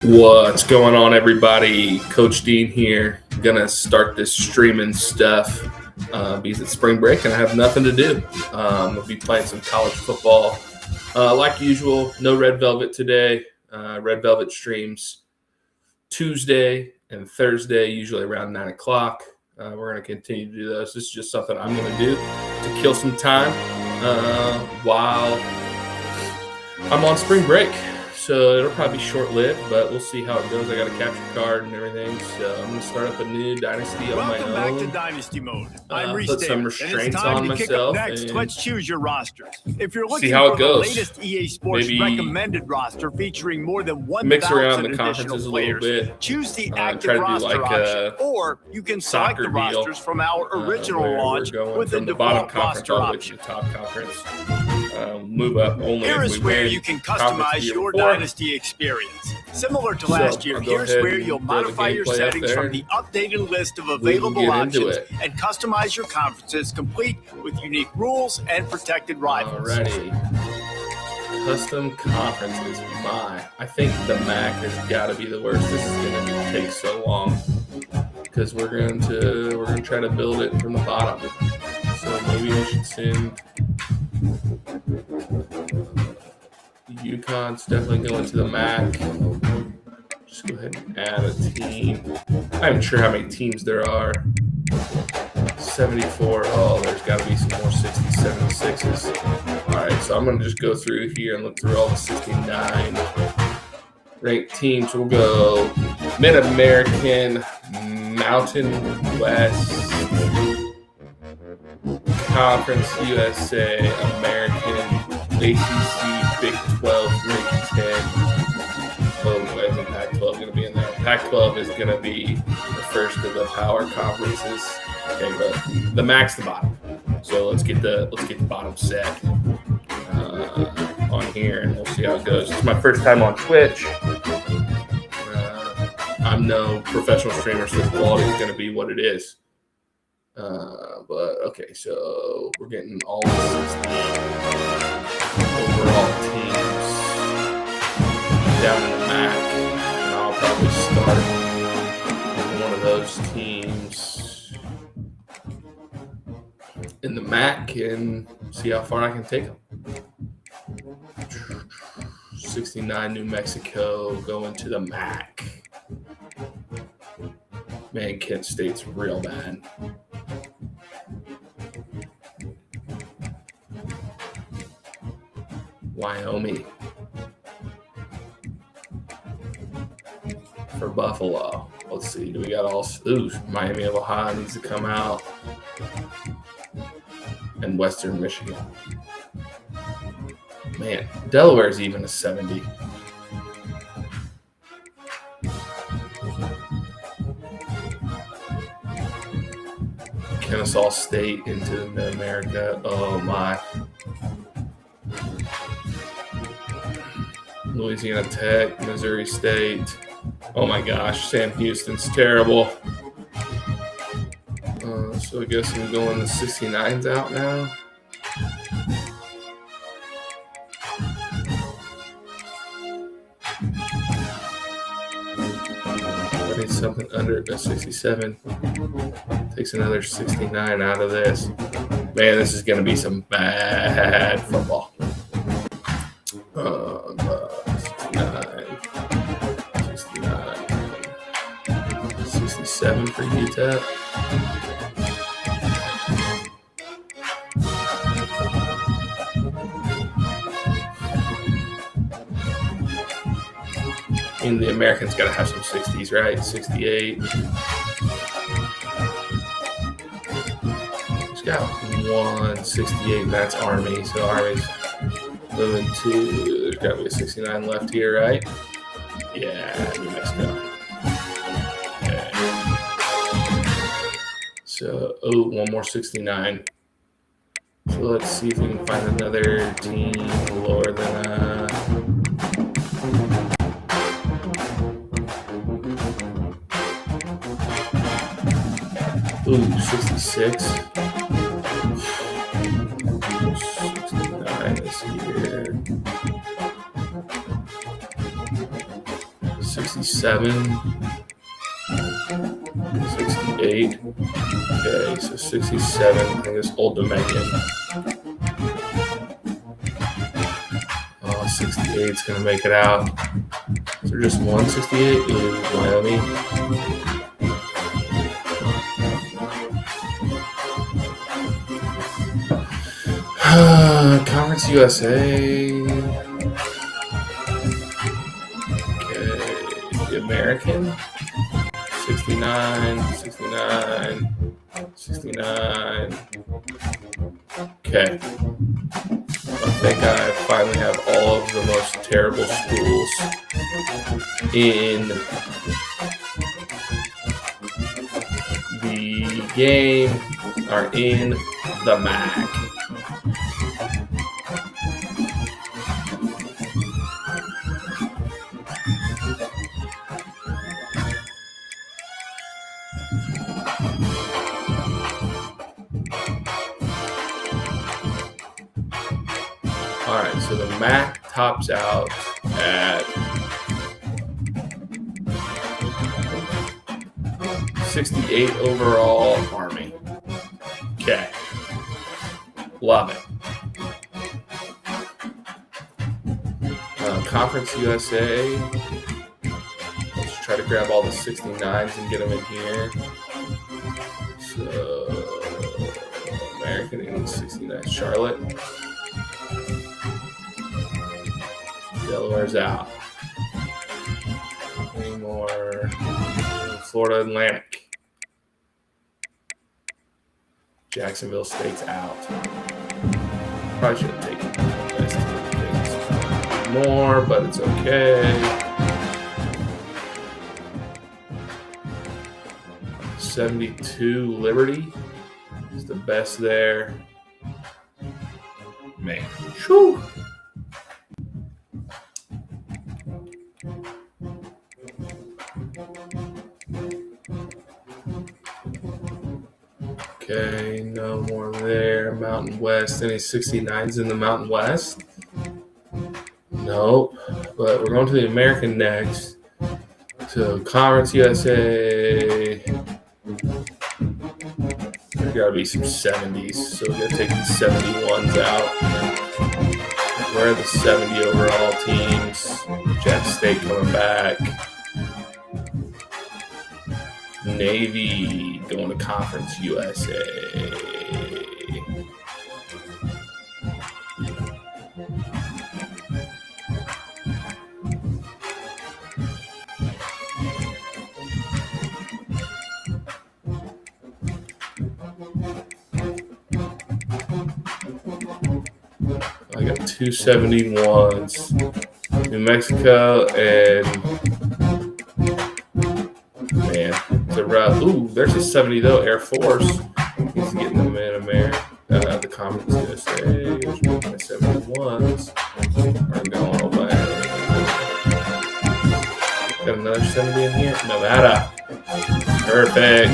What's going on, everybody? Coach Dean here. Gonna start this streaming stuff because it's spring break and I have nothing to do. We'll be playing some college football. Like usual, no Red Velvet today. Red Velvet streams Tuesday and Thursday, usually around 9 o'clock. We're going to continue to do those. This is just something I'm going to do to kill some time while I'm on spring break. So it'll probably be short-lived, but we'll see how it goes. I got a capture card and everything, so I'm going to start up a new Dynasty on my own. Welcome back to Dynasty mode. I'm Put some restraints on myself. Next, let's choose your rosters. If you're looking see how for it goes. The latest EA Sports Maybe recommended roster featuring more than 1,000 mix around the additional conferences players, a little bit. choose the Try active to do roster like option, or you can select the rosters from our original launch with the default roster option. The top conference. Move up only Here if is we where win you can customize your Dynasty experience. Similar to last year, here's where you'll modify your settings from the updated list of available options and customize your conferences, complete with unique rules and protected rivals. Alrighty. Custom conferences. I think the MAC has got to be the worst. This is going to take so long because we're going to try to build it from the bottom. So maybe we should send UConn's definitely going to the MAC. Just go ahead and add a team. I'm not sure how many teams there are. 74. Oh, there's got to be some more 60, 76s. All right, so I'm going to just go through here and look through all the 69 ranked teams. We'll go Mid-American, Mountain West, Conference USA, American, ACC, Big 12, Big 10. Oh, isn't Pac-12 going to be in there? Pac-12 is going to be the first of the power conferences. Okay, but the MAC's the bottom. So let's get the bottom set on here, and we'll see how it goes. It's my first time on Twitch. I'm no professional streamer, so the quality is going to be what it is. But okay, so we're getting all 16 overall teams down in the MAC, and I'll probably start with one of those teams in the MAC and see how far I can take them. 69 New Mexico going to the MAC. Man, Kent State's real bad. Wyoming for Buffalo. Let's see. Do we got all? Ooh, Miami of Ohio needs to come out, and Western Michigan. Man, Delaware's even a 70. Kennesaw State into Mid-America. Oh my. Louisiana Tech, Missouri State. Oh my gosh, Sam Houston's terrible. So I guess I'm going the 69s out now. I need something under a 67. Takes another 69 out of this. Man, this is going to be some bad football. 67 for UTEP. I mean, the Americans got to have some 60s, right? 68. He's got 168, and that's Army. So Army's moving to, there's got to be a 69 left here, right? Yeah, New Mexico. Okay. So, one more 69. So let's see if we can find another team lower than Ooh, 66. 69 is here. 67. 68. Okay, so 67. I think it's Old Dominion. 68 is going to make it out. Is there just 168? Ooh, Wyoming. Conference USA. Okay, the American. 69, 69. Okay. I think I finally have all of the most terrible schools in the game are in the MAC. All right, so the MAC tops out at 68 overall, Army. Okay. Love it. Conference USA. Let's try to grab all the 69s and get them in here. So, American in 69. Charlotte. Delaware's out. Any more? Florida Atlantic. Jacksonville State's out. Probably should have taken the best more, but it's okay. 72 Liberty is the best there. Man. Whew. Okay, no more there. Mountain West. Any 69s in the Mountain West? Nope. But we're going to the American next. So, Conference USA. There got to be some 70s. So, we're going to take these 71s out. Where are the 70 overall teams? Jack State coming back. Navy going to Conference USA. I got 271s. New Mexico and man, it's a rough. Ooh, there's a 70 though. Air Force. He's getting them in America. The Conference USA. There's my 71s are going away. Got another 70 in here. Nevada. Perfect.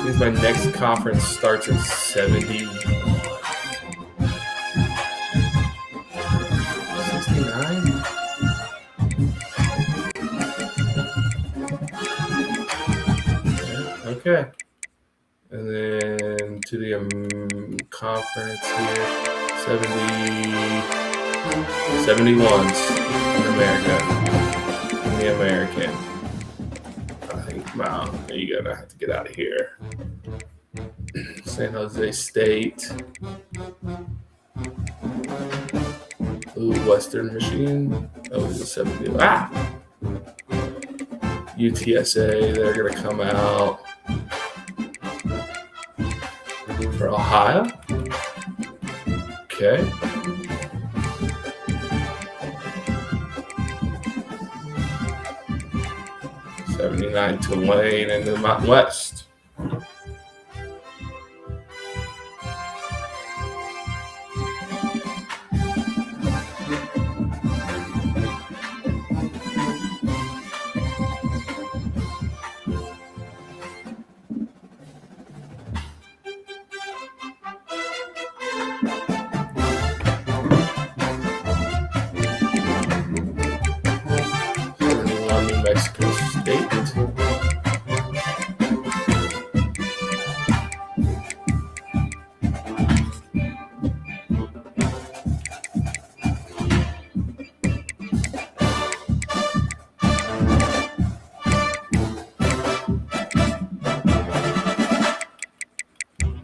Means my next conference starts at 71. 69? Okay. And then to the conference here, 71s in America. In the American. I think, wow, you're going to have to get out of here. San Jose State. Ooh, Western Michigan. Oh, it's a 70. Ah! UTSA, they're going to come out. For Ohio. Okay. '79 Tulane in the Mountain West.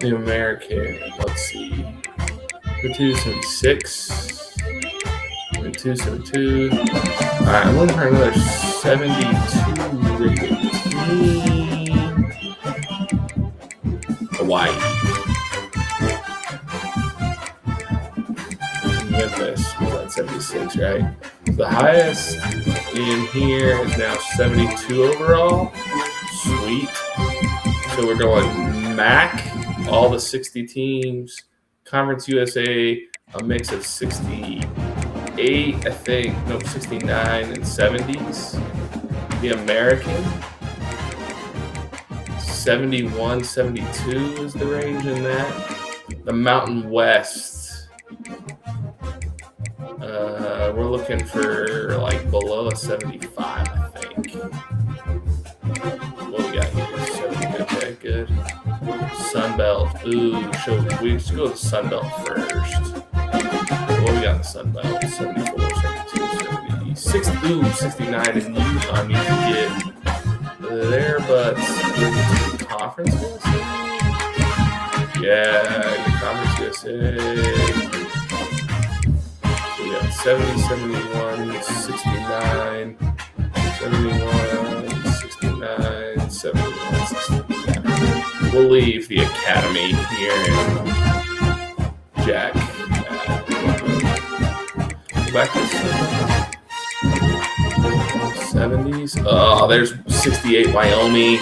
The American, let's see. 72, 76. 72. All right, I'm looking for another 72 rated team. Hawaii. Memphis was at 76, right? The highest in here is now 72 overall. Sweet. So we're going MAC, all the 60 teams. Conference USA, a mix of 68, I think. No, 69 and 70s. The American, 71, 72 is the range in that. The Mountain West, we're looking for like below a 75, I think. What we got here? 70, okay, good. Sunbelt. Ooh, we should go to Sunbelt first. What we got in the Sunbelt? 74, 72, 70, 60, ooh, 69 in Utah. Need to get there, but Conference USA? Yeah, the Conference USA. So we got 70, 71, 69, 71, 69, 71, 69. We'll leave the academy here in Jack. Go back to the 70s. Oh, there's 68 Wyoming.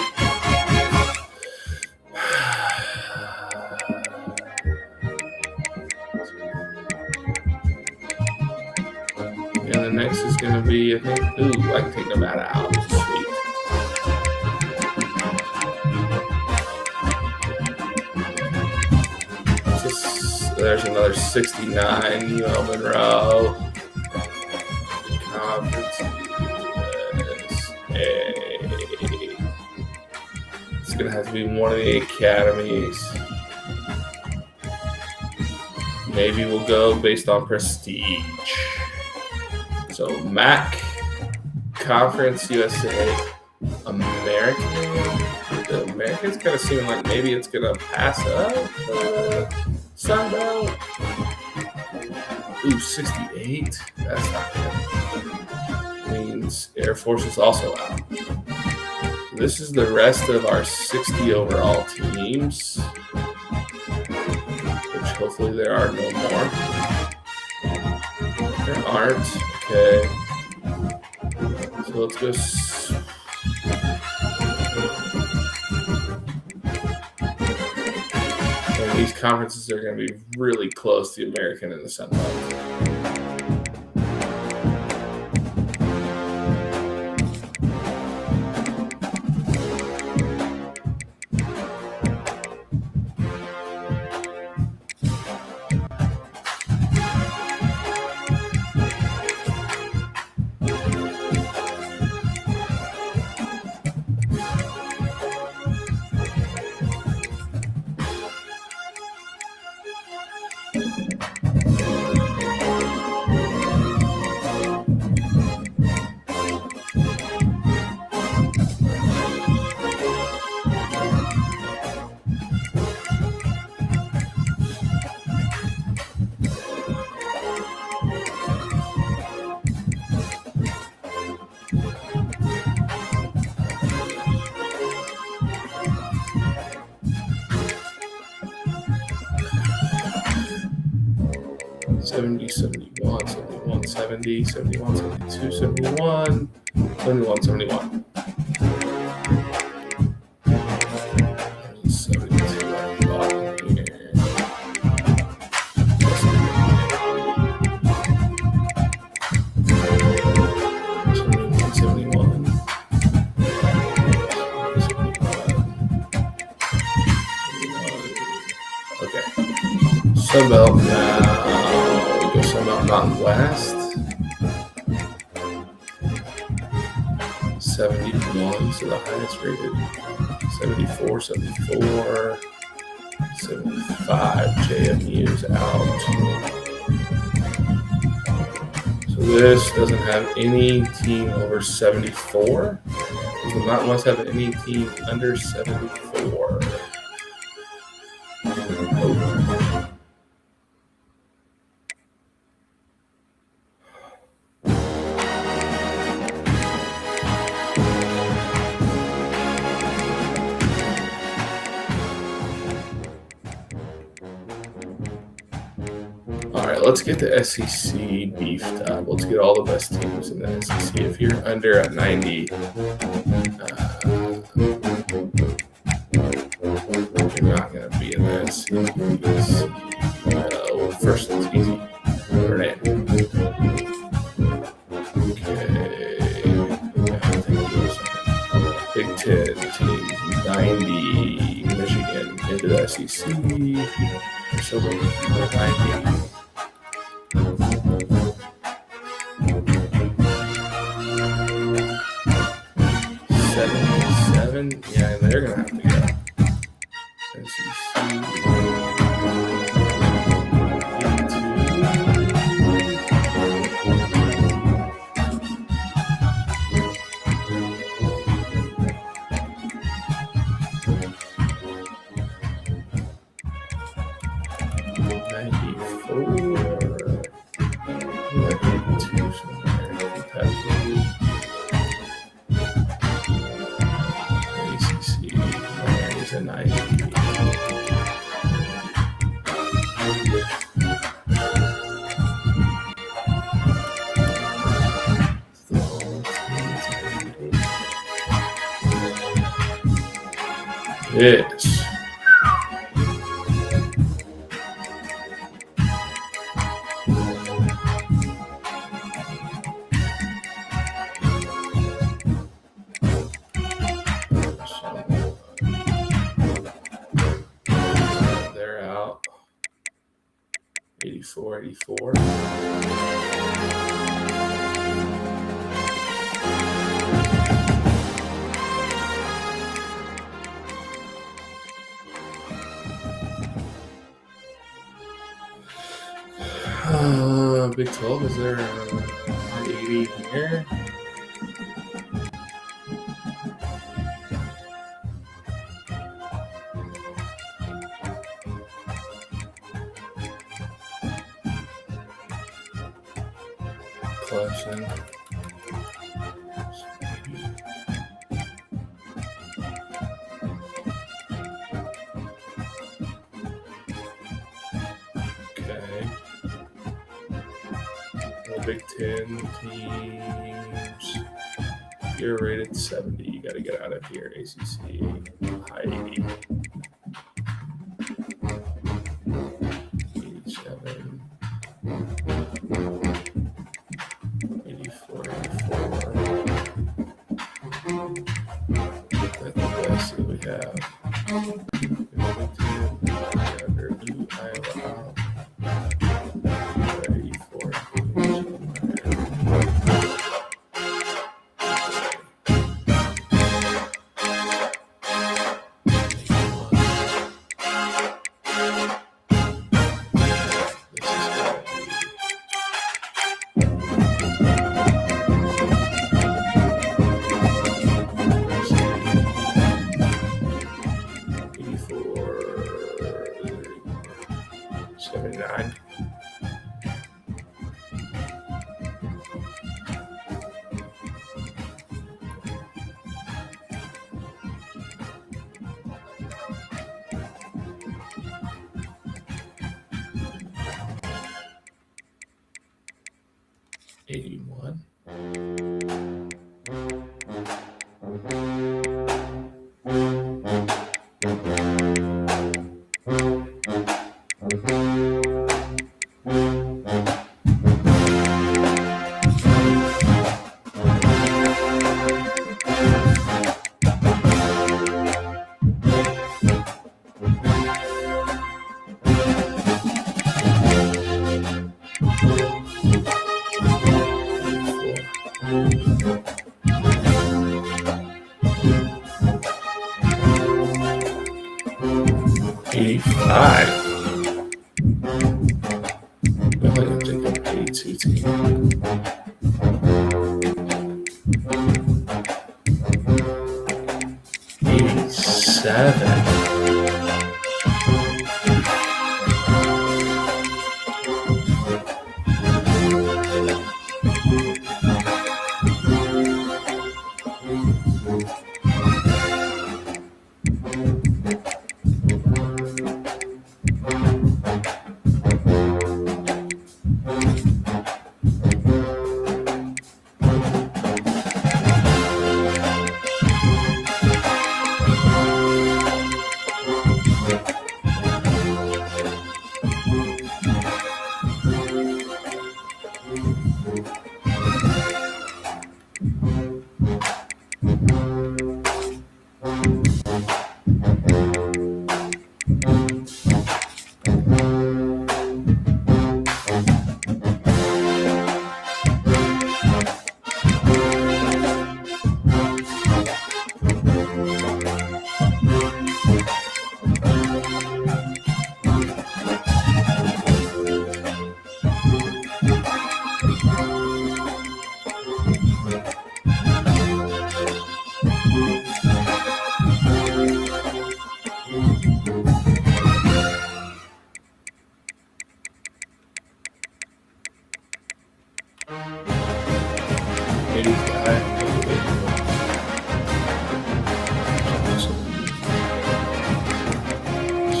And the next is going to be, I think, ooh, I can take Nevada out. Sweet. There's another 69, UL Monroe. Conference USA. It's going to have to be one of the academies. Maybe we'll go based on prestige. So MAC, Conference USA, American. The American's kind of seeming like maybe it's going to pass up. Sunbelt. Ooh, 68. That's not good. Means Air Force is also out. So this is the rest of our 60 overall teams, which hopefully there are no more. There aren't. Okay. So let's go. These conferences are going to be really close to the American and the Sun Belt. Seventy, 71, 71, 70, 71, 72, 71, 71, 71. 72 at the bottom here. 71, 71. Okay. Sunbelt now. Sunbelt Mountain West. 71, so the highest rated. 74, 74, 75. JMU's out. So this doesn't have any team over 74. Does the Mountain West have any team under 74? let's get the SEC beefed up. Let's get all the best teams in the SEC. If you're under at 90, you're not going to be in the SEC. First one's easy. Turn it. Okay. Big Ten teams, 90. Michigan into the SEC. So 90. 77. Yeah, they're going to have to go. SEC. 90. Yes. They're out. 84, 84. Big 12, is there 80 here? Collection. Big Ten teams. You're rated 70. You got to get out of here. ACC, high 80. 87. 84, 84. That's the best that we have. Big Ten, under Iowa out. 84.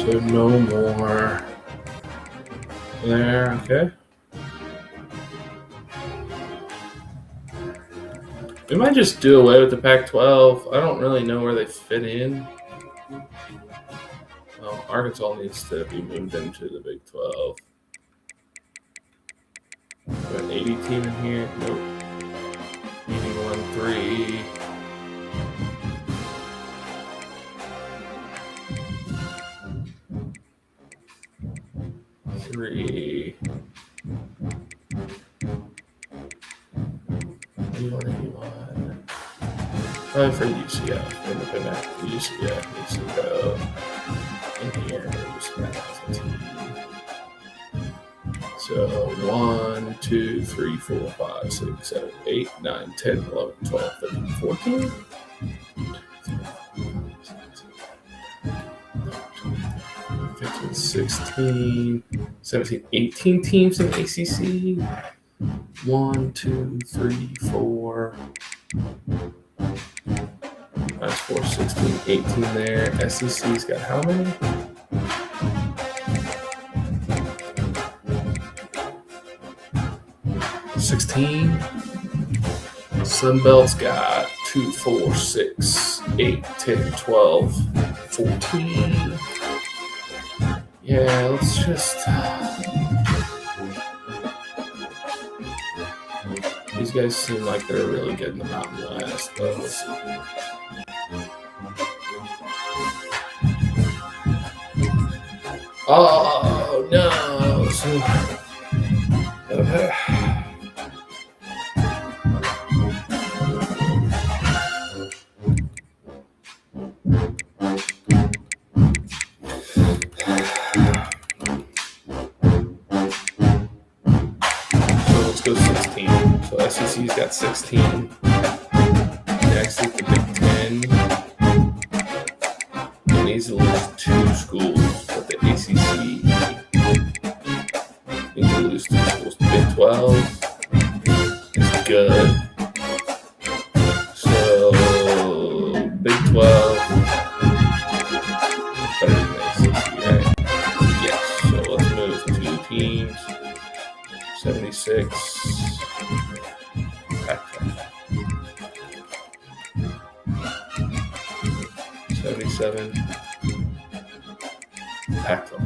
So no more there, okay. We might just do away with the Pac-12. I don't really know where they fit in. Well, Arkansas needs to be moved into the Big 12. Got an 80 team in here. Nope. Meeting 1-3. Three. 81. Probably for UCF. Independent UCF needs to go in here. So 1, 2, 3, 4, 5, 6, 7, 8, 9, 10, 11, 12, 13, 14. 15, 16, 17, 18 teams in ACC. 1, 2, 3, 4. That's 4, 16, 18 there. SEC's got how many? Sunbelt's got 2, 4, 6, 8, 10, 12, 14. Yeah, let's just. These guys seem like they're really good in the Mountain West, but we'll see. Oh, no. Let's go 16. So SEC's got 16. Next is the Big 10. It needs to lose 2 schools, but the ACC needs to lose 2 schools. The Big 12 is good. So Big 12 is better than the ACC, right? Yes. So let's move 2 teams. 76. Pac-12. 77. Pac-12.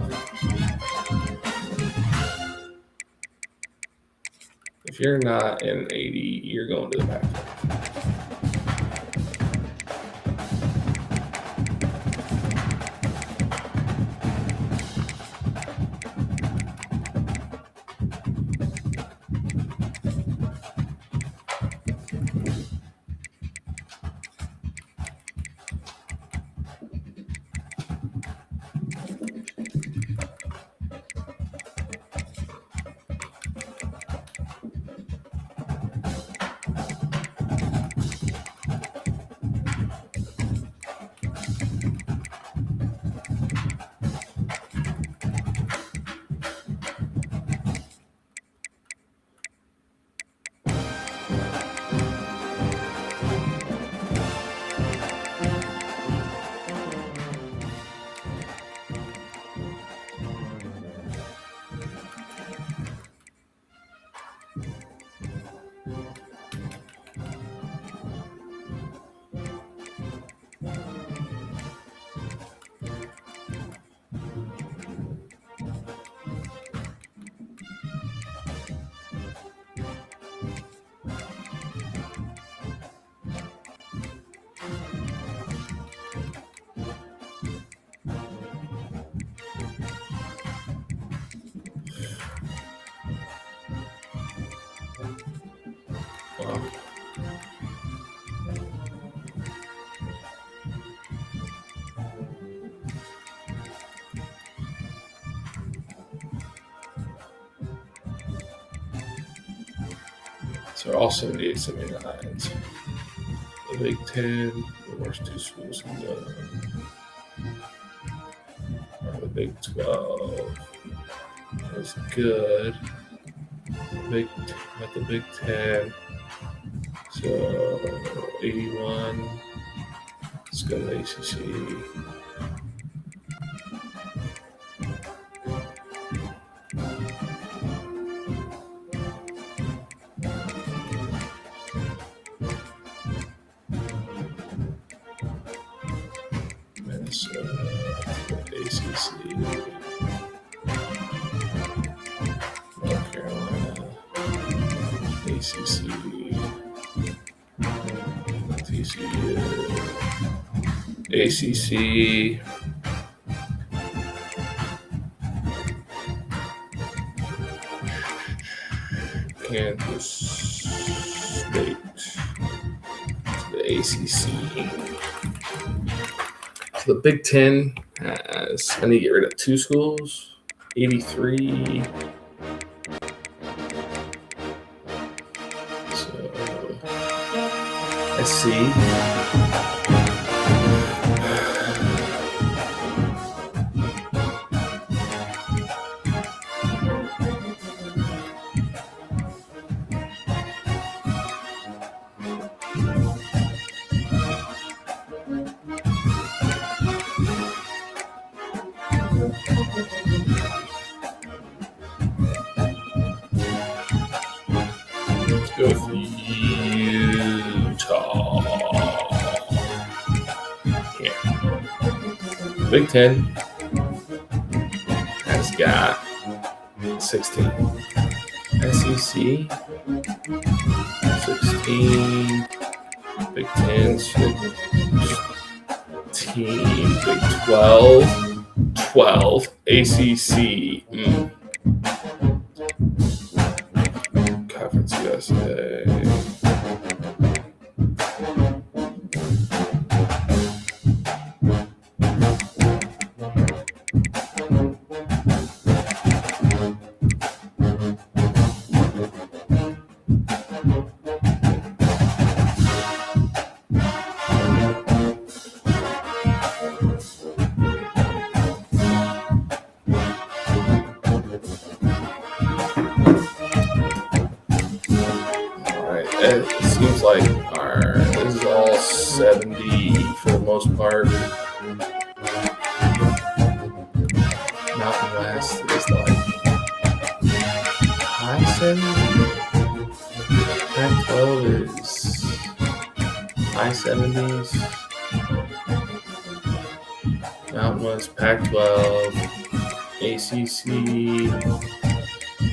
If you're not in an 80, you're going to the Pac-12. So they're all 78, 79s. The Big Ten, the worst two schools can go. The Big 12 is good. At the Big Ten. So 81. Let's go to the ACC. ACC, North Carolina, ACC, TCU, ACC, Kansas State, the ACC. So the Big Ten has, I need to get rid of two schools, 83. So, let's see. Go with Utah. Here. Big Ten has got 16. SEC 16. Big Ten 16. Big 12. 12. ACC. Conference USA. It seems like this is all 70 for the most part. Mountain West is like high 70. Pac-12 is high 70s. Mountain West, Pac-12, ACC.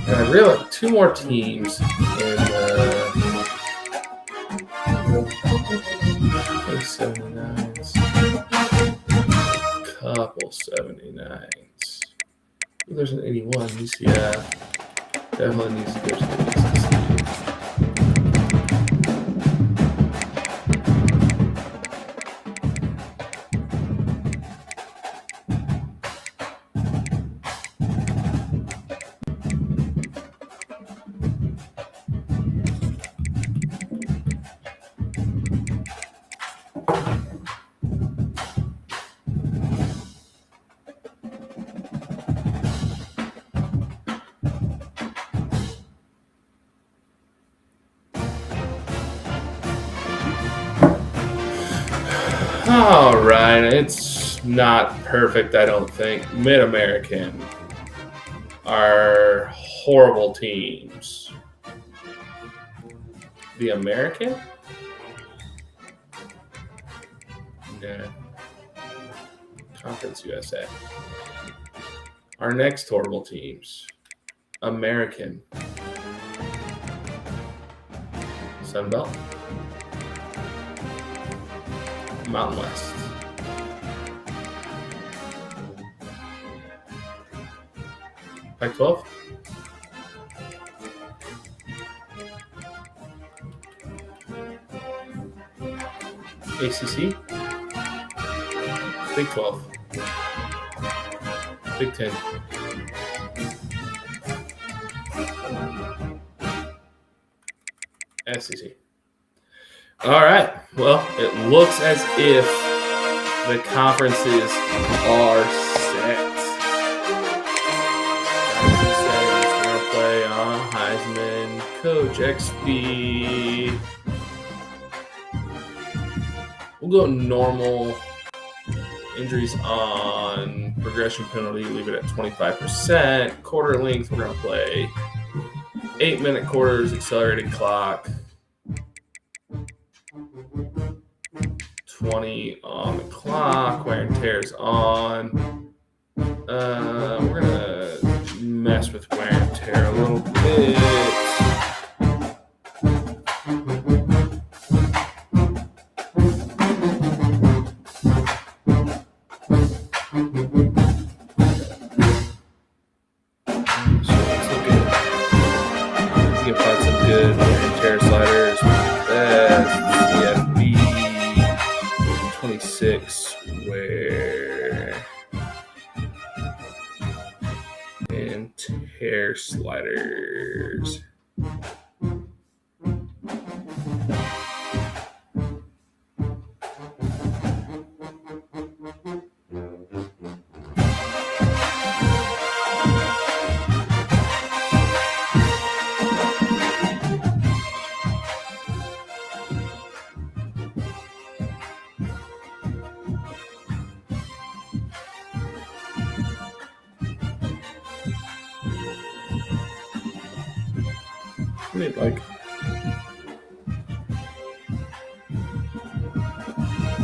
And I realized two more teams in the 79s. Couple 79s. There's an 81. UCF definitely needs to go to the ACC. All right, it's not perfect, I don't think. Mid-American are horrible teams. The American? Nah. Conference USA. Our next horrible teams. American. Sunbelt. Mountain West. Pac-12. ACC. Big 12. Big 10. SEC. All right. Well, it looks as if the conferences are set. We're going to play on Heisman, Coach XB. We'll go normal. Injuries on progression penalty, leave it at 25%. Quarter length, we're going to play 8-minute quarters, accelerated clock. 20 on the clock, wear and tear's on. We're going to mess with wear and tear a little bit. Good wear and tear sliders. CFB 26 wear and tear sliders.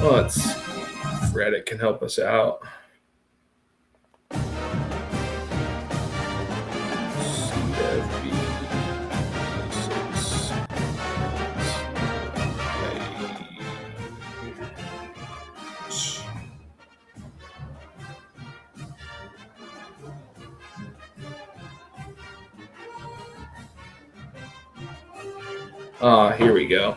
Let's Reddit can help us out. CFB 6. Here we go.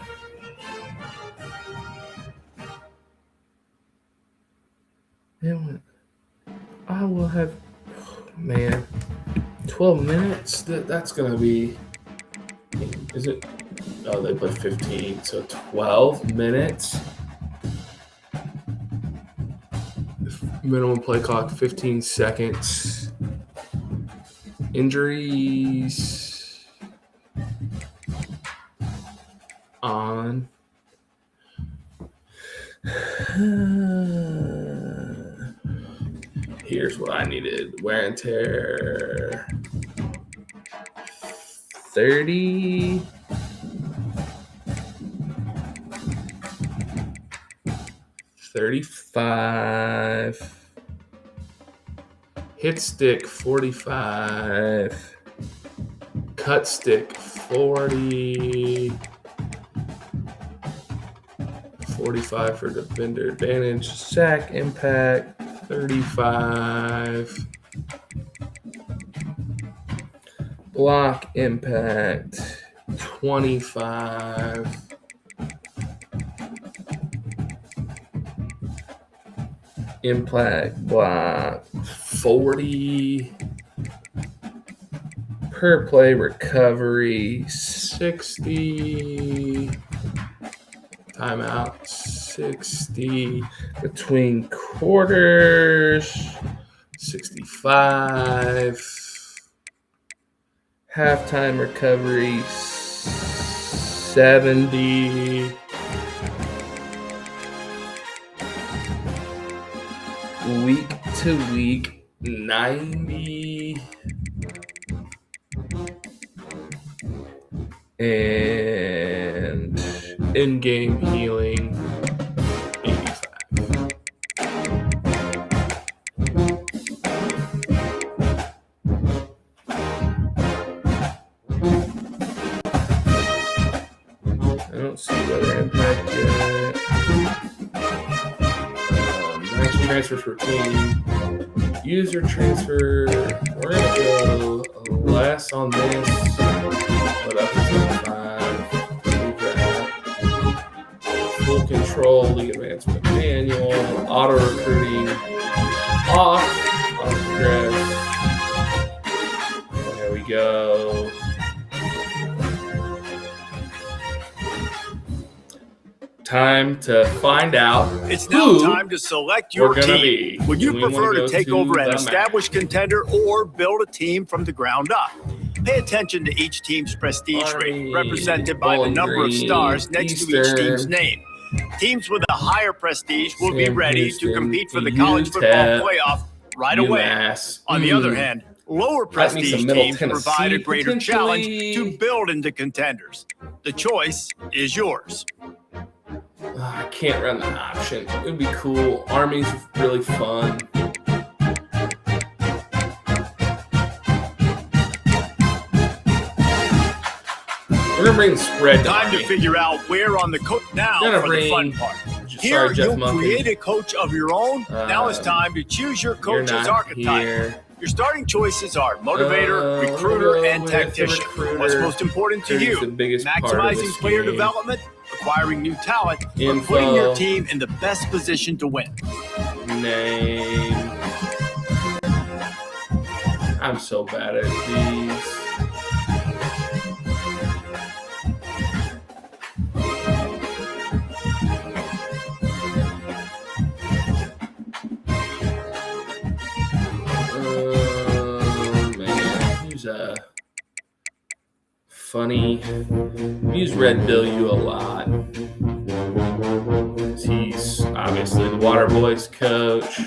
I will have, 12 minutes. That's going to be, is it? Oh, they put 15, so 12 minutes. Minimum play clock, 15 seconds. Injuries on. Here's what I needed. Wear and tear. 30. 35. Hit stick 45. Cut stick 40. 45 for defender advantage. Sack impact 35. Block impact 25. Impact block 40. Per play recovery 60. Timeout 60. Between quarters 65. Halftime recovery 70. Week to week 90. And in-game healing 85. I don't see weather impact yet. Max transfers per team. User transfer. We're going to go less on this, but up to 25. Full control, league advancement manual, auto recruiting off on progress. There we go. time to find out it's now time to select your team. Would you prefer to take over an established contender or build a team from the ground up? Pay attention to each team's prestige rate, represented by the number of stars next to each team's name. Teams with a higher prestige will be ready to compete for the college football playoff right away. On the other hand, lower prestige teams provide a greater challenge to build into contenders. The choice is yours. I can't run the option. It would be cool. Army's really fun. We're going to bring the spread time to figure out where on the coach now for the fun part. Here, you'll create a coach of your own. Now it's time to choose your coach's archetype. Your starting choices are motivator, recruiter, and tactician. What's most important to you? Maximizing player development, acquiring new talent, or putting your team in the best position to win. Name. I'm so bad at these. Funny. Use Red Bill U a lot. He's obviously the Water Boys coach.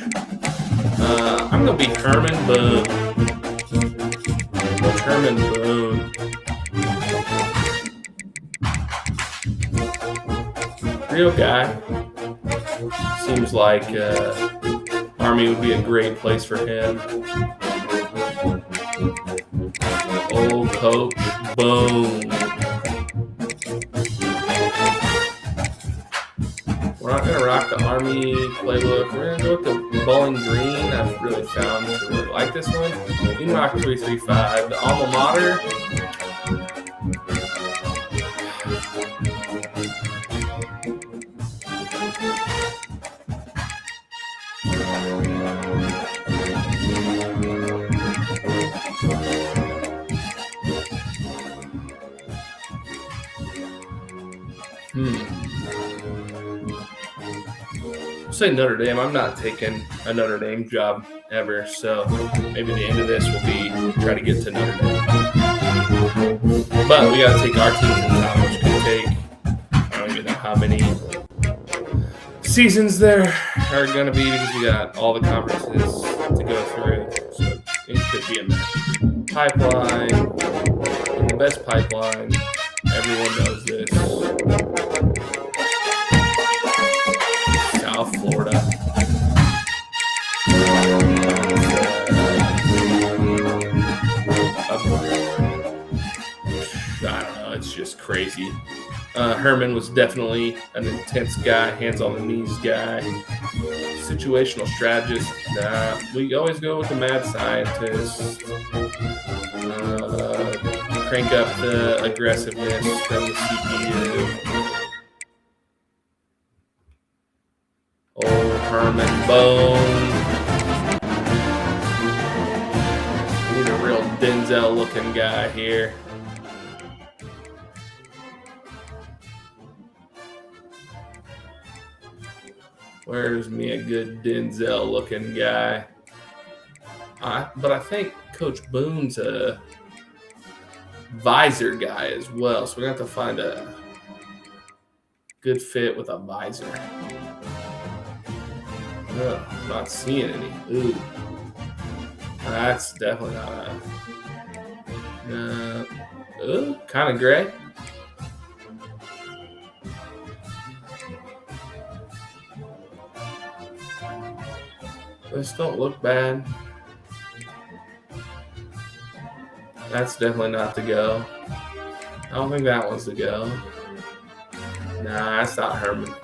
I'm gonna be Herman Boone. Herman Boone. Real guy. Seems like Army would be a great place for him. Old Coach Boone. We're not going to rock the Army playbook. We're going to go with the Bowling Green. I've really found to really like this one. You can rock 335. The Alma Mater. Say Notre Dame. I'm not taking a Notre Dame job ever, so maybe the end of this will be try to get to Notre Dame. But we got to take our team to the top, which could take, I don't even know how many seasons there are going to be because we got all the conferences to go through. So it could be a pipeline, and the best pipeline. Everyone knows this. South Florida. I don't know. It's just crazy. Herman was definitely an intense guy, hands-on-the-knees guy. Situational strategist. We always go with the mad scientist. Crank up the aggressiveness from the CPU. Old Herman Bone. We need a real Denzel-looking guy here. Where's me a good Denzel-looking guy? But I think Coach Boone's a visor guy as well, so we're going to have to find a good fit with a visor. No, I'm not seeing any. Ooh. That's definitely not a... kind of gray. This don't look bad. That's definitely not the go. I don't think that one's the go. Nah, that's not Herman.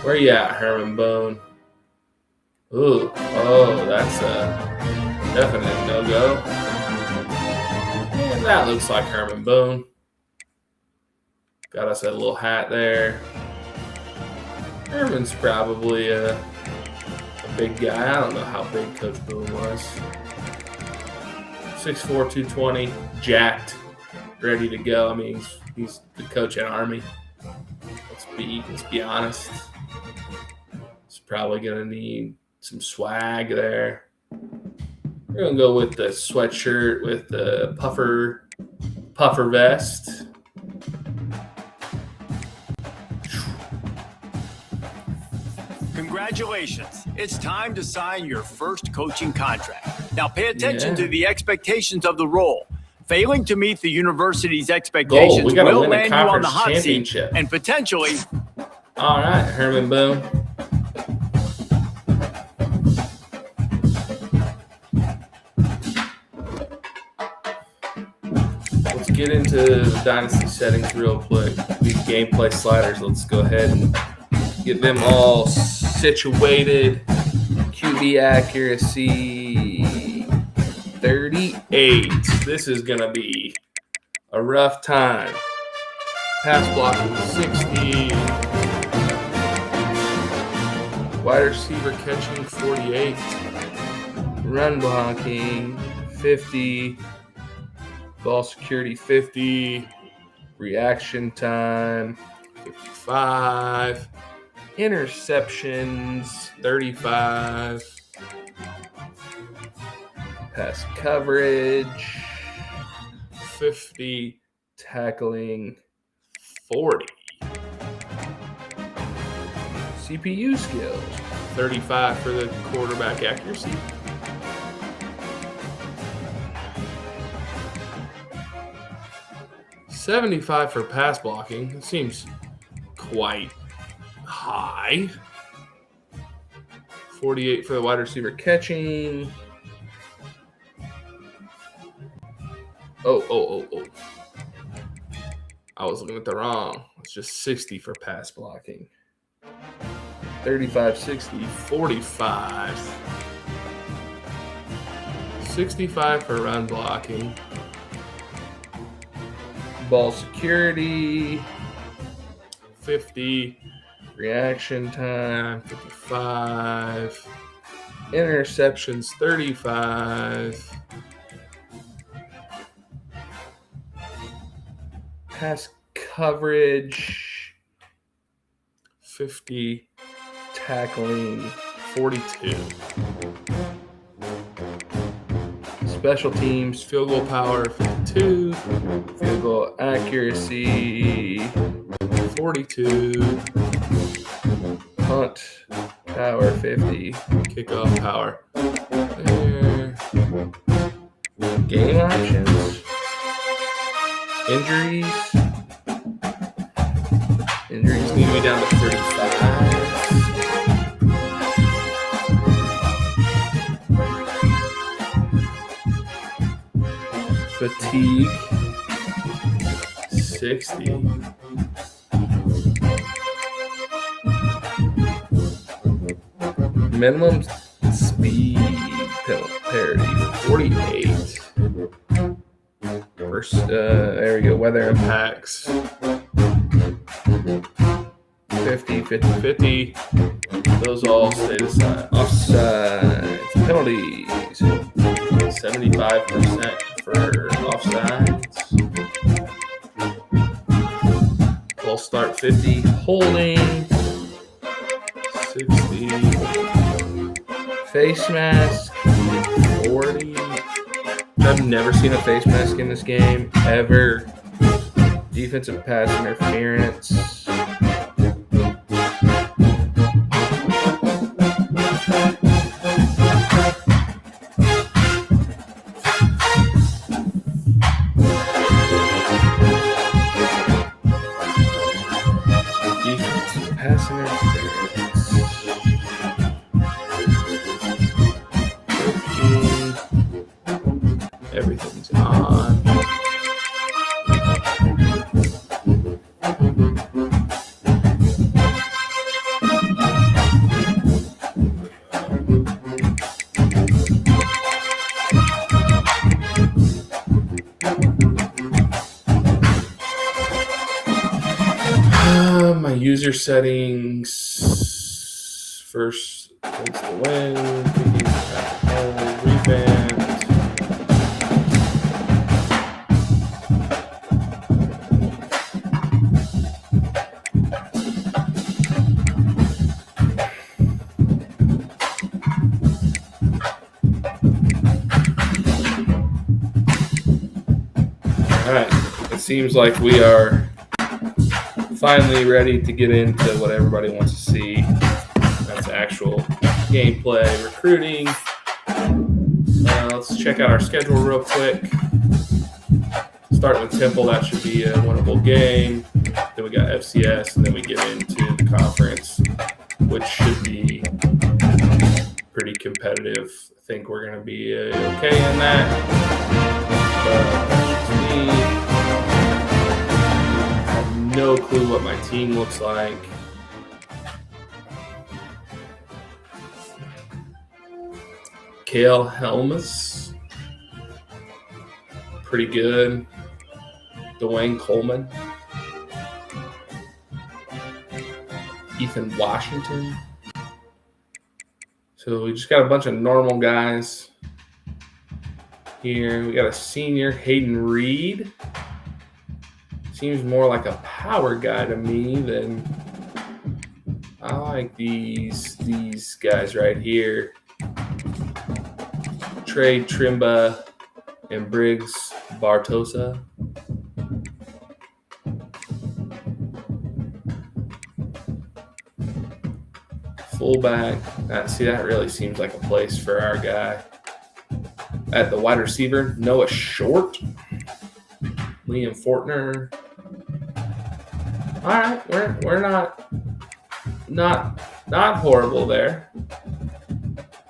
Where you at, Herman Bone? Ooh, oh, that's a definite no-go. And that looks like Herman Bone. Got us a little hat there. Herman's probably a big guy. I don't know how big Coach Boone was. 6'4", 220, jacked, ready to go. I mean, he's the coach at Army. Let's be honest. It's probably gonna need some swag there. We're gonna go with the sweatshirt with the puffer vest. Congratulations. It's time to sign your first coaching contract. Now pay attention to the expectations of the role. Failing to meet the university's expectations will land you on the hot seat and potentially. All right, Herman Boone. Let's get into the Dynasty settings real quick. These gameplay sliders, let's go ahead and get them all situated. QB accuracy 38. This is going to be a rough time. Pass blocking 60. Wide receiver catching 48. Run blocking 50. Ball security 50. Reaction time 55. Interceptions 35. Pass coverage 50. Tackling 40. CPU skills 35 for the quarterback accuracy. $75 for pass blocking. It seems quite high. 48 for the wide receiver catching. Oh. I was looking at the wrong. It's just 60 for pass blocking. 35, 60, 45. 65 for run blocking. Ball security 50. Reaction time 55. Interceptions 35. Pass coverage 50. Tackling 42. Special teams, field goal power 52. Field goal accuracy 42. Punt power 50. Kickoff power. There. Game options. Injuries need to be down to 35. Fatigue 60. Minimum speed parity 48. There we go. Weather impacts 50, 50, 50. Those all stay the same. Offsides, penalties 75% for offsides. False start 50. Holding 60. Face mask 40. I've never seen a face mask in this game ever. Defensive pass interference. Defensive pass interference. 15. Everything's on. My user settings. First, takes the win. Revamped. seems like we are finally ready to get into what everybody wants to see. That's actual gameplay, recruiting. Let's check out our schedule real quick. Starting with Temple, that should be a winnable game. Then we got FCS, and then we get into the conference, which should be pretty competitive. I think we're going to be okay in that. That's just me. I have no clue what my team looks like. Kale Helmus, pretty good. Dwayne Coleman. Ethan Washington. So we just got a bunch of normal guys here. We got a senior, Hayden Reed. Seems more like a power guy to me than I like these guys right here. Trey Trimba and Briggs Bartosa. Fullback. That really seems like a place for our guy. At the wide receiver, Noah Short, Liam Fortner. All right, we're not horrible there.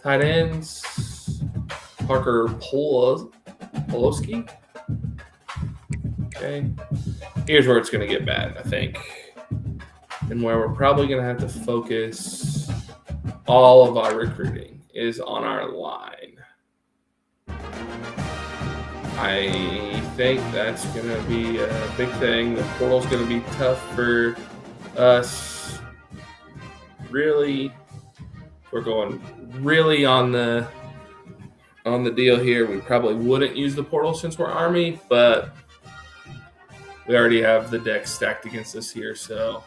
Tight ends, Parker Poloski. Okay, here's where it's going to get bad, I think, and where we're probably going to have to focus all of our recruiting is on our line. I think that's going to be a big thing. The portal's going to be tough for us. Really, we're going really on the deal here. We probably wouldn't use the portal since we're Army, but we already have the deck stacked against us here, so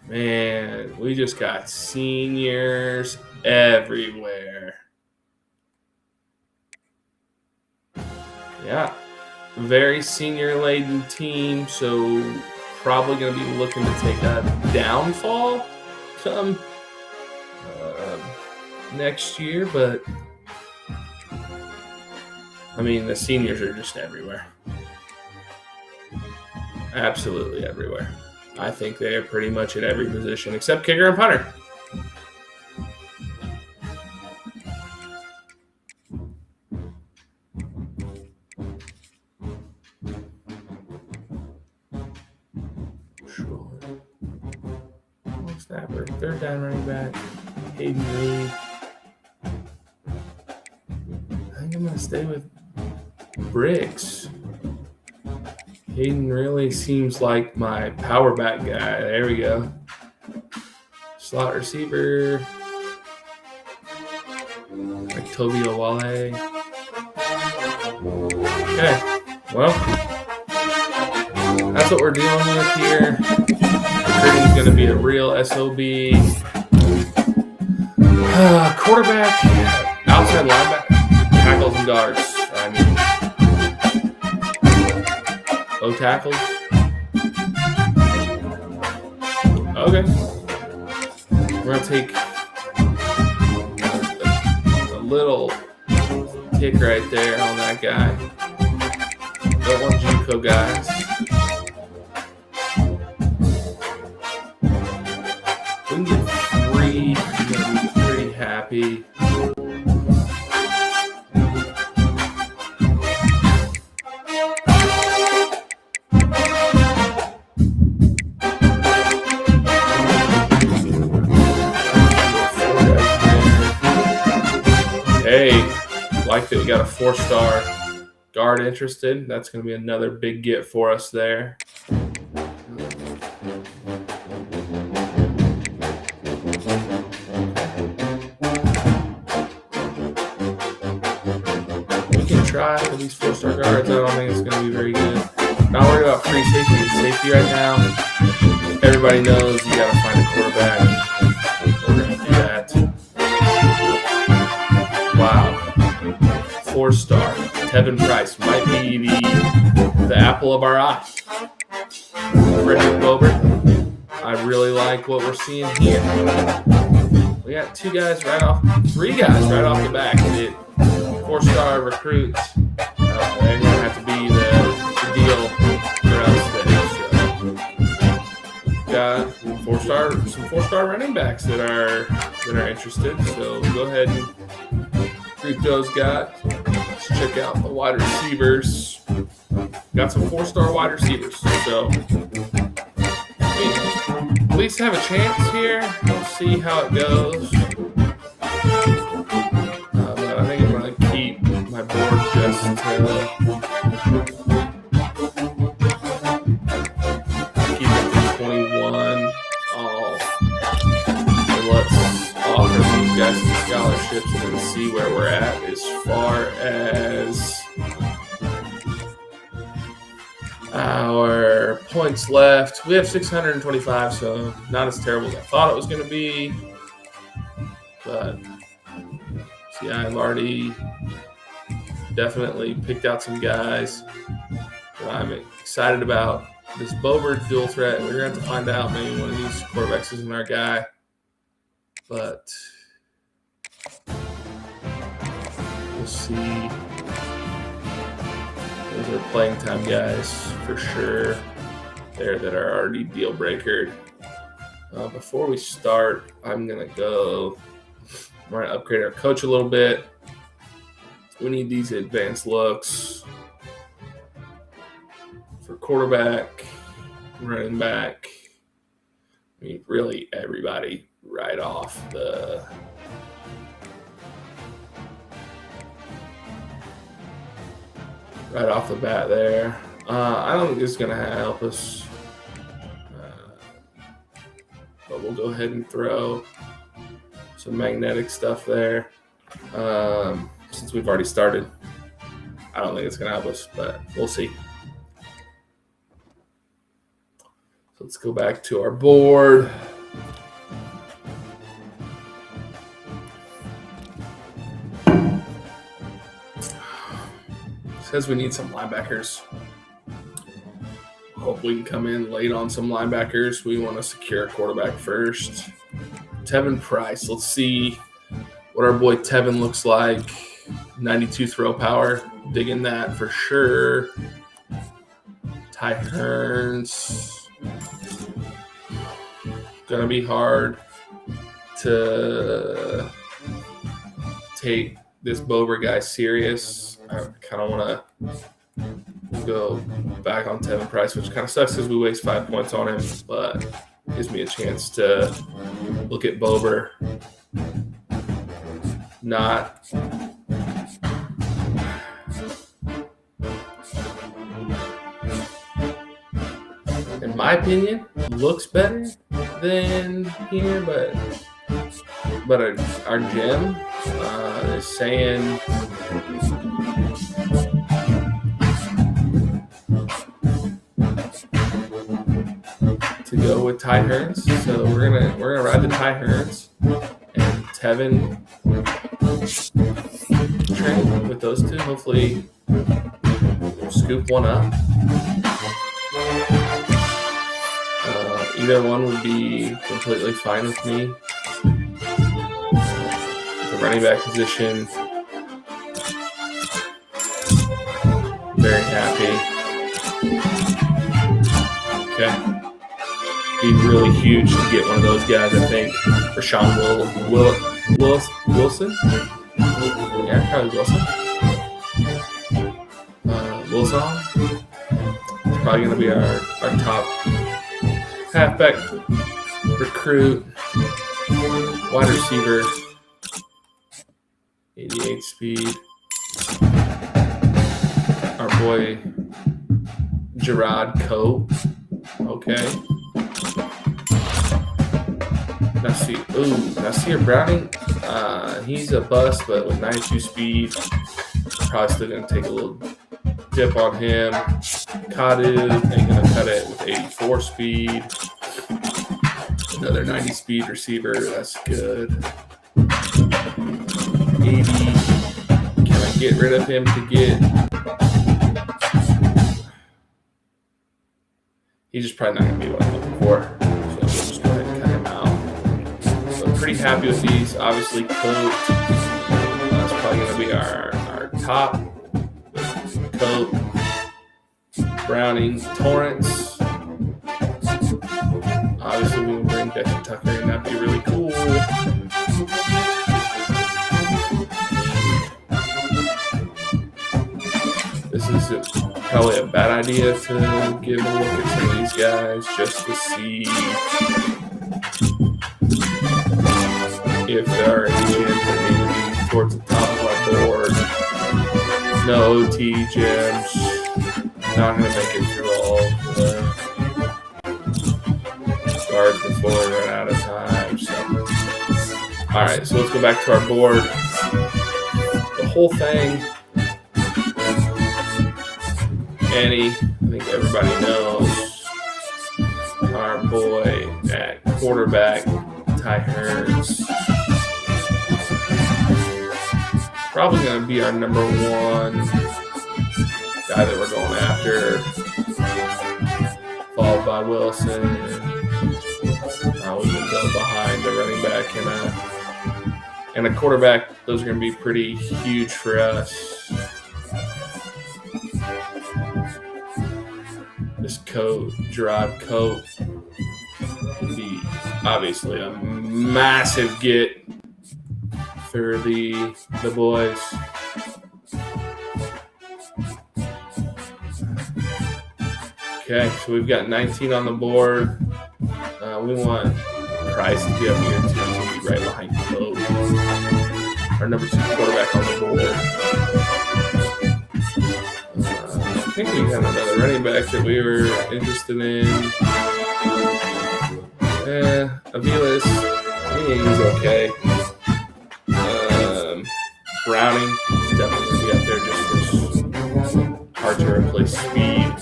man, we just got seniors everywhere. Yeah, very senior-laden team, so probably going to be looking to take a downfall come next year, but I mean, the seniors are just everywhere. Absolutely everywhere. I think they are pretty much at every position except kicker and punter. Short. Long snapper. Third down running back. Hayden Reed. I think I'm going to stay with Briggs. Hayden really seems like my power back guy. There we go. Slot receiver. Like Toby Owale. Okay. Well, that's what we're dealing with here. Recruiting's going to be a real SOB. Quarterback, outside linebacker, tackles and guards. I mean, low tackles. Okay. We're going to take a little kick right there on that guy. Don't want JUCO guys. We can get 3. I'm going to be pretty happy. Hey, like that we got a 4-star guard interested. That's going to be another big get for us there. We can try for these 4-star guards. I don't think it's going to be very good. Not worried about free safety and safety right now. Everybody knows you got to find a quarterback. We're going to do that. Wow. 4-star. Tevin Price might be the apple of our eye. Frederick Bober, I really like what we're seeing here. We got three guys right off the back. 4-star recruits. They're going to have to be the deal for us there. So, got some 4-star running backs that are interested. So go ahead and group those guys. Let's check out the wide receivers. Got some 4-star wide receivers. So at least have a chance here. We'll see how it goes. But I think I'm going to keep my board just to keep it to 21. So let's offer these guys some scholarships and then see where we're at as far as our points left. We have 625, so not as terrible as I thought it was going to be. But see, I've already definitely picked out some guys that I'm excited about. This Bober dual threat, we're going to have to find out. Maybe one of these quarterbacks isn't our guy. But we'll see. Those are playing time guys for sure there that are already deal breaker. Before we start, we're going to upgrade our coach a little bit. We need these advanced looks for quarterback, running back. I mean, really everybody right off the bat there. I don't think this is going to help us. But we'll go ahead and throw some magnetic stuff there. Since we've already started, I don't think it's going to help us, but we'll see. So let's go back to our board. Says we need some linebackers. Hope we can come in late on some linebackers. We want to secure a quarterback first. Tevin Price. Let's see what our boy Tevin looks like. 92 throw power. Digging that for sure. Ty Hearns. Gonna be hard to take this Bober guy serious. I kind of want to go back on Tevin Price, which kind of sucks because we waste 5 points on him, but gives me a chance to look at Bober. Not in my opinion, looks better than here, but our gym is saying to go with Ty Hearns, so we're gonna ride the Ty Hearns and Tevin train with those two. Hopefully, we'll scoop one up. Either one would be completely fine with me. The running back position, very happy. Okay. Be really huge to get one of those guys, I think. Rashawn Wilson? Yeah, probably Wilson. Wilson. It's probably going to be our top halfback recruit, wide receiver, 88 speed. Our boy Gerard Coe. Okay. Nasir Browning. He's a bust, but with 92 speed, probably still going to take a little dip on him. Kadu ain't going to cut it with 84 speed. Another 90 speed receiver. That's good. 80. Can I get rid of him to get. He's just probably not going to be what I'm looking for. So we'll just go ahead and cut him out. So pretty happy with these. Obviously, Coat. That's probably going to be our top. Coat, Browning, Torrance. Obviously, we will bring Dexter Tucker in. That'd be really cool. This is probably a bad idea to give a look at some of these guys just to see if there are any gems that need to be towards the top of our board. No OT gems. Not going to make it through all the guards before we run out of time. So, all right, so let's go back to our board. The whole thing. Annie, I think everybody knows our boy at quarterback, Ty Hearns. Probably going to be our number one guy that we're going after, followed by Wilson. We can go behind the running back and a quarterback. Those are going to be pretty huge for us. This Coat, Gerard Coat, will be obviously a massive get for the boys. Okay, so we've got 19 on the board. We want Price to be up here too, so we'll be right behind Coat. Our number 2 quarterback on the board. I think we had another running back that we were interested in. Aviles, he's okay. Browning is definitely going to be up there just because hard to replace speed.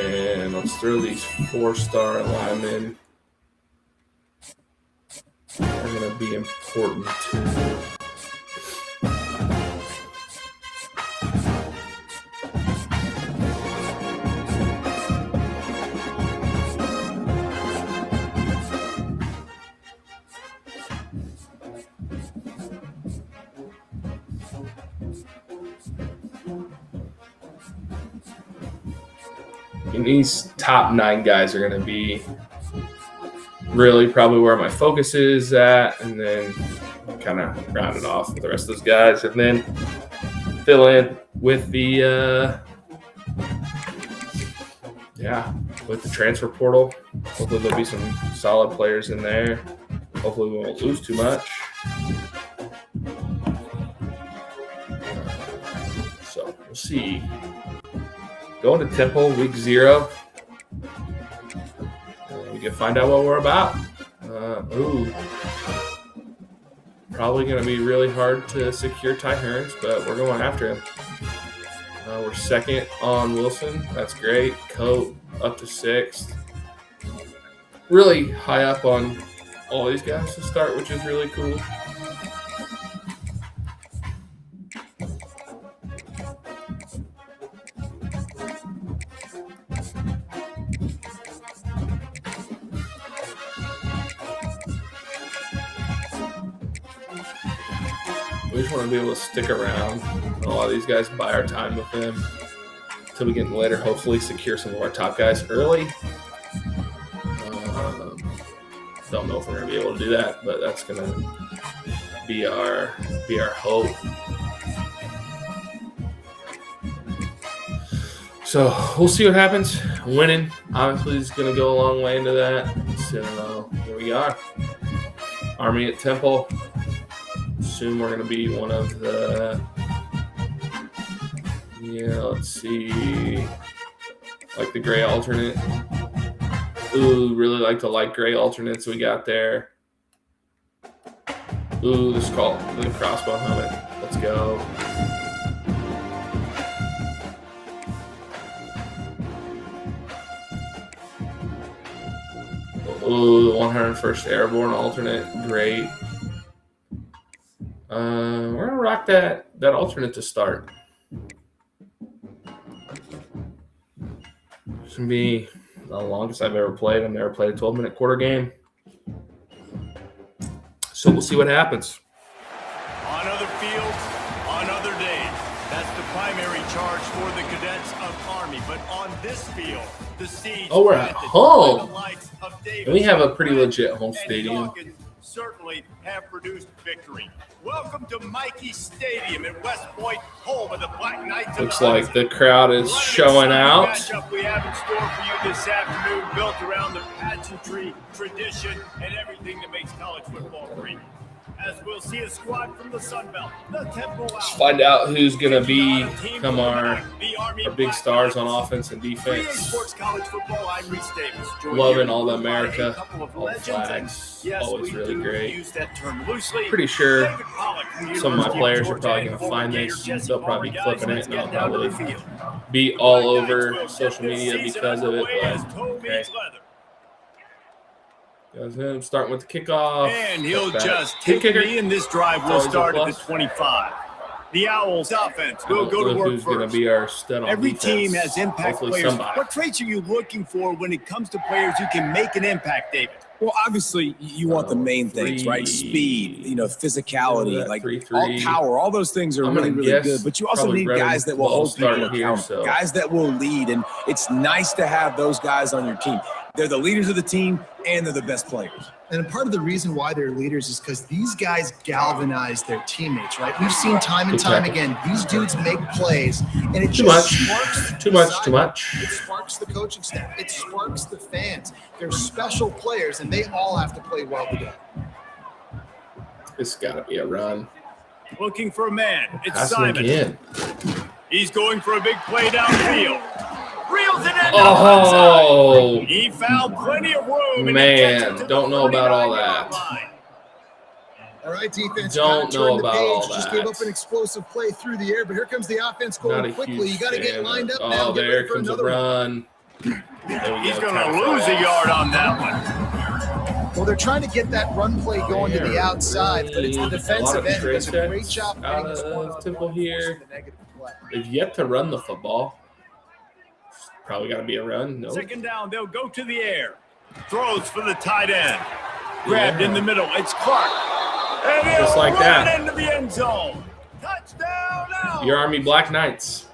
And let's throw these 4-star linemen. They're going to be important too. And these top 9 guys are going to be really probably where my focus is at, and then kind of round it off with the rest of those guys, and then fill in with the with the transfer portal. Hopefully there'll be some solid players in there. Hopefully we won't lose too much. So we'll see. Going to Temple week 0. We can find out what we're about. Probably going to be really hard to secure Ty Hearns, but we're going after him. We're 2nd on Wilson. That's great. Coat up to 6th. Really high up on all these guys to start, which is really cool. We just want to be able to stick around. A lot of these guys buy our time with them until we get in later. Hopefully secure some of our top guys early. Don't know if we're going to be able to do that, but that's going to be our hope. So we'll see what happens. Winning obviously is going to go a long way into that. So here we are. Army at Temple. Assume we're going to be one of the, let's see, like the gray alternate. Ooh, really like the light gray alternates we got there. Ooh, the crossbow helmet. Let's go. Ooh, the 101st Airborne alternate. Great. We're gonna rock that alternate to start. It's gonna be the longest I've ever played. I've never played a 12-minute quarter game, so we'll see what happens. On other fields, on other days, that's the primary charge for the cadets of Army. But on this field, the siege. Oh, we're at home. And we have a pretty legit home stadium. Certainly have produced victory. Welcome to Mikey Stadium in West Point, home of the Black Knights. Looks like the crowd is showing out. Matchup we have in store for you this afternoon, built around the pageantry, tradition, and everything that makes college football great. As we'll see a squad from the Sun Belt, the Temple. Let's find out who's going to become our big stars on offense and defense. Loving all the America, all the flags, always really great. Pretty sure some of my players are probably going to find this. They'll probably be clipping it, and I'll probably be all over social media because of it. But, okay. Goes him, starting with the kickoff. And he'll just take me, and this drive will start at the 25. The Owls offense will go to work who's first. Going to be our stud on Every defense. team has impact Hopefully players. Somebody. What traits are you looking for when it comes to players who can make an impact, David? Well, obviously, you want the main things, right? Speed, physicality, like all power. All those things are really, really good. But you also need guys that will hold people accountable, guys that will lead. And it's nice to have those guys on your team. They're the leaders of the team, and they're the best players. And part of the reason why they're leaders is because these guys galvanize their teammates, right? We've seen time and time again, these dudes make plays, and it just sparks too much. It sparks the coaching staff. It sparks the fans. They're special players, and they all have to play well together. It's got to be a run. Looking for a man. It's Pass Simon. Again. He's going for a big play downfield. Reels it in. Oh, he found plenty of room. Man, don't know about all that. All right, defense. Don't know about all that. Just gave up an explosive play through the air, but here comes the offense going quickly. You got to get lined up now. Oh, there comes a run. He's going to lose a yard on that one. Well, they're trying to get that run play going to the outside, but it's the defensive end who does a great job getting this one Temple here. They've yet to run the football. Probably got to be a run. No. Second down, they'll go to the air. Throws for the tight end. Grabbed in the middle. It's Clark. And just like that. Into the end zone. Touchdown now. Your Army Black Knights.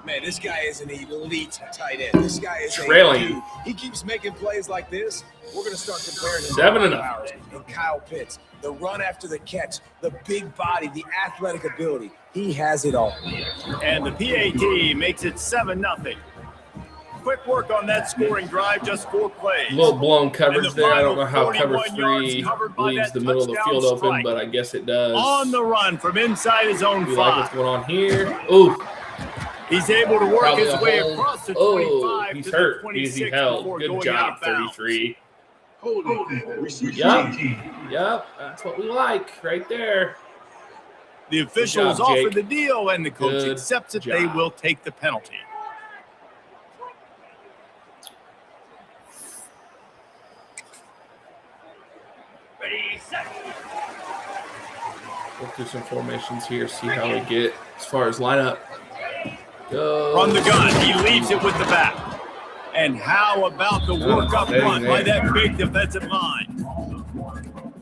Man, this guy is an elite tight end. This guy is trailing. A dude. He keeps making plays like this. We're going to start comparing him 7-0. And Kyle Pitts, the run after the catch, the big body, the athletic ability. He has it all. And the PAT makes it 7-0. Quick work on that scoring drive, just 4 plays. A little blown coverage there. I don't know how cover 3 leaves the middle of the field open, but I guess it does. On the run from inside his own 5. Like what's going on here? Ooh. He's able to work his way across the 25. Oh, he's hurt. He held. Good job, 33. Yep, that's what we like right there. The officials offer the deal, and the coach accepts that they will take the penalty. We'll do some formations here, see how we get as far as lineup goes. From the gun, he leaves it with the back. And how about the work up front by that big defensive line?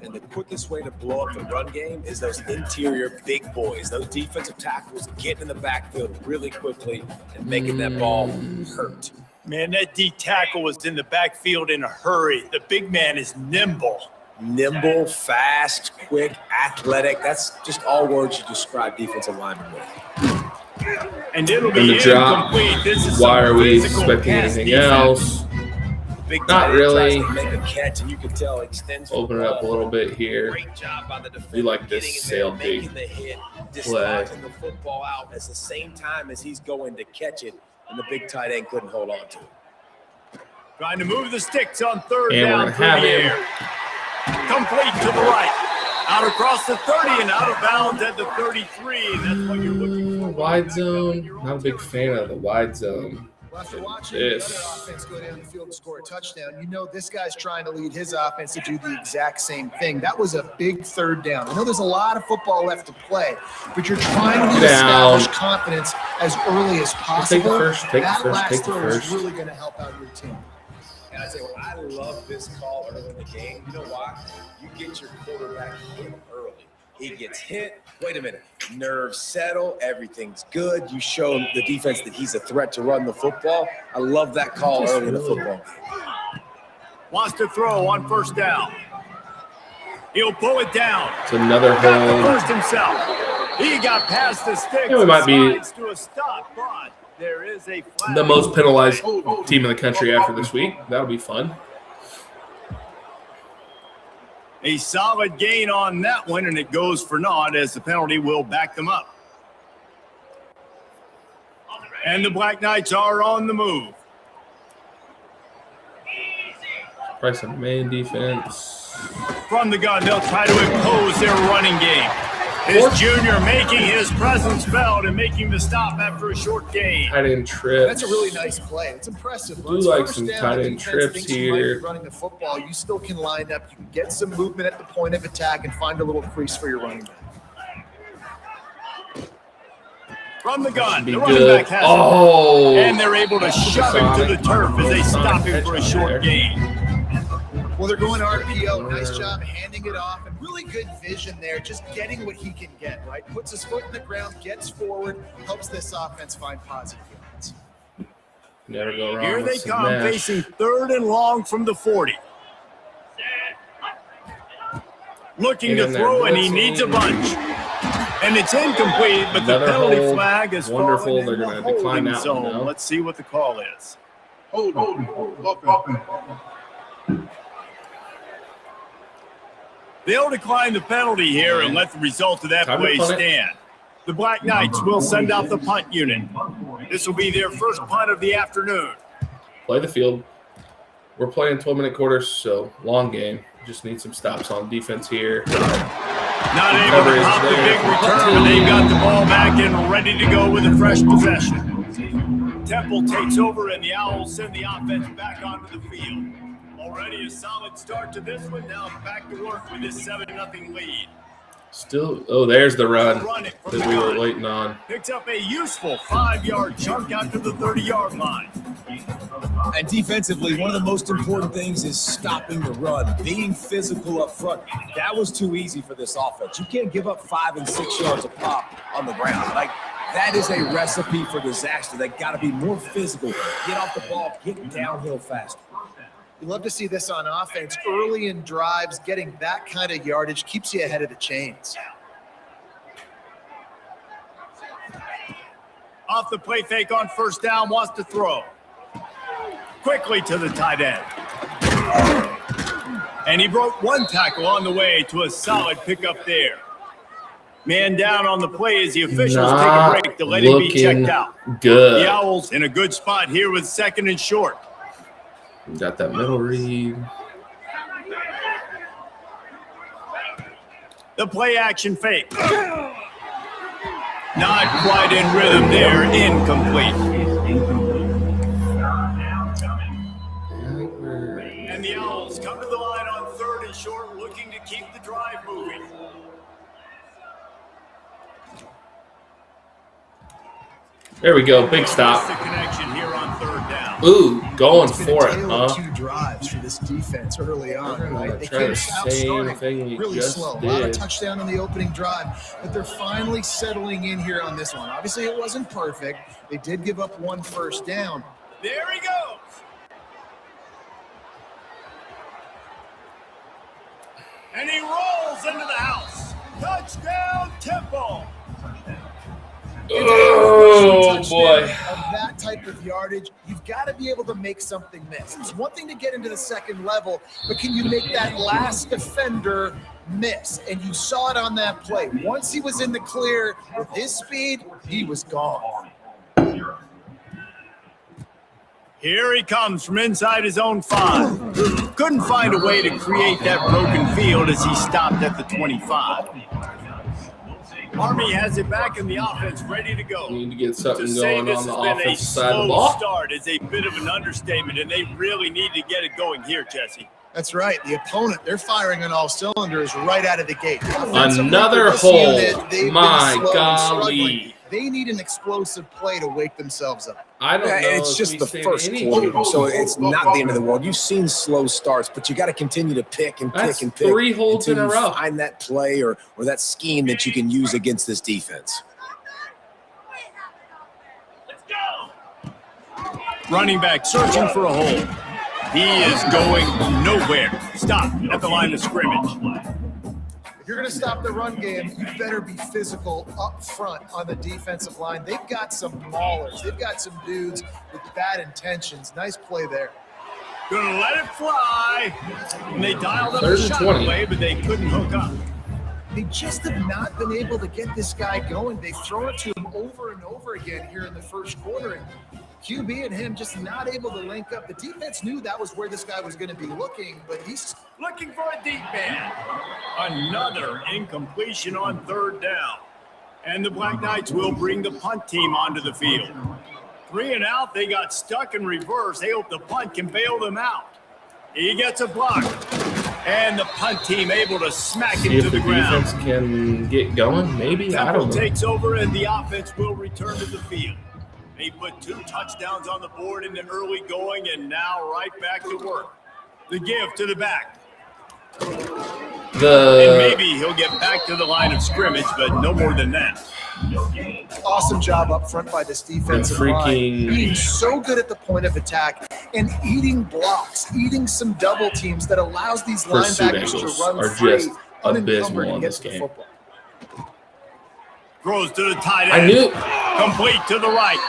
And the quickest way to blow up the run game is those interior big boys, those defensive tackles getting in the backfield really quickly and making that ball hurt. Man, that D tackle was in the backfield in a hurry. The big man is nimble. Nimble, fast, quick, athletic. That's just all words you describe defensive linemen with. And it'll be incomplete. This is why are we expecting anything else? Not really. Make a catch, and you can tell extends. Open it up a little bit here. Great job by the defense. We like this sail big play. The football out at the same time as he's going to catch it, and the big tight end couldn't hold on to it. Trying to move the sticks on third and down we're gonna have him. Complete to the right. Out across the 30 and out of bounds at the 33. That's what you're looking for. Wide zone. Not a big fan of the wide zone. After watching the other offense go down the field and score a touchdown, you know this guy's trying to lead his offense to do the exact same thing. That was a big third down. I know there's a lot of football left to play, but you're trying to establish confidence as early as possible. Take the last throw is really going to help out your team. And I say, well, I love this call early in the game. You know why? You get your quarterback hit early. He gets hit. Wait a minute. Nerves settle. Everything's good. You show the defense that he's a threat to run the football. I love that call early in the football. Wants to throw on first down. He'll pull it down. It's another hold. First himself. He got past the sticks. Yeah, we might be to a stop, but there is a flag. The most penalized team in the country after this week. That'll be fun. A solid gain on that one, and it goes for naught as the penalty will back them up. And the Black Knights are on the move. Price of man defense. From the gun, they'll try to impose their running game. His junior making his presence felt and making the stop after a short gain. Tight end trips. That's a really nice play. It's impressive. Do like some tight end trips here. Running the football, you still can line up. You can get some movement at the point of attack and find a little crease for your running back. From the gun, the running back has it. And they're able to shove him to the turf as they stop him for a short gain. Well, they're going RPO. Nice job handing it off, and really good vision there, just getting what he can get, right? Puts his foot in the ground, gets forward, helps this offense find positive yards. Never go wrong. Here they come, facing third and long from the 40. Looking to throw, and he needs a bunch. And it's incomplete, but the penalty flag is wonderful. They're going to decline that zone. one now. Let's see what the call is. Hold. They'll decline the penalty here and let the result of that play stand. The Black Knights will send out the punt unit. This will be their first punt of the afternoon. Play the field. We're playing 12-minute quarters, so long game. Just need some stops on defense here. Not able to pop the big return, but they've got the ball back and ready to go with a fresh possession. Temple takes over, and the Owls send the offense back onto the field. Already a solid start to this one. Now back to work with this 7-0 lead. Still, there's the run that we were waiting on. Picks up a useful 5-yard chunk out to the 30-yard line. And defensively, one of the most important things is stopping the run, being physical up front. That was too easy for this offense. You can't give up 5 and 6 yards a pop on the ground. Like, that is a recipe for disaster. They got to be more physical, get off the ball, get downhill faster. You love to see this on offense. Early in drives, getting that kind of yardage keeps you ahead of the chains. Off the play fake on first down, wants to throw. Quickly to the tight end. And he broke one tackle on the way to a solid pickup there. Man down on the play as the officials take a break to let him be checked out. Good. The Owls in a good spot here with second and short. Got that middle read. The play action fake. Not quite in rhythm there, incomplete. And the Owls come to the line on third and short, looking to keep the drive moving. There we go, big stop. The connection here on third down. Ooh, going for it, huh? 2 drives for this defense early on, right? They Try came the out same starting thing we really just slow. did. A lot of touchdown on the opening drive, but they're finally settling in here on this one. Obviously, it wasn't perfect. They did give up 1 first down. There he goes. And he rolls into the house. Touchdown, Temple. Oh, boy. Of that type of yardage, you've got to be able to make something miss. It's one thing to get into the second level, but can you make that last defender miss? And you saw it on that play. Once he was in the clear with his speed, he was gone. Here he comes from inside his own 5. Couldn't find a way to create that broken field as he stopped at the 25. Army has it back in the offense, ready to go. We need to get something going on the offensive side of the ball. Start is a bit of an understatement, and they really need to get it going here, Jesse. That's right. The opponent, they're firing on all cylinders right out of the gate. Another hole. My golly. They need an explosive play to wake themselves up. I don't know. It's just the first quarter, so it's not the end of the world. You've seen slow starts, but you got to continue to pick and pick and pick. 3 holes in a row. Find that play or that scheme that you can use against this defense. Let's go. Running back searching for a hole. He is going nowhere. Stop at the line of scrimmage. If you're going to stop the run game, you better be physical up front on the defensive line. They've got some maulers. They've got some dudes with bad intentions. Nice play there. Gonna let it fly. And they dialed up the shot away, but they couldn't hook up. They just have not been able to get this guy going. They've thrown it to him over and over again here in the first quarter. And QB and him just not able to link up. The defense knew that was where this guy was going to be looking, but he's looking for a deep man. Another incompletion on 3rd down. And the Black Knights will bring the punt team onto the field. 3 and out, they got stuck in reverse. They hope the punt can bail them out. He gets a block. And the punt team able to smack it to the ground. Defense can get going, maybe. I don't know. Takes over and the offense will return to the field. They put 2 touchdowns on the board in the early going and now right back to work. The give to the back. And maybe he'll get back to the line of scrimmage, but no more than that. Awesome job up front by this defensive line. Being so good at the point of attack and eating blocks, eating some double teams that allows these linebackers to run free, unencumbered and get to the football. Throws to the tight end. Complete to the right.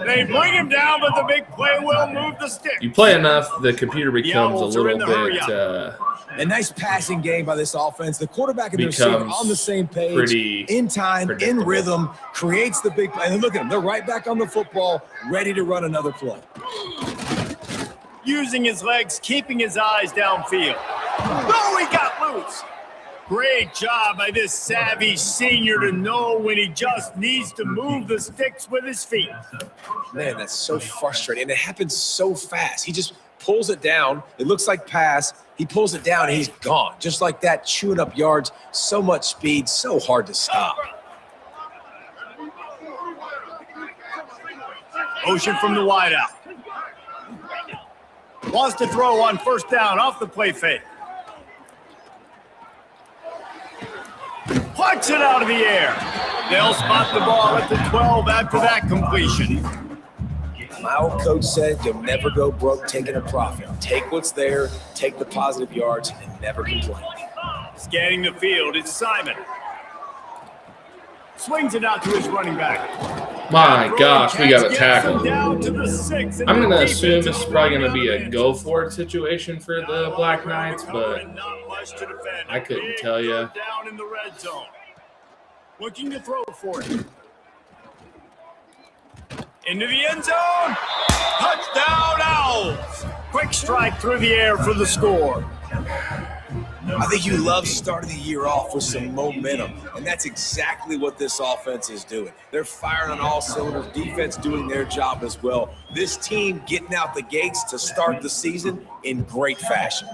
They bring him down, but the big play will move the stick. You play enough, the computer becomes a little bit a nice passing game by this offense. The quarterback and the receiver on the same page, in time, in rhythm, creates the big play. And look at them. They're right back on the football, ready to run another play. Using his legs, keeping his eyes downfield. Oh, he got loose. Great job by this savvy senior to know when he just needs to move the sticks with his feet. Man, that's so frustrating. And it happens so fast. He just pulls it down. It looks like pass. He pulls it down and he's gone. Just like that, chewing up yards. So much speed, so hard to stop. Motion from the wideout. Wants to throw on 1st down off the play fake. Plucks it out of the air. They'll spot the ball at the 12 after that completion. My old coach said you'll never go broke taking a profit. Take what's there, take the positive yards, and never complain. Scanning the field, it's Simon. Swings it out to his running back. My gosh, we got a tackle. I'm going to assume this is probably going to be a go-for-it situation for the Black Knights, but I couldn't tell you. Down in the red zone. Looking to throw for it. Into the end zone. Touchdown, Owls. Quick strike through the air for the score. I think you love starting the year off with some momentum, and that's exactly what this offense is doing. They're firing on all cylinders, defense doing their job as well. This team getting out the gates to start the season in great fashion.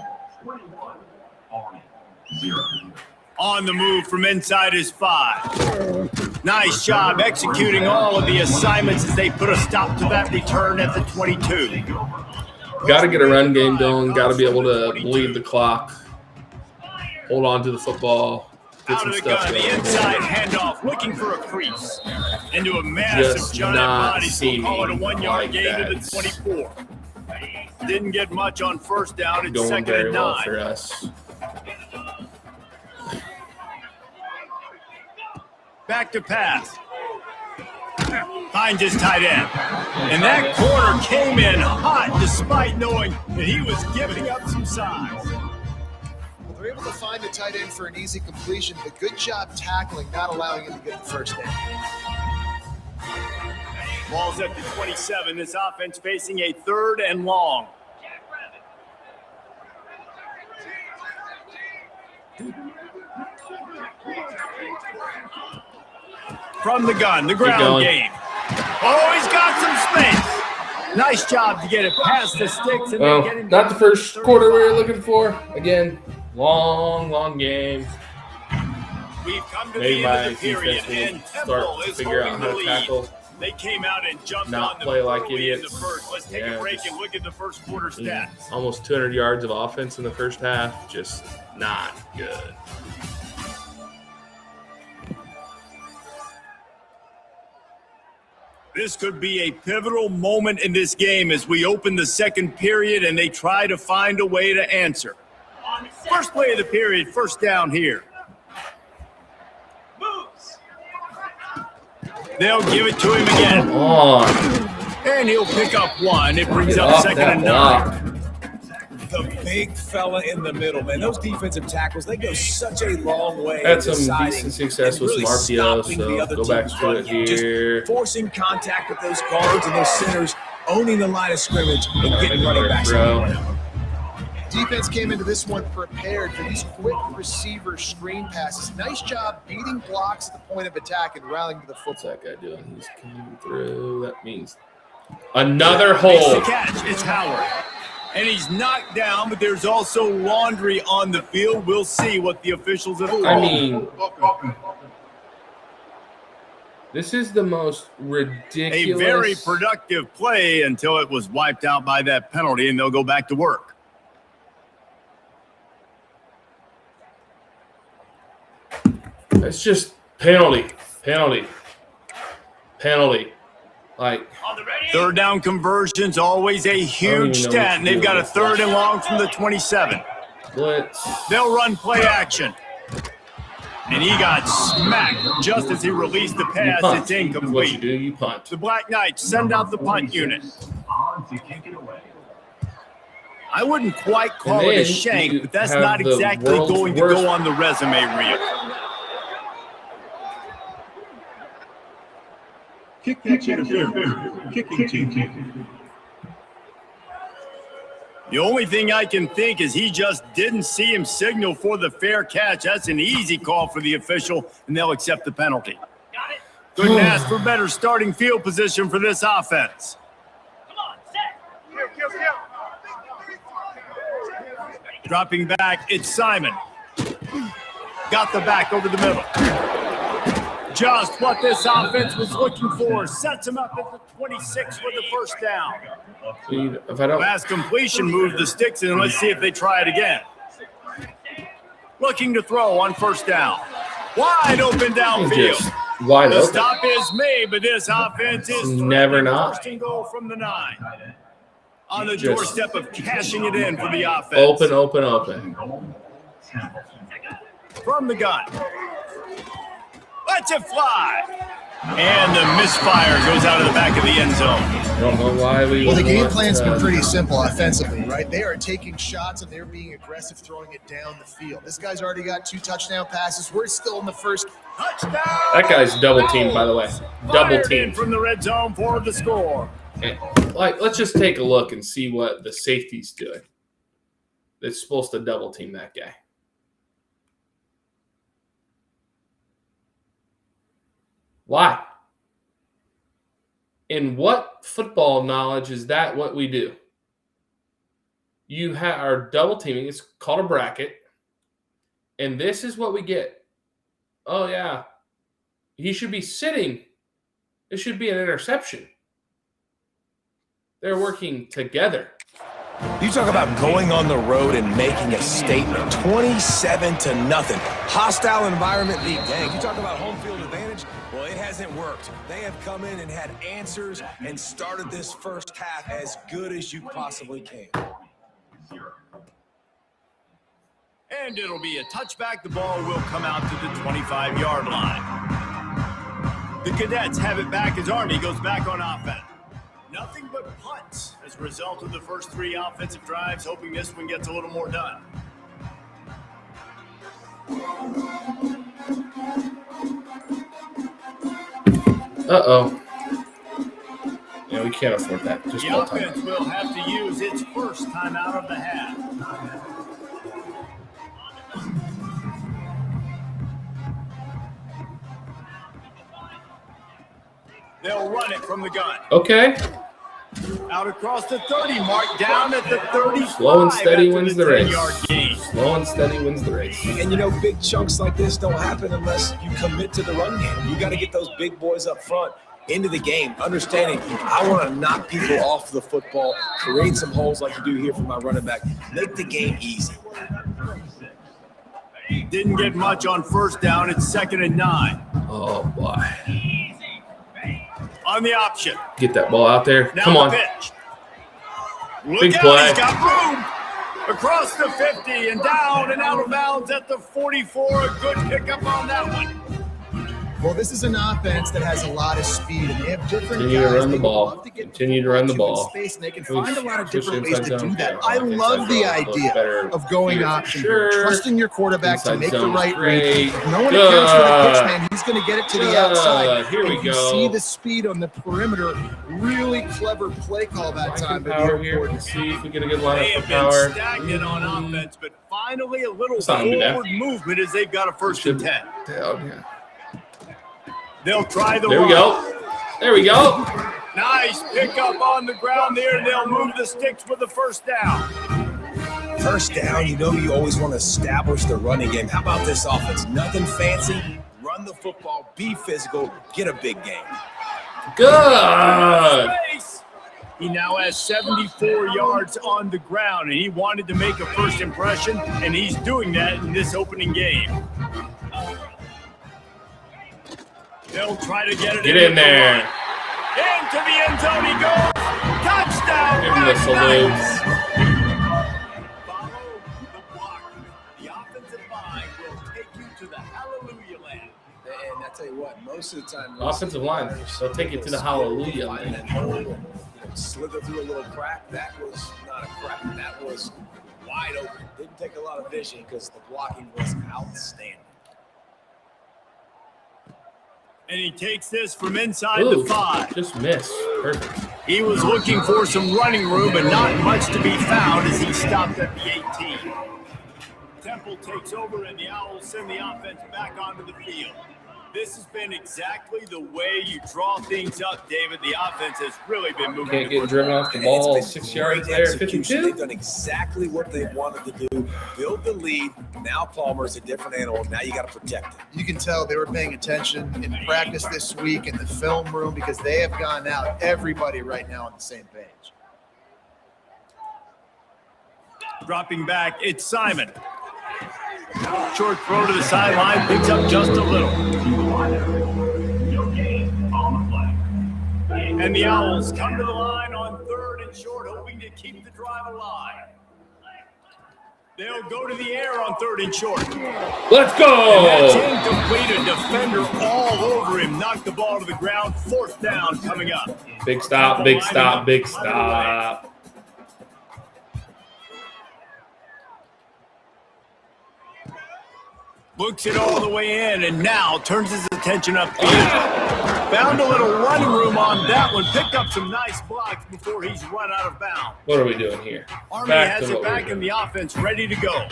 On the move from inside his 5. Nice job executing all of the assignments as they put a stop to that return at the 22. Got to get a run game going. Got to be able to bleed the clock. Hold on to the football. Get some stuff going. The inside handoff, looking for a crease. Into a massive giant body, so we'll call it a 1-yard gain to the 24. Didn't get much on 1st down. It's going 2nd very and 9. well for us. Back to pass. Finds his tight end. And that corner came in hot despite knowing that he was giving up some size. They're able to find the tight end for an easy completion, but good job tackling, not allowing him to get the 1st down. Ball's at the 27. This offense facing a 3rd and long. From the gun, the ground game. Oh, he's got some space. Nice job to get it past the sticks. And then get not the first quarter we were looking for. Again, long game. We've come to the end of the period, and Temple is holding the lead. They came out and jumped on them early in the first. Let's take a break and look at the first quarter stats. Almost 200 yards of offense in the first half. Just not good. This could be a pivotal moment in this game as we open the second period and they try to find a way to answer. First play of the period, first down here. They'll give it to him again. Come on. And he'll pick up one. It brings up second and 9. The big fella in the middle, man. Those defensive tackles, they go such a long way. Had some decent success with some RPO, so go back to it here. Just forcing contact with those guards and those centers, owning the line of scrimmage, and getting running backs. Defense came into this one prepared for these quick receiver screen passes. Nice job beating blocks at the point of attack and rallying to the football. What's that guy doing? He's coming through. That means another hole. The catch. It's Howard. And he's knocked down, but there's also laundry on the field. We'll see what the officials have called. I mean, this is the most ridiculous. A very productive play until it was wiped out by that penalty, and they'll go back to work. It's just penalty. Like, third down conversions, always a huge stat, and they've got a third and long from the 27. Blitz. They'll run play action. And he got smacked just as he released the pass. It's incomplete. What you do, you punt. The Black Knights send out the punt unit. I wouldn't quite call it a shank, but that's not exactly going to go on the resume reel. Kick catch interference. Kicking team. The only thing I can think is he just didn't see him signal for the fair catch. That's an easy call for the official, and they'll accept the penalty. Couldn't ask for better starting field position for this offense. Come on, set. Dropping back, it's Simon. Got the back over the middle. Just what this offense was looking for. Sets him up at the 26 for the first down. If I don't pass completion, move the sticks in. Let's see if they try it again. Looking to throw on first down. Wide open downfield. Wide open. The stop is made, but this offense is never not. First and goal from the 9. On the doorstep of cashing it in for the offense. Open. From the gun. Lets it fly. And the misfire goes out of the back of the end zone. I don't know why we. Well, the game plan's been pretty simple offensively, right? They are taking shots and they're being aggressive, throwing it down the field. This guy's already got 2 touchdown passes. We're still in the first. Touchdown! That guy's double teamed, by the way. Double teamed from the red zone for the score. And, let's just take a look and see what the safety's doing. It's supposed to double team that guy. Why? In what football knowledge is that what we do? You are double teaming. It's called a bracket. And this is what we get. Oh, yeah. He should be sitting. It should be an interception. They're working together. You talk about going on the road and making a statement. 27-0. Hostile environment lead. Dang, you talk about home field advantage? Well, it hasn't worked. They have come in and had answers and started this first half as good as you possibly can. And it'll be a touchback. The ball will come out to the 25-yard line. The Cadets have it back as Army goes back on offense. Nothing but punts as a result of the first 3 offensive drives, hoping this one gets a little more done. Uh-oh. Yeah, we can't afford that. Just the offense will have to use its first timeout of the half. They'll run it from the gun. Okay. Out across the 30 mark, down at the 35. Slow and steady wins the race. Gain. Slow and steady wins the race. And, big chunks like this don't happen unless you commit to the run game. You got to get those big boys up front into the game, understanding I want to knock people off the football, create some holes like you do here for my running back, make the game easy. Didn't get much on first down. It's 2nd and 9. Oh, boy. On the option. Get that ball out there. Now Come on. Pitch. Look Big out, play. He's got room. Across the 50 and down and out of bounds at the 44. A good pickup on that one. Well, this is an offense that has a lot of speed, and they have different Continue to guys run the that ball. love to get Continue to run the in ball. space, and they can Push- find a lot of push different ways inside to zone. do that. Yeah, I love inside the zone looks idea better of going here, option, sure. trusting your quarterback to Inside make the zone's right great. read. If no one accounts for the pitch, man, he's going to get it to the outside. Here we and you go. see the speed on the perimeter. Really clever play call that time. But Power here. Let's see if we get a good They lineup have for been power. stagnant on offense, but finally a little That's not gonna be bad. forward movement as they've got a 1st and 10. Down, yeah. They'll try the There we run. go. There we go. Nice pickup on the ground there. They'll move the sticks with the 1st down. First down, you always want to establish the running game. How about this offense? Nothing fancy. Run the football, be physical, get a big game. Good. Space. He now has 74 yards on the ground, and he wanted to make a first impression, and he's doing that in this opening game. They'll try to get it Get in there. Into the end zone he goes. Touchdown. Give him the salute. Follow the block. The offensive line will take you to the hallelujah land. And I tell you what, most of the time, Offensive line, they'll take you to the hallelujah And land. hold and slither through a little crack. That was not a crack. That was wide open. Didn't take a lot of vision because the blocking was outstanding. And he takes this from inside Ooh, the 5. just missed. Perfect. He was looking for some running room, but not much to be found as he stopped at the 18. Temple takes over, and the Owls send the offense back onto the field. This has been exactly the way you draw things up, David. The offense has really been moving. Can't get driven off the ball. 6 yards there, 52. They've done exactly what they wanted to do. Build the lead. Now Palmer's a different animal. Now you got to protect it. You can tell they were paying attention in practice this week in the film room because they have gone out, everybody right now on the same page. Dropping back, it's Simon. Short throw to the sideline, picks up just a little. And the Owls come to the line on 3rd and short, hoping to keep the drive alive. They'll go to the air on 3rd and short. Let's go. That's incomplete. A defender all over him. Knocked the ball to the ground. 4th down coming up. Big stop, big stop, big stop. Looks it all the way in, and now turns his attention upfield. Found a little running room on that one. Picked up some nice blocks before he's run out of bounds. What are we doing here? Army Back has to it what we're back in doing. the offense, ready to go.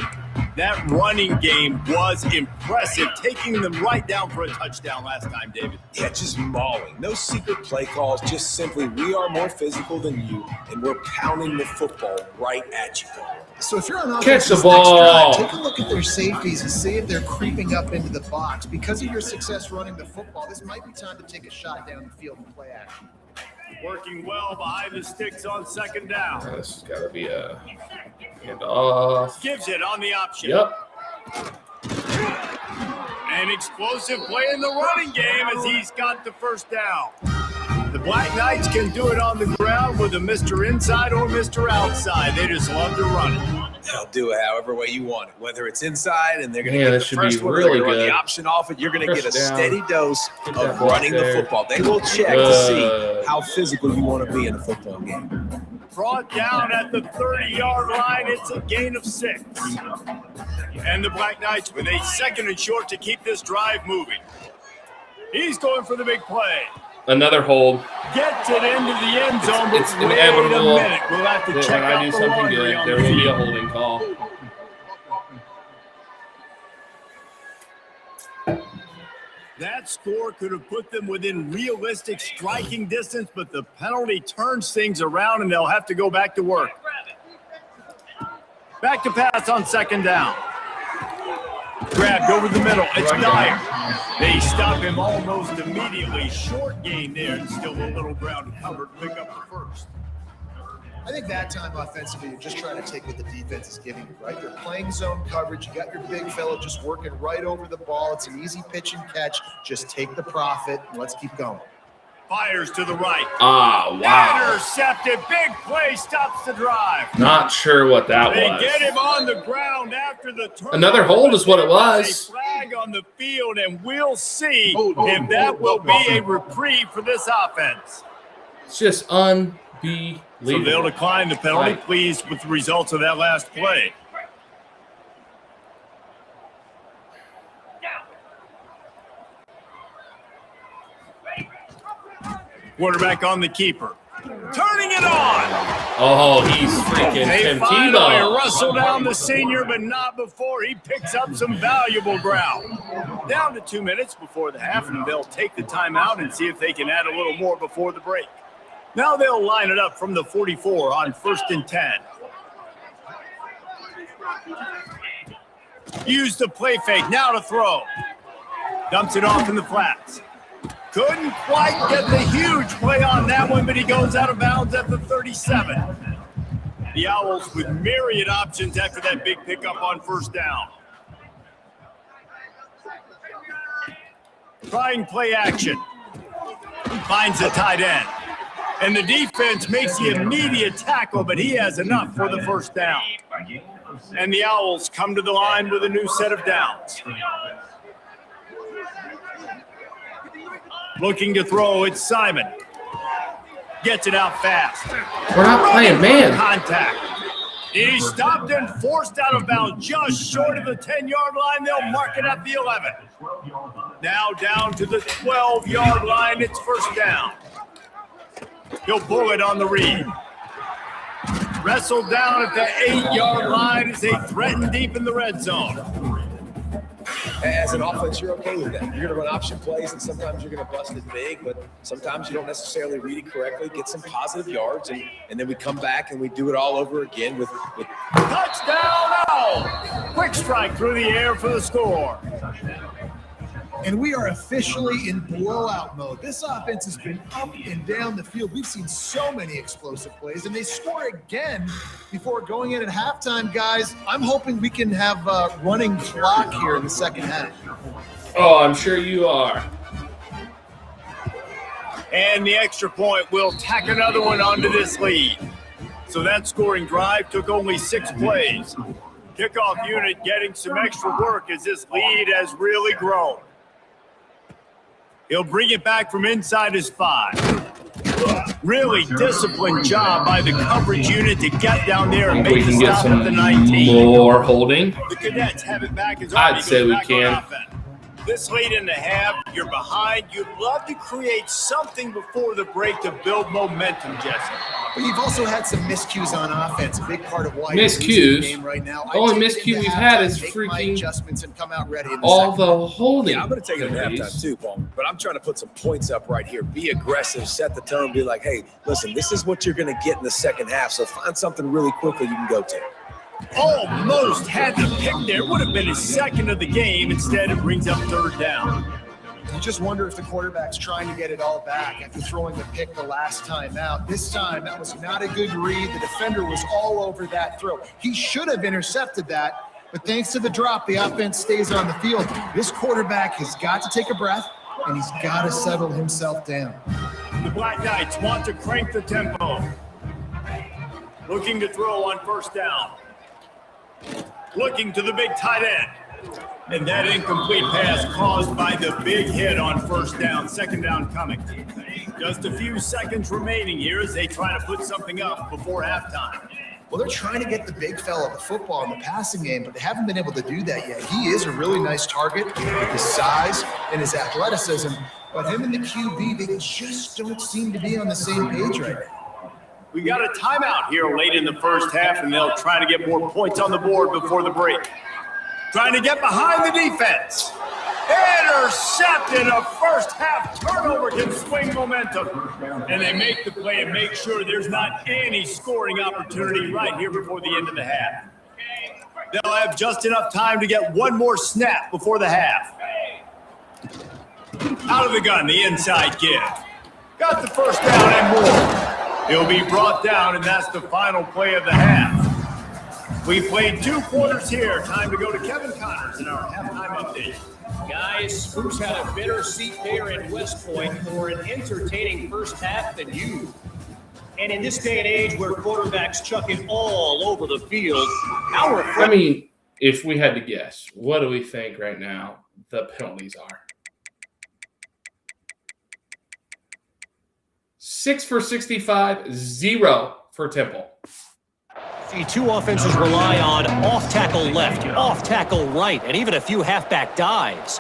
That running game was impressive, taking them right down for a touchdown last time, David. Yeah, just mauling. No secret play calls. Just simply, we are more physical than you, and we're pounding the football right at you. So if you're on offense, Catch the this next ball. drive, take a look at their safeties and see if they're creeping up into the box. Because of your success running the football, this might be time to take a shot down the field and play action. Working well behind the sticks on 2nd down. This has got to be a handoff. Gives it on the option. Yep. An explosive play in the running game as he's got the 1st down. The Black Knights can do it on the ground with a Mr. Inside or Mr. Outside. They just love to run it. They'll do it however way you want it. Whether it's inside and they're going to Yeah, get that the should first be one, really or they're gonna run good. the option off it, you're going to get a First down. steady dose Get that of block running the there. football. They will check to see how physical you want to be in a football game. Brought down at the 30-yard line. It's a gain of 6. And the Black Knights with a 2nd and short to keep this drive moving. He's going for the big play. Another hold. Gets it into the end zone, but It's wait a inevitable. minute. We'll have to When check I out do the something laundry good, on there the will be field. a holding call. That score could have put them within realistic striking distance, but the penalty turns things around, and they'll have to go back to work. Back to pass on second down. Grabbed over the middle. It's Dyer. They stop him almost immediately. Short gain there, and still a little ground covered to pick up the first. I think that time offensively, you're just trying to take what the defense is giving you, right? They're playing zone coverage. You got your big fella just working right over the ball. It's an easy pitch and catch. Just take the profit, and let's keep going. Fires to the right. Ah, wow. Intercepted. Big play stops the drive. Not sure what that was. They get him on the ground after the turn. Another hold is what it was. A flag on the field, and we'll see if that will be a reprieve for this offense. It's just unbelievable. So they'll decline the penalty. Pleased with the results of that last play. Quarterback on the keeper. Turning it on. Oh, he's freaking Tim Tebow. Rustle down the senior, but not before he picks up some valuable ground. Down to 2 minutes before the half, and they'll take the timeout and see if they can add a little more before the break. Now they'll line it up from the 44 on 1st and 10. Use the play fake, now to throw. Dumps it off in the flats. Couldn't quite get the huge play on that one, but he goes out of bounds at the 37. The Owls with myriad options after that big pickup on 1st down. Trying play action. Finds the tight end. And the defense makes the immediate tackle, but he has enough for the 1st down. And the Owls come to the line with a new set of downs. Looking to throw, it's Simon. Gets it out fast. We're not playing man. Contact. He's stopped and forced out of bounds just short of the 10-yard line. They'll mark it at the 11. Now down to the 12-yard line. It's 1st down. He'll pull it on the read. Wrestled down at the 8-yard line as they threaten deep in the red zone. As an offense, you're okay with that. You're going to run option plays, and sometimes you're going to bust it big, but sometimes you don't necessarily read it correctly, get some positive yards, and then we come back and we do it all over again with touchdown! Owl! Quick strike through the air for the score. And we are officially in blowout mode. This offense has been up and down the field. We've seen so many explosive plays, and they score again before going in at halftime, guys. I'm hoping we can have a running clock here in the second half. Oh, I'm sure you are. And the extra point will tack another one onto this lead. So that scoring drive took only 6 plays. Kickoff unit getting some extra work as this lead has really grown. He'll bring it back from inside his 5. Really disciplined job by the coverage unit to get down there and make the stop at the 19. More holding. The Cadets have it back as I'd say we can. This late in the half, you're behind. You'd love to create something before the break to build momentum, Jesse. But you've also had some miscues on offense. A big part of why miscues. You're losing the game right now. The only miscue we've had is freaking adjustments and come out ready in the all the holding. Yeah, I'm going to take it at halftime too, Paul. But I'm trying to put some points up right here. Be aggressive, set the tone, be like, hey, listen, this is what you're going to get in the second half. So find something really quickly you can go to. Almost had the pick there. Would have been his second of the game. Instead, it brings up 3rd down. You just wonder if the quarterback's trying to get it all back after throwing the pick the last time out. This time, that was not a good read. The defender was all over that throw. He should have intercepted that, but thanks to the drop, the offense stays on the field. This quarterback has got to take a breath, and he's got to settle himself down. The Black Knights want to crank the tempo. Looking to throw on 1st down. Looking to the big tight end. And that incomplete pass caused by the big hit on 1st down. 2nd down coming. Just a few seconds remaining here as they try to put something up before halftime. Well, they're trying to get the big fella the football in the passing game, but they haven't been able to do that yet. He is a really nice target with his size and his athleticism, but him and the QB, they just don't seem to be on the same page right now. We got a timeout here late in the first half, and they'll try to get more points on the board before the break. Trying to get behind the defense. Intercepted. A first half turnover can swing momentum. And they make the play and make sure there's not any scoring opportunity right here before the end of the half. They'll have just enough time to get one more snap before the half. Out of the gun, the inside give. Got the first down and more. He'll be brought down, and that's the final play of the half. We played 2 quarters here. Time to go to Kevin Connors in our halftime update. Guys, who's had a better seat there in West Point for an entertaining first half than you? And in this day and age where quarterbacks chuck it all over the field, I mean, if we had to guess, what do we think right now the penalties are? 6 for 65, 0 for Temple. See, 2 offenses rely on off-tackle left, off-tackle right, and even a few halfback dives.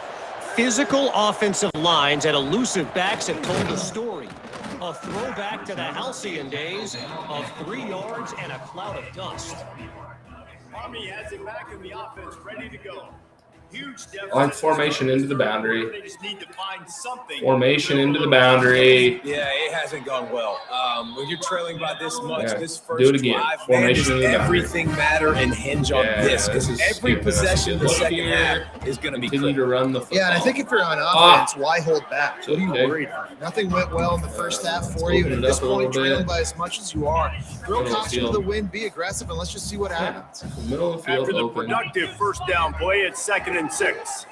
Physical offensive lines and elusive backs have told the story. A throwback to the halcyon days of 3 yards and a cloud of dust. Army has it back in the offense, ready to go. Huge On formation into the boundary. They just need to find something. Formation into the boundary. Yeah, it hasn't gone well. When you're trailing by this much, this first do it again. drive, Formation man, everything matter and hinge on this. Because every possession in the second half is going to be continue to run the football. Yeah, and I think if you're on offense, why hold back? What are you worried about? Nothing went well in the first half for you, and at this point, trailing by as much as you are, throw caution to the wind, be aggressive, and let's just see what happens. Middle of the field After the open. productive first down play, it's 2nd and 6.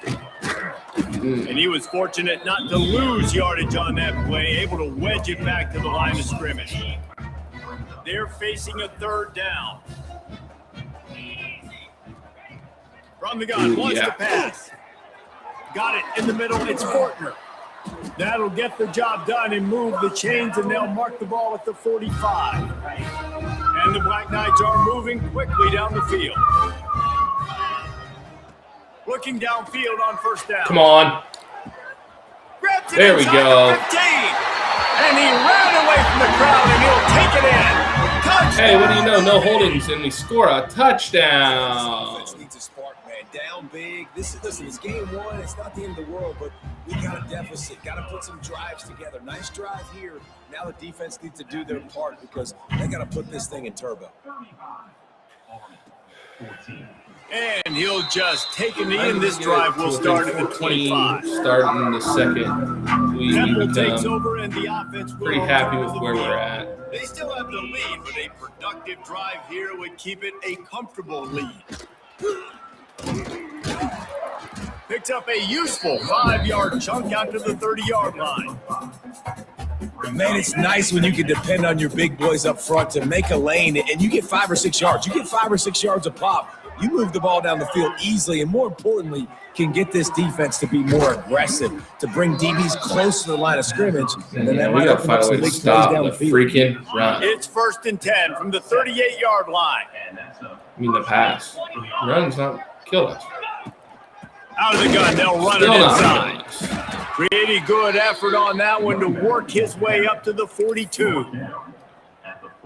And he was fortunate not to lose yardage on that play, able to wedge it back to the line of scrimmage. They're facing a 3rd down. From the gun, wants to pass. Got it in the middle, it's Fortner. That'll get the job done and move the chains, and they'll mark the ball at the 45. And the Black Knights are moving quickly down the field. Looking downfield on first down. Come on. There we go. 15. And he ran away from the crowd, and he'll take it in. Touchdown. Hey, what do you know? No holdings, and we score a touchdown. Offense needs a spark, man. Down big. Listen, it's game 1. It's not the end of the world, but we got a deficit. Got to put some drives together. Nice drive here. Now the defense needs to do their part because they got to put this thing in turbo. And he'll just take a knee, and this drive will start at the 25. Starting the second. We Temple takes over, and the offense will pretty happy with where we're at. They still have the lead, but a productive drive here would keep it a comfortable lead. Picks up a useful 5-yard chunk out to the 30-yard line. Man, it's nice when you can depend on your big boys up front to make a lane, and you get 5 or 6 yards. You get 5 or 6 yards a pop. You move the ball down the field easily, and more importantly, can get this defense to be more aggressive, to bring DBs close to the line of scrimmage, and then that might open up some big plays down the field. Freaking run. It's 1st and 10 from the 38-yard line. I mean, the pass. Run's not killed us. Out of the gun, they'll run it inside. Pretty good effort on that one to work his way up to the 42.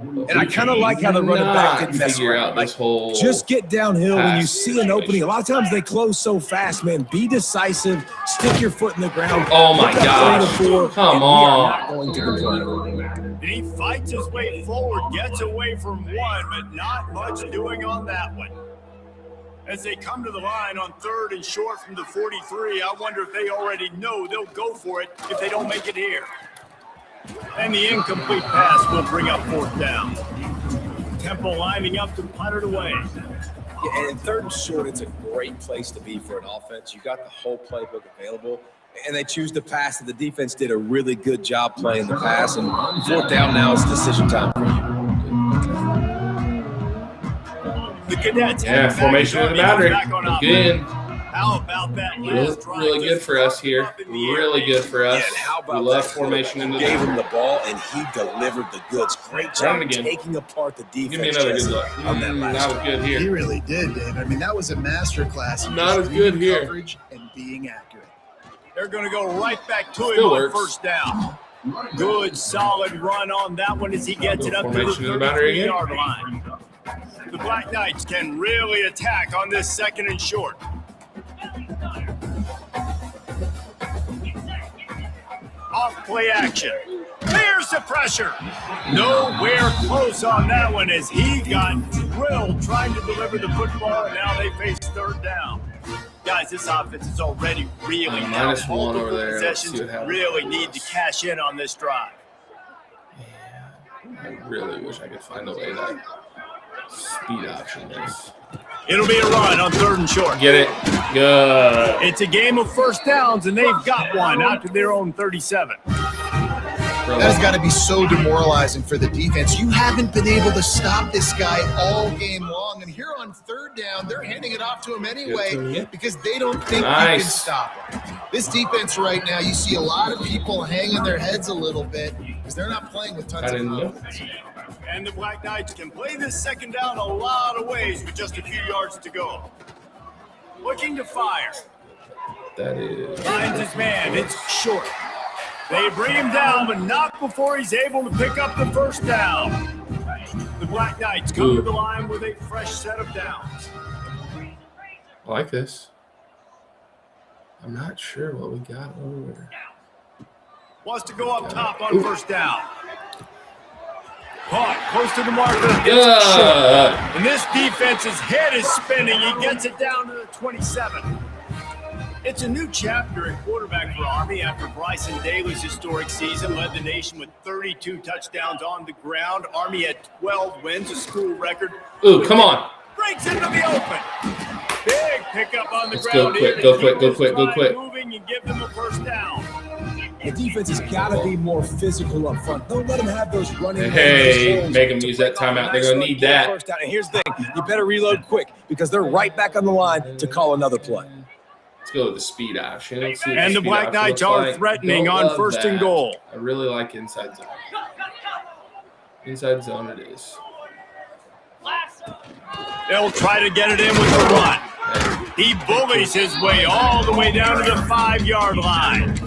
And I kind of like how the running back didn't mess around. This whole just get downhill when you see an opening. situation. A lot of times they close so fast, man. Be decisive. Stick your foot in the ground. Oh, my gosh. Come on. Not going to complain. And he fights his way forward, gets away from one, but not much doing on that one. As they come to the line on 3rd and short from the 43, I wonder if they already know they'll go for it if they don't make it here. And the incomplete pass will bring up 4th down. Temple lining up to punt it away. Yeah, and 3rd and short, it's a great place to be for an offense. You got the whole playbook available, and they choose to pass. And the defense did a really good job playing the pass. And 4th down now is decision time for you. The Cadets formation in the boundary. Again. How about that last drive? Really good for us here. Really good for us. Yeah, how about we love that? formation in the Gave him the ball, and he delivered the goods. Great job again. taking apart the defense. Give me another good look. On that last Not as good He here. really did, Dave. I mean, that was a masterclass. in Not just as good reading here. coverage and being accurate. They're going to go right back to him Still on works. 1st down. Good, solid run on that one as he gets it up to the Formation in the boundary again. 33-yard line. The Black Knights can really attack on this 2nd and short. off play action. There's the pressure. Nowhere close on that one as he got drilled trying to deliver the football, and now they face third down. Guys, this offense is already really down. -1 over there. Possessions really need to cash in on this drive. I really wish I could find a way to speed option this. It'll be a run on 3rd and short. Get it? Good. It's a game of first downs, and they've got one out to their own 37. That has got to be so demoralizing for the defense. You haven't been able to stop this guy all game long. And here on 3rd down, they're handing it off to him anyway because they don't think you can stop him. This defense right now, you see a lot of people hanging their heads a little bit because they're not playing with tons of confidence. And the Black Knights can play this 2nd down a lot of ways with just a few yards to go. Looking to fire. That is. Finds his man. It's short. They bring him down, but not before he's able to pick up the 1st down. The Black Knights come to the line with a fresh set of downs. I like this. I'm not sure what we got over there. Wants to go up top on 1st down. Caught close to the marker. And this defense's head is spinning. He gets it down to the 27. It's a new chapter at quarterback for Army after Bryson Daly's historic season led the nation with 32 touchdowns on the ground. Army had 12 wins, a school record. Ooh, come on. Breaks into the open. Big pickup on the Let's ground. Go quick. Moving and give them a 1st down. The defense has got to be more physical up front. Don't let them have those running. Hey, make them use that timeout. They're going to need that. First down. And here's the thing. You better reload quick because they're right back on the line to call another play. Let's go with the speed option. And the Black Knights are threatening on 1st and goal. I really like inside zone. Inside zone it is. They'll try to get it in with the run. He bullies his way all the way down to the 5-yard line.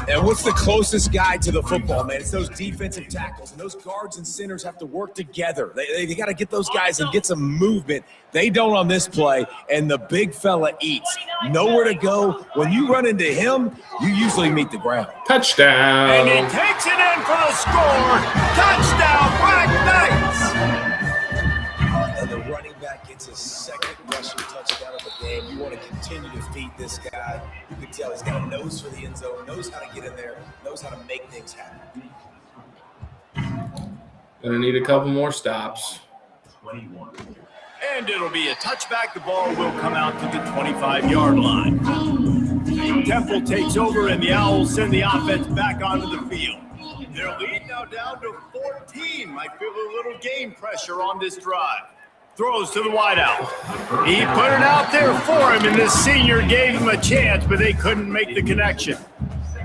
And what's the closest guy to the football, man? It's those defensive tackles. And those guards and centers have to work together. They got to get those guys and get some movement. They don't on this play, and the big fella eats. Nowhere to go. When you run into him, you usually meet the ground. Touchdown. And he takes it in for the score. Touchdown, Black Knights. And the running back gets his 2nd rushing touchdown of the game. You want to continue to feed this guy. You can tell he's got a nose for the end zone, knows how to get in there, knows how to make things happen. Gonna need a couple more stops. And it'll be a touchback. The ball will come out to the 25-yard line. Temple takes over, and the Owls send the offense back onto the field. Their lead now down to 14. Might feel a little game pressure on this drive. Throws to the wideout. He put it out there for him, and this senior gave him a chance, but they couldn't make the connection.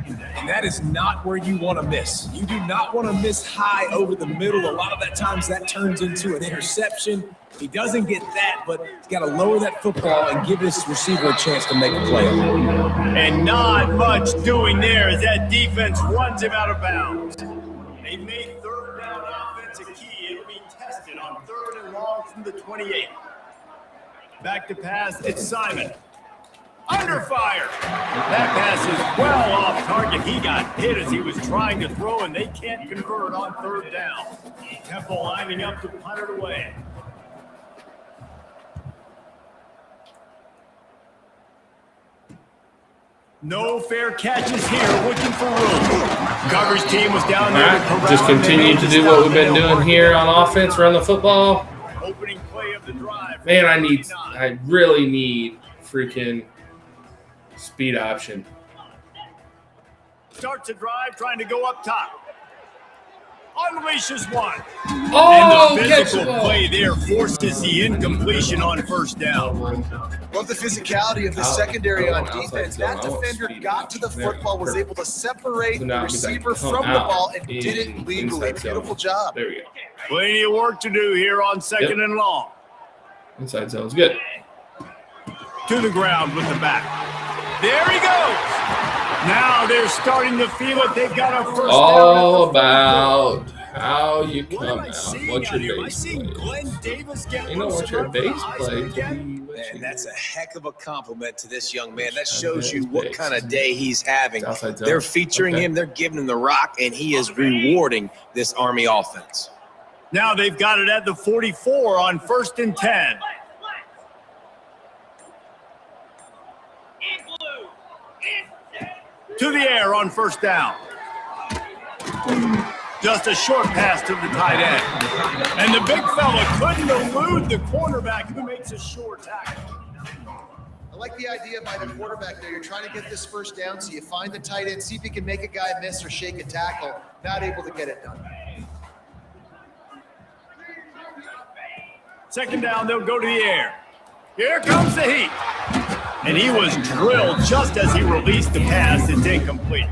And that is not where you want to miss. You do not want to miss high over the middle. A lot of that times that turns into an interception. He doesn't get that, but he's got to lower that football and give his receiver a chance to make a play. And not much doing there as that defense runs him out of bounds. They made 3rd down offense a key. It'll be tested on 3rd and long from the 28. Back to pass, it's Simon. Under fire. That pass is well off target. He got hit as he was trying to throw, and they can't convert on 3rd down. Temple lining up to punt it away. No fair catches here, looking for room. Coverage team was down there. Just continue to do what we've been doing here on offense, run the football. Opening play of the drive. Man, I really need freaking speed option. Starts a drive, trying to go up top. Unleashes one. Oh, and the physical play there forces the incompletion on 1st down. Love the physicality of the secondary on defense. That defender got to the football, was able to separate the receiver from the ball, and did it legally. Beautiful job. There we go. Plenty of work to do here on 2nd and long. Inside zone's good. To the ground with the back. There he goes. Now they're starting to feel it. They've got a 1st down. All about how you come out. What's your base play? You know what your base play to be. And that's a heck of a compliment to this young man. That shows you what kind of day he's having. They're featuring him. They're giving him the rock, and he is rewarding this Army offense. Now they've got it at the 44 on 1st and 10. To the air on 1st down. Just a short pass to the tight end. And the big fella couldn't elude the cornerback who makes a short tackle. I like the idea by the quarterback there. You're trying to get this first down, so you find the tight end, see if you can make a guy miss or shake a tackle. Not able to get it done. 2nd down, they'll go to the air. Here comes the heat. And he was drilled just as he released the pass. It's incomplete.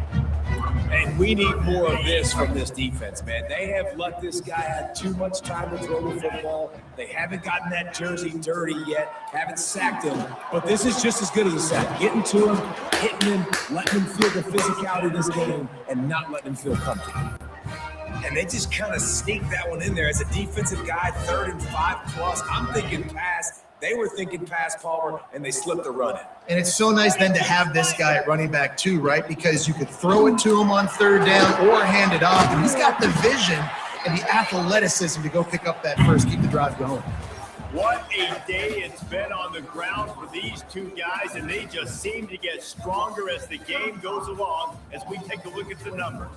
And we need more of this from this defense, man. They have let this guy have too much time to throw the football. They haven't gotten that jersey dirty yet, haven't sacked him. But this is just as good as a sack. Getting to him, hitting him, letting him feel the physicality of this game, and not letting him feel comfortable. And they just kind of sneak that one in there. As a defensive guy, 3rd and 5+, I'm thinking pass. They were thinking pass, Palmer, and they slipped the run in. And it's so nice then to have this guy at running back too, right? Because you could throw it to him on 3rd down or hand it off. And he's got the vision and the athleticism to go pick up that first, keep the drive going. What a day it's been on the ground for these two guys, and they just seem to get stronger as the game goes along as we take a look at the numbers.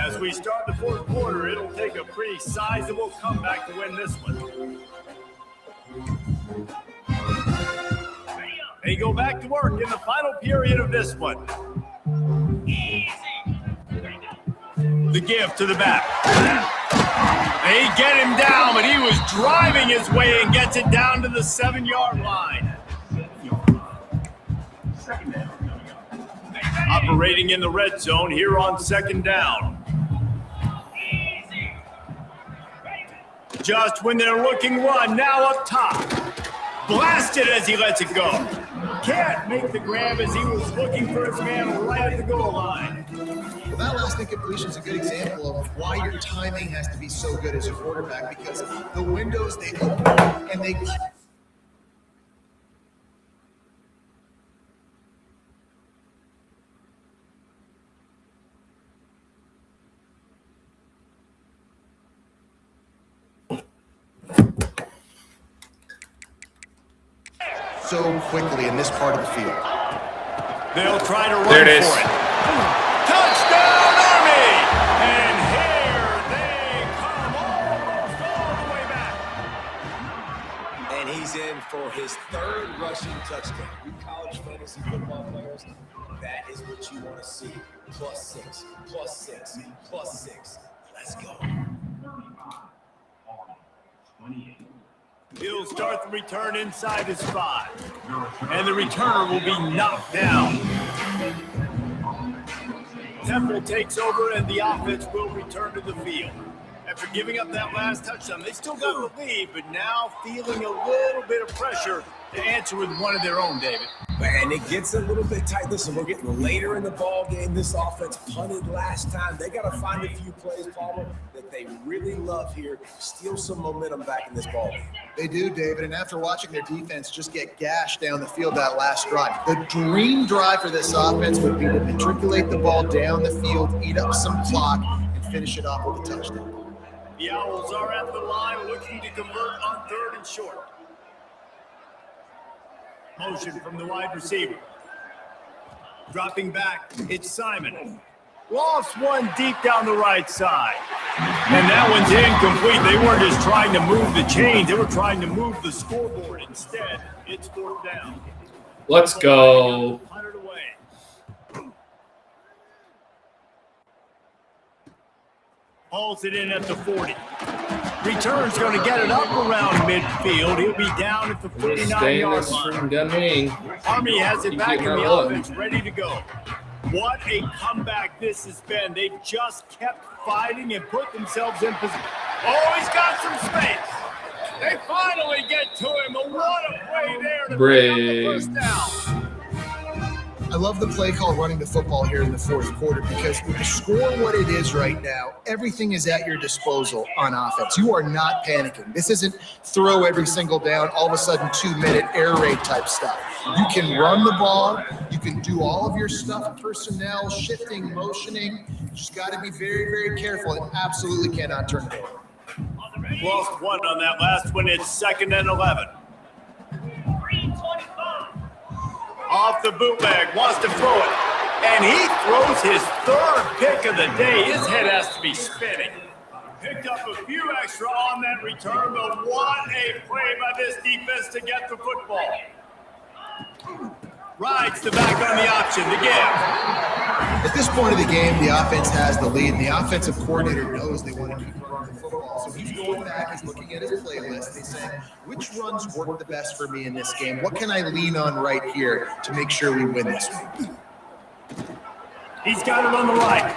As we start the 4th quarter, it'll take a pretty sizable comeback to win this one. They go back to work in the final period of this one. The give to the back. They get him down, but he was driving his way and gets it down to the 7-yard line. Operating in the red zone here on 2nd down. Just when they're looking run, now up top. Blasted as he lets it go. Can't make the grab as he was looking for his man right at the goal line. Well, that last incompletion is a good example of why your timing has to be so good as a quarterback, because the windows they open and they... so quickly in this part of the field. They'll try to run for it. Touchdown, Army! And here they come almost all the way back. And he's in for his 3rd rushing touchdown. You college fantasy football players, that is what you want to see. +6, +6, +6. Let's go. He'll start the return inside his 5. And the returner will be knocked down. Temple takes over and the offense will return to the field. After giving up that last touchdown, they still got the lead, but now feeling a little bit of pressure to answer with one of their own, David. And it gets a little bit tight. Listen, we're getting later in the ball game. This offense punted last time. They got to find a few plays, Palmer, that they really love here. Steal some momentum back in this ball game. They do, David. And after watching their defense just get gashed down the field that last drive, the dream drive for this offense would be to matriculate the ball down the field, eat up some clock, and finish it off with a touchdown. The Owls are at the line looking to convert on 3rd and short. Motion from the wide receiver. Dropping back, it's Simon. Lofts one deep down the right side. And that one's incomplete. They weren't just trying to move the chains. They were trying to move the scoreboard instead. It's 4th down. Let's go. Hauls it in at the 40. Return's going to get it up around midfield. He'll be down at the 49-yard line. Army has it back in the offense, ready to go. What a comeback this has been. They've just kept fighting and put themselves in position. Oh, he's got some space. They finally get to him. What a play there to bring up the first down. I love the play call running the football here in the fourth quarter because with the score what it is right now, everything is at your disposal on offense. You are not panicking. This isn't throw every single down, all of a sudden 2-minute air raid type stuff. You can run the ball. You can do all of your stuff, personnel, shifting, motioning. You just got to be very, very careful and absolutely cannot turn it over. Lost one on that last one. It's 2nd and 11. 325. Off the bootleg, wants to throw it. And he throws his 3rd pick of the day. His head has to be spinning. Picked up a few extra on that return, but what a play by this defense to get the football. Rides the back on the option to give. At this point of the game, the offense has the lead, and the offensive coordinator knows they want to keep running the football. So he's going back, he's looking at his playlist, he's saying, which runs work the best for me in this game? What can I lean on right here to make sure we win this one? He's got it on the right.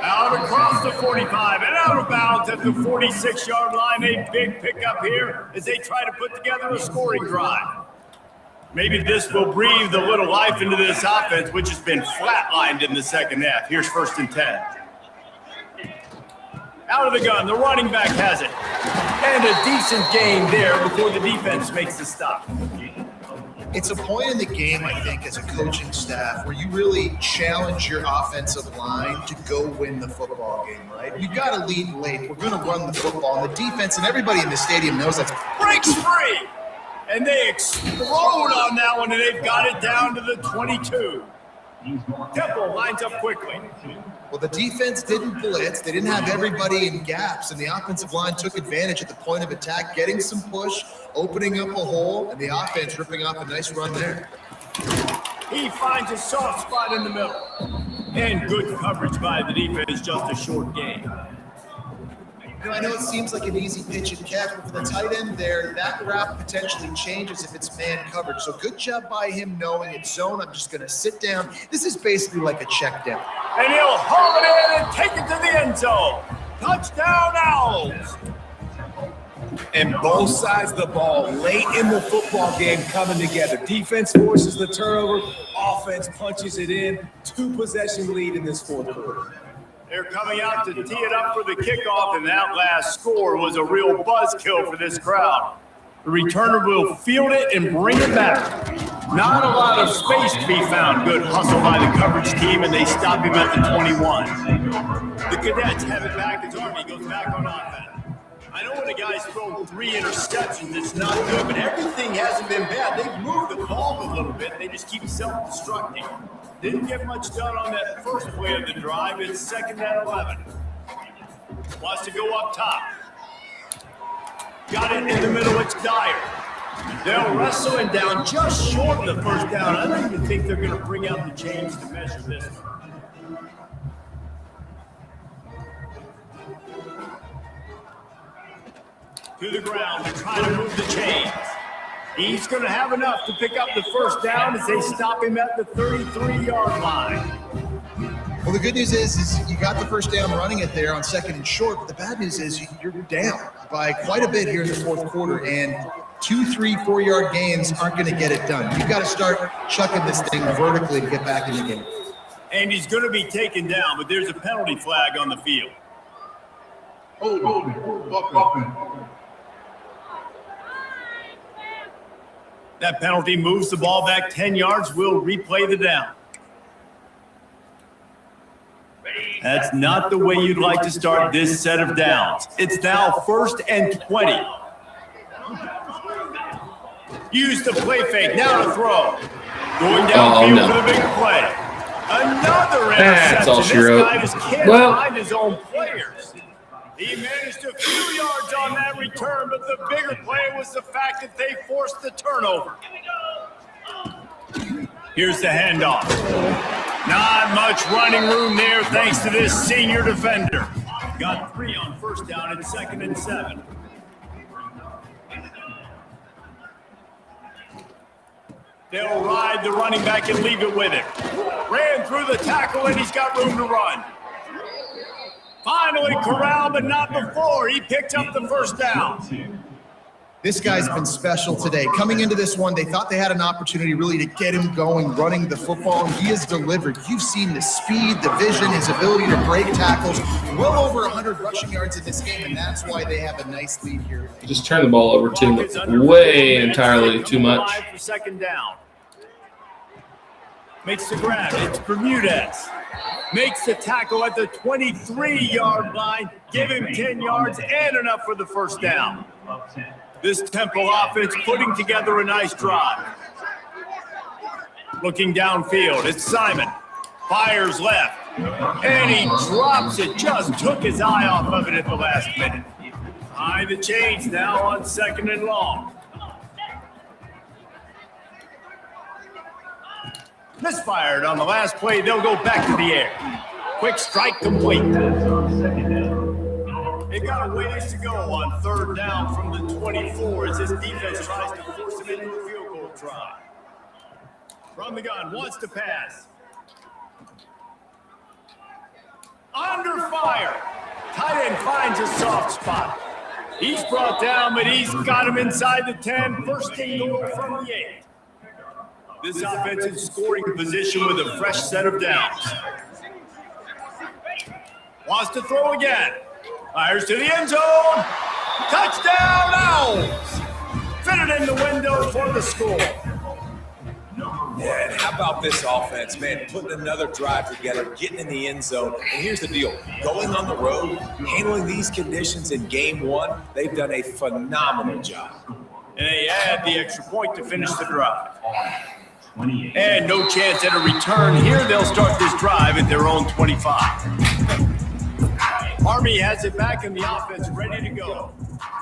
Out across the 45 and out of bounds at the 46-yard line. A big pickup here as they try to put together a scoring drive. Maybe this will breathe a little life into this offense, which has been flatlined in the second half. Here's 1st and 10. Out of the gun, the running back has it. And a decent gain there before the defense makes the stop. It's a point in the game, I think, as a coaching staff where you really challenge your offensive line to go win the football game, right? You've got to lead late. We're going to run the football. And the defense and everybody in the stadium knows that. Breaks free! And they explode on that one, and they've got it down to the 22. Temple lines up quickly. Well, the defense didn't blitz. They didn't have everybody in gaps, and the offensive line took advantage at the point of attack, getting some push, opening up a hole, and the offense ripping off a nice run there. He finds a soft spot in the middle. And good coverage by the defense, just a short gain. You know, I know it seems like an easy pitch and catch, but for the tight end there, that route potentially changes if it's man coverage. So good job by him knowing it's zone. I'm just going to sit down. This is basically like a check down. And he'll haul it in and take it to the end zone. Touchdown, Owls. And both sides of the ball late in the football game coming together. Defense forces the turnover. Offense punches it in. 2-possession lead in this fourth quarter. They're coming out to tee it up for the kickoff, and that last score was a real buzzkill for this crowd. The returner will field it and bring it back. Not a lot of space to be found. Good hustle by the coverage team, and they stop him at the 21. The Cadets have it back as Army goes back on offense. I know when the guys throw 3 interceptions, it's not good, but everything hasn't been bad. They've moved the ball a little bit. They just keep self-destructing. Didn't get much done on that first play of the drive. It's 2nd and 11. Wants to go up top. Got it in the middle. It's Dyer. They'll wrestle him down just short of the first down. I don't even think they're going to bring out the chains to measure this one. To the ground to try to move the chains. He's going to have enough to pick up the first down as they stop him at the 33-yard line. Well, the good news is you got the first down running it there on 2nd and short. But the bad news is you're down by quite a bit here in the fourth quarter, and 2, 3, 4-yard gains aren't going to get it done. You've got to start chucking this thing vertically to get back in the game. And he's going to be taken down, but there's a penalty flag on the field. Hold it. That penalty moves the ball back 10 yards. We'll replay the down. That's not the way you'd like to start this set of downs. It's now 1st and 20. Use the play fake. Now to throw. Going downfield for the big play. Another interception. That's all she this wrote. guy just can't find his own players. He managed a few yards on that return, but the bigger play was the fact that they forced the turnover. Here's the handoff. Not much running room there thanks to this senior defender. Got 3 on first down. It's 2nd and 7. They'll ride the running back and leave it with him. Ran through the tackle, and he's got room to run. Finally corralled, but not before. He picked up the first down. This guy's been special today. Coming into this one, they thought they had an opportunity really to get him going, running the football, and he has delivered. You've seen the speed, the vision, his ability to break tackles, well over 100 rushing yards in this game, and that's why they have a nice lead here. Just turn the ball over to him way entirely too much. For second down. Makes the grab. It's Bermudez. Makes the tackle at the 23-yard line. Give him 10 yards and enough for the first down. This Temple offense putting together a nice drive. Looking downfield, it's Simon. Fires left. And he drops it. Just took his eye off of it at the last minute. Behind the chains now on second and long. Misfired on the last play. They'll go back to the air. Quick strike complete. They got a ways to go on third down from the 24 as this defense tries to force him into a field goal try. From the gun, wants to pass. Under fire. Tight end finds a soft spot. He's brought down, but he's got him inside the 10. First and goal from the 8. This offense is scoring position with a fresh set of downs. Wants to throw again. Fires to the end zone. Touchdown, Owls. Fitted in the window for the score. Yeah, and how about this offense, man? Putting another drive together, getting in the end zone. And here's the deal. Going on the road, handling these conditions in game one, they've done a phenomenal job. And they add the extra point to finish the drive. And no chance at a return here. They'll start this drive at their own 25. Army has it back in the offense, ready to go.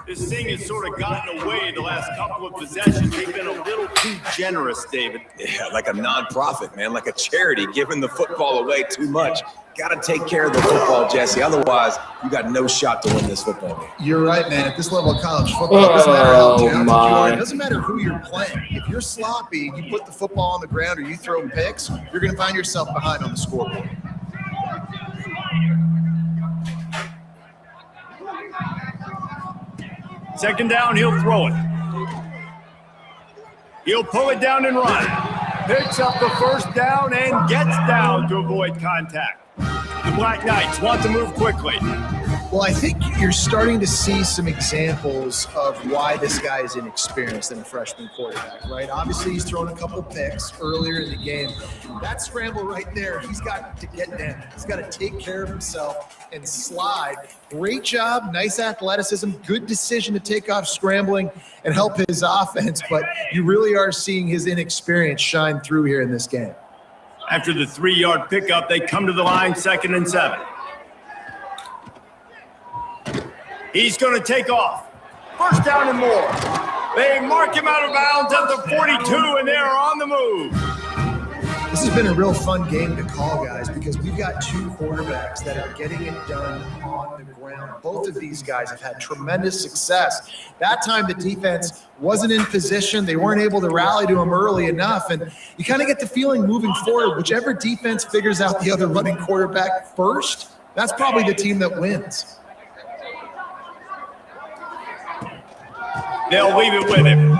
This thing has sort of gotten away the last couple of possessions. They've been a little too generous, David. Yeah, like a nonprofit, man, like a charity, giving the football away too much. Got to take care of the football, Jesse. Otherwise, you got no shot to win this football game. You're right, man. At this level of college football, it doesn't matter how talented you are. It doesn't matter who you're playing. If you're sloppy, you put the football on the ground or you throw picks, you're going to find yourself behind on the scoreboard. Second down, he'll throw it. He'll pull it down and run. Picks up the first down and gets down to avoid contact. The Black Knights want to move quickly. Well, I think you're starting to see some examples of why this guy is inexperienced in a freshman quarterback, right? Obviously, he's thrown a couple picks earlier in the game. That scramble right there, he's got to get down. He's got to take care of himself and slide. Great job, nice athleticism, good decision to take off scrambling and help his offense, but you really are seeing his inexperience shine through here in this game. After the 3-yard pickup, they come to the line, 2nd and 7. He's going to take off. First down and more. They mark him out of bounds at the 42, and they are on the move. This has been a real fun game to call, guys, because we've got two quarterbacks that are getting it done on the ground. Both of these guys have had tremendous success. That time the defense wasn't in position. They weren't able to rally to him early enough. And you kind of get the feeling moving forward, whichever defense figures out the other running quarterback first, that's probably the team that wins. They'll leave it with him.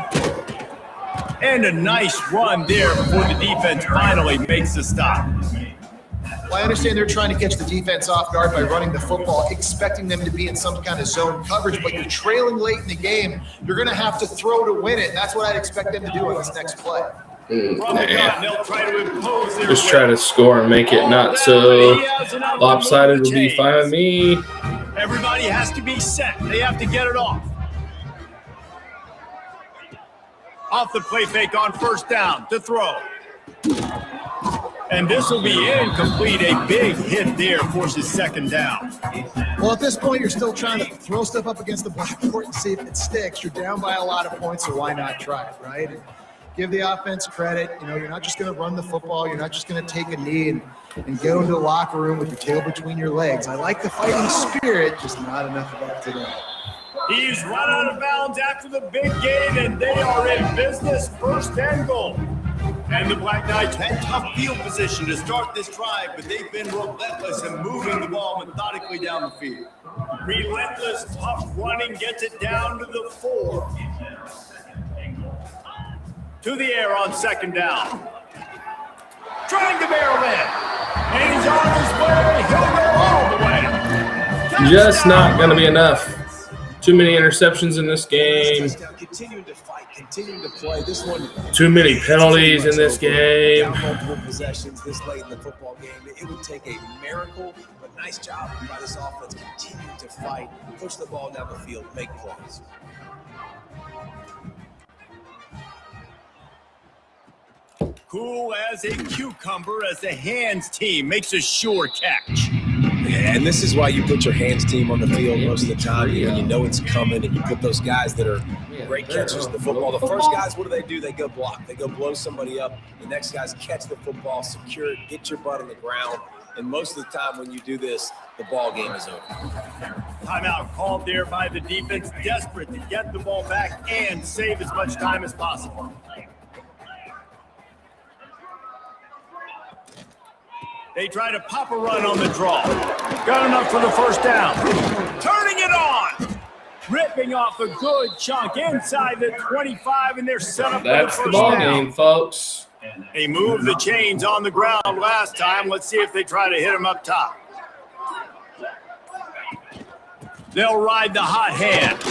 And a nice run there before the defense finally makes the stop. Well, I understand they're trying to catch the defense off guard by running the football, expecting them to be in some kind of zone coverage, but you're trailing late in the game. You're going to have to throw to win it, and that's what I'd expect them to do on this next play. Just try to score and make it not so lopsided would be fine with me. Everybody has to be set. They have to get it off. Off the play fake on first down to throw. And this will be incomplete. A big hit there forces second down. Well, at this point, you're still trying to throw stuff up against the blackboard and see if it sticks. You're down by a lot of points, so why not try it, right? And give the offense credit. You know, you're not just going to run the football. You're not just going to take a knee and go into the locker room with your tail between your legs. I like the fighting spirit, just not enough of that today. He's run out of bounds after the big gain, and they are in business, first and goal. And the Black Knights had tough field position to start this drive, but they've been relentless in moving the ball methodically down the field. Relentless, tough running gets it down to the 4. To the air on second down. Trying to barrel in. And he's on his way. He'll go all the way. Touchdown. Just not going to be enough. Too many interceptions in this game. Continuing to fight, continuing to play. This one. Too many penalties in this game. Multiple possessions this late in the football game. It would take a miracle, but nice job by this offense. Continue to fight, push the ball down the field, make plays. Cool as a cucumber as the hands team makes a sure catch. Yeah, and this is why you put your hands team on the field most of the time. You know it's coming, and you put those guys that are great catchers of the football. The first guys, what do? They go block. They go blow somebody up. The next guys catch the football, secure it, get your butt on the ground. And most of the time when you do this, the ball game is over. Timeout called there by the defense, desperate to get the ball back and save as much time as possible. They try to pop a run on the draw. Got enough for the first down. Turning it on. Ripping off a good chunk inside the 25, and they're set up That's for the the first ball down. game, folks. They moved the chains on the ground last time. Let's see if they try to hit them up top. They'll ride the hot hand.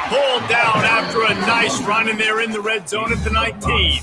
Pulled down after a nice run, and they're in the red zone at the 19.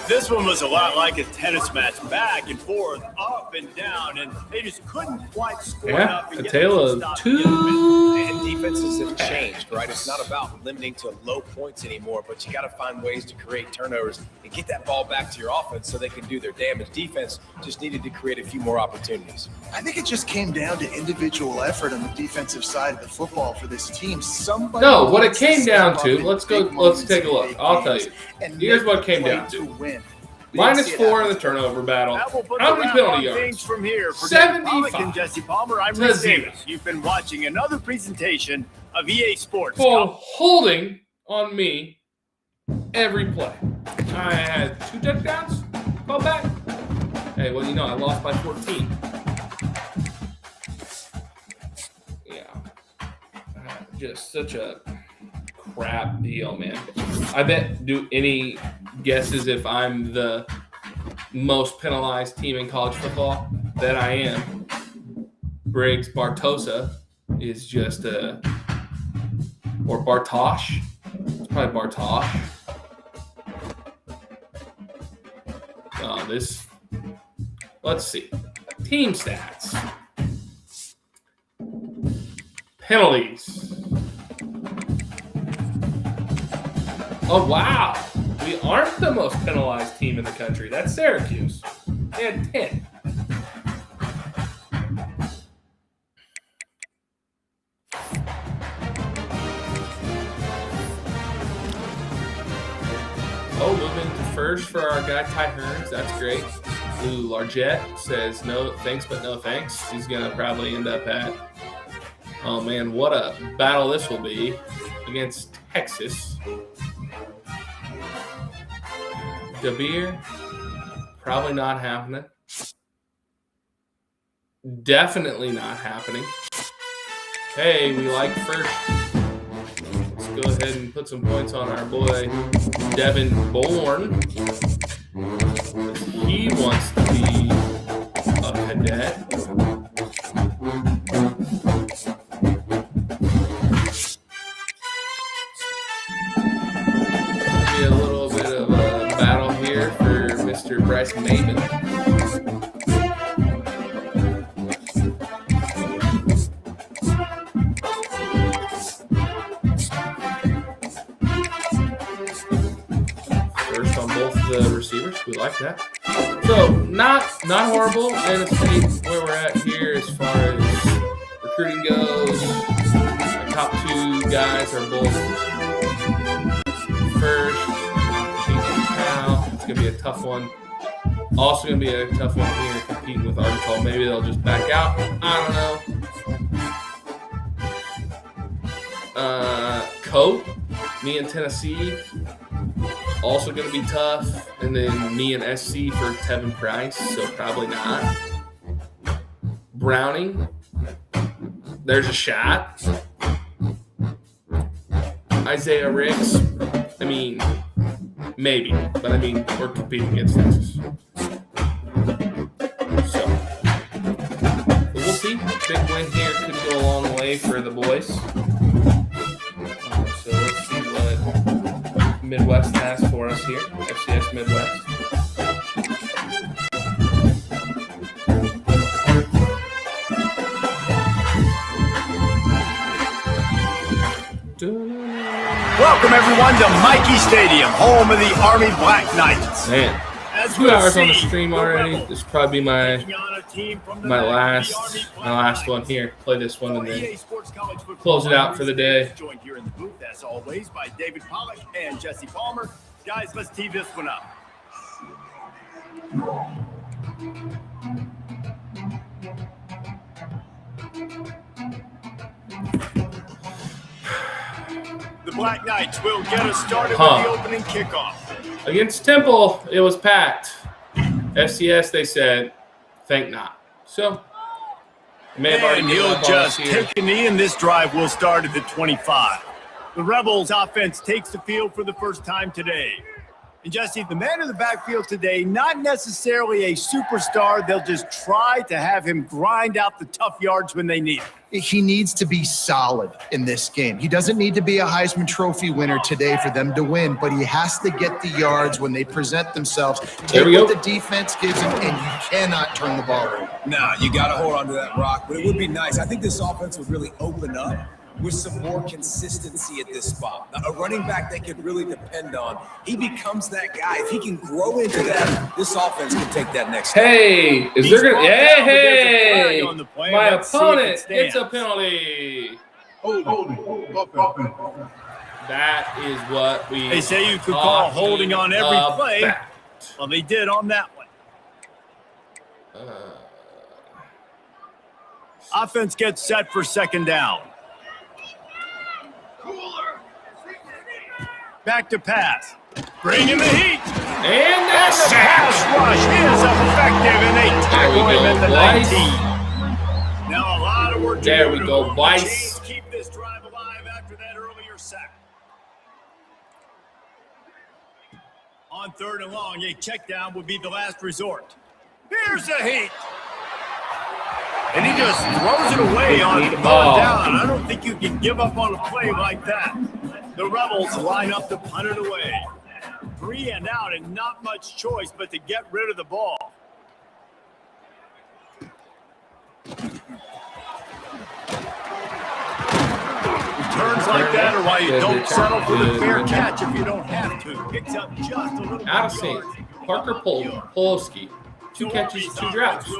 This one was a lot like a tennis match, back and forth, up and down, and they just couldn't quite score enough. A tale of two. And defenses have changed, right? It's not about limiting to low points anymore, but you got to find ways to create turnovers and get that ball back to your offense so they can do their damage. Defense just needed to create a few more opportunities. I think it just came down to individual effort on the defensive side of the football for this team. Somebody what it came down to, let's take a look. I'll tell you. Here's what it came down to. -4 in the turnover battle. How many penalty yards? From here for 75. Jesse Palmer, I'm Rick Davis. You've been watching another presentation of EA Sports. Holding on me every play. I had 2 touchdowns. Call back. Hey, well, I lost by 14. Yeah. Just such a crap deal, man. I bet, do any guesses if I'm the most penalized team in college football? That I am. Briggs Bartosa is just or Bartosh. It's probably Bartosh. Let's see. Team stats. Penalties. Oh, wow. We aren't the most penalized team in the country. That's Syracuse. They had 10. Oh, moving to first for our guy Ty Hearns. That's great. Lou Largette says no thanks, but no thanks. He's going to probably end up at, oh man, what a battle this will be against Texas. Gabir, probably not happening. Definitely not happening. Hey, we like first. Let's go ahead and put some points on our boy Devin Bourne. He wants to be a cadet. Be a little bit of a battle here for Mr. Bryce Maven. First on both the receivers. We like that. So not horrible in a state where we're at here as far as recruiting goes. Our top 2 guys are both first. It's going to be a tough one. Also going to be a tough one here competing with Arkansas. Maybe they'll just back out. I don't know. Coat, me in Tennessee. Also going to be tough. And then me and SC for Tevin Price, so probably not. Browning, there's a shot. Isaiah Ricks, I mean, maybe. But, I mean, we're competing against Texas. So, we'll see. Big win here could go a long way for the boys. So, let's see what Midwest has for us here. FCS Midwest. Welcome, everyone, to Mikey Stadium, home of the Army Black Knights. Man, 2 hours on the stream already. This will probably be my last one here. Play this one and then close it out for the day. Joined here in the booth, as always, by David Pollack and Jesse Palmer. Guys, let's tee this one up. The Black Knights will get us started with the opening kickoff. Against Temple, it was packed. FCS, they said, think not. So, and he'll just take a knee, and this drive will start at the 25. The Rebels offense takes the field for the first time today. And Jesse, the man in the backfield today, not necessarily a superstar. They'll just try to have him grind out the tough yards when they need it. He needs to be solid in this game. He doesn't need to be a Heisman Trophy winner today for them to win, but he has to get the yards when they present themselves. Take what the defense gives him, and you cannot turn the ball over. No, you got to hold on to that rock, but it would be nice. I think this offense would really open up with some more consistency at this spot. A running back they can really depend on. He becomes that guy. If he can grow into that, this offense can take that next step. Hey, is there gonna hey, my opponent gets a penalty. That is what we They say you could call holding on every play. Well, they did on that one. Offense gets set for second down. Back to pass. Bring in the heat. And that's the pass rush is effective, and they tackle him at the 19. Now a lot of work to do. There we go, Weiss. Keep this drive alive after that earlier sack. On 3rd and long, a check down would be the last resort. Here's the heat. And he just throws it away on 3rd down. I don't think you can give up on a play like that. The Rebels line up to punt it away. 3 and out, and not much choice but to get rid of the ball. Returns like that are why you don't settle for the fair catch if you don't have to. Picks up just a little out of sync. Parker Polowski. 2 catches, 2 drops.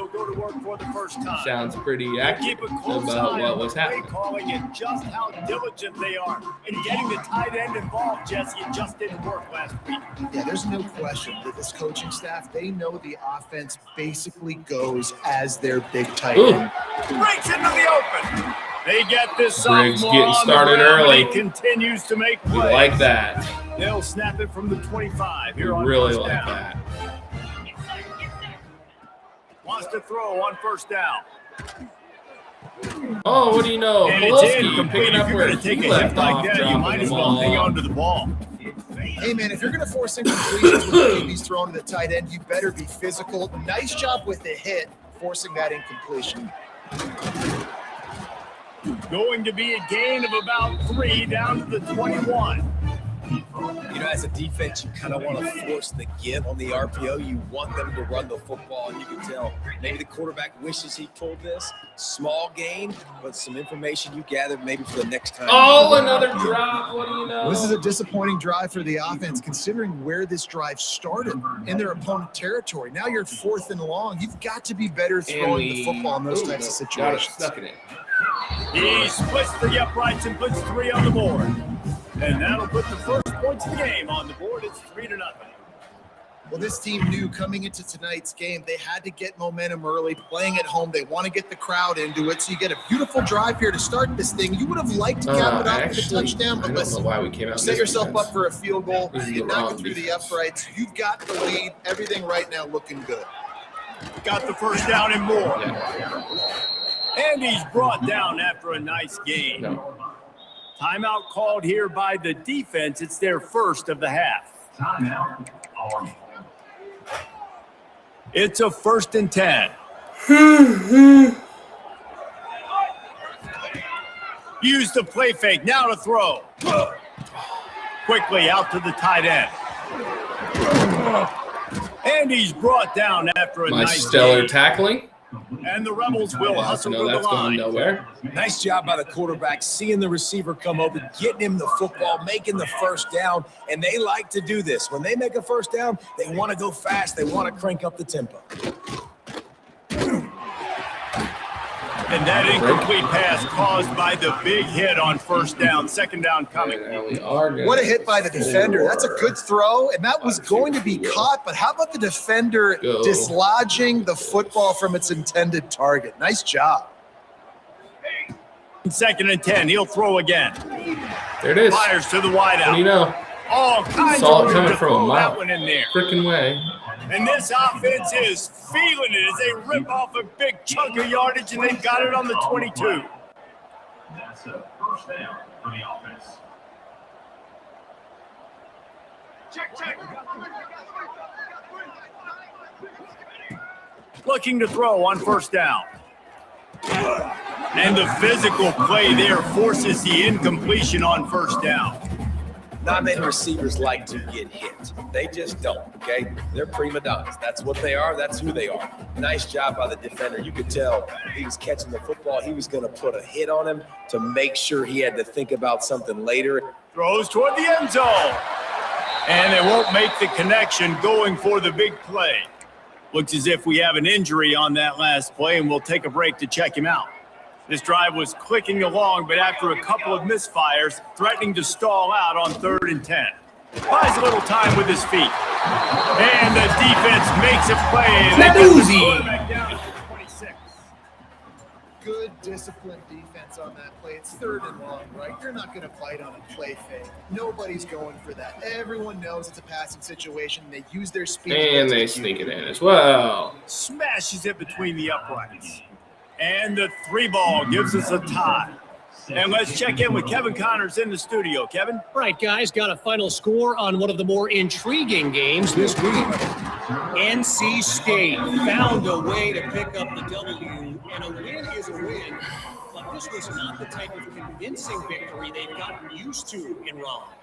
Sounds pretty accurate about what was happening. Calling and just how diligent they are in getting the tight end involved, Jesse. It just didn't work last week. Yeah, there's no question that this coaching staff, they know the offense basically goes as their big tight end. Breaks into the open. They get this Briggs sophomore getting started early. He continues to make plays. We like that. They'll snap it from the 25. We Here on really first like down. that. Wants to throw on 1st down. Oh, what do you know? Polowski picking up where he left off. That, you might as well hang on to the ball. Hey, man, if you're going to force incompletions with the QB's thrown to the tight end, you better be physical. Nice job with the hit, forcing that incompletion. Going to be a gain of about 3 down to the 21. You know, as a defense, you kind of want to force the give on the RPO. You want them to run the football, and you can tell maybe the quarterback wishes he told this. Small gain, but some information you gathered maybe for the next time. Oh, another drop. What do you know? This is a disappointing drive for the offense, considering where this drive started in their opponent territory. Now you're 4th and long. You've got to be better throwing the football in those types of situations. Stuck in it. He splits the uprights and puts 3 on the board. And that'll put the first points of the game on the board. It's 3-0. Well, this team knew coming into tonight's game, they had to get momentum early, playing at home. They want to get the crowd into it. So you get a beautiful drive here to start this thing. You would have liked to cap it off with a touchdown, but listen, why we came out set yourself up for a field goal. You knock it through the uprights. You've got the lead. Everything right now looking good. Got the first down and more. And he's brought down after a nice gain. Timeout called here by the defense. It's their first of the half. Timeout. It's a 1st and 10. Use the play fake. Now to throw. Quickly out to the tight end. And he's brought down after a nice stellar game. Tackling. And the Rebels will hustle to the line. Nowhere. Nice job by the quarterback, seeing the receiver come over, getting him the football, making the first down. And they like to do this. When they make a first down, they want to go fast. They want to crank up the tempo. And that incomplete pass caused by the big hit on first down. 2nd down coming. What a hit by the defender. That's a good throw, and that was going to be caught. But how about the defender dislodging the football from its intended target? Nice job. 2nd and 10. He'll throw again. There it is. Fires to the wideout. You know, all kinds saw of it room coming to from a throw mile. that one in there. Freaking way. And this offense is feeling it as they rip off a big chunk of yardage, and they've got it on the 22. That's a first down for the offense. Check. Looking to throw on first down. And the physical play there forces the incompletion on first down. Not many receivers like to get hit. They just don't, okay? They're prima donnas. That's what they are. That's who they are. Nice job by the defender. You could tell he was catching the football. He was going to put a hit on him to make sure he had to think about something later. Throws toward the end zone. And they won't make the connection going for the big play. Looks as if we have an injury on that last play, and we'll take a break to check him out. This drive was clicking along, but after a couple of misfires, threatening to stall out on 3rd and 10. Buys a little time with his feet. And the defense makes a play. They put the quarterback down to 26. Good, disciplined defense on that play. It's 3rd and long, right? You're not going to bite on a play fake. Nobody's going for that. Everyone knows it's a passing situation. They use their speed. And they sneak it in as well. Smashes it between the uprights. And the 3-ball gives us a tie. And let's check in with Kevin Connors in the studio. Kevin? Right, guys, got a final score on one of the more intriguing games this week. NC State found a way to pick up the W, and a win is a win. But this was not the type of convincing victory they've gotten used to in Raleigh.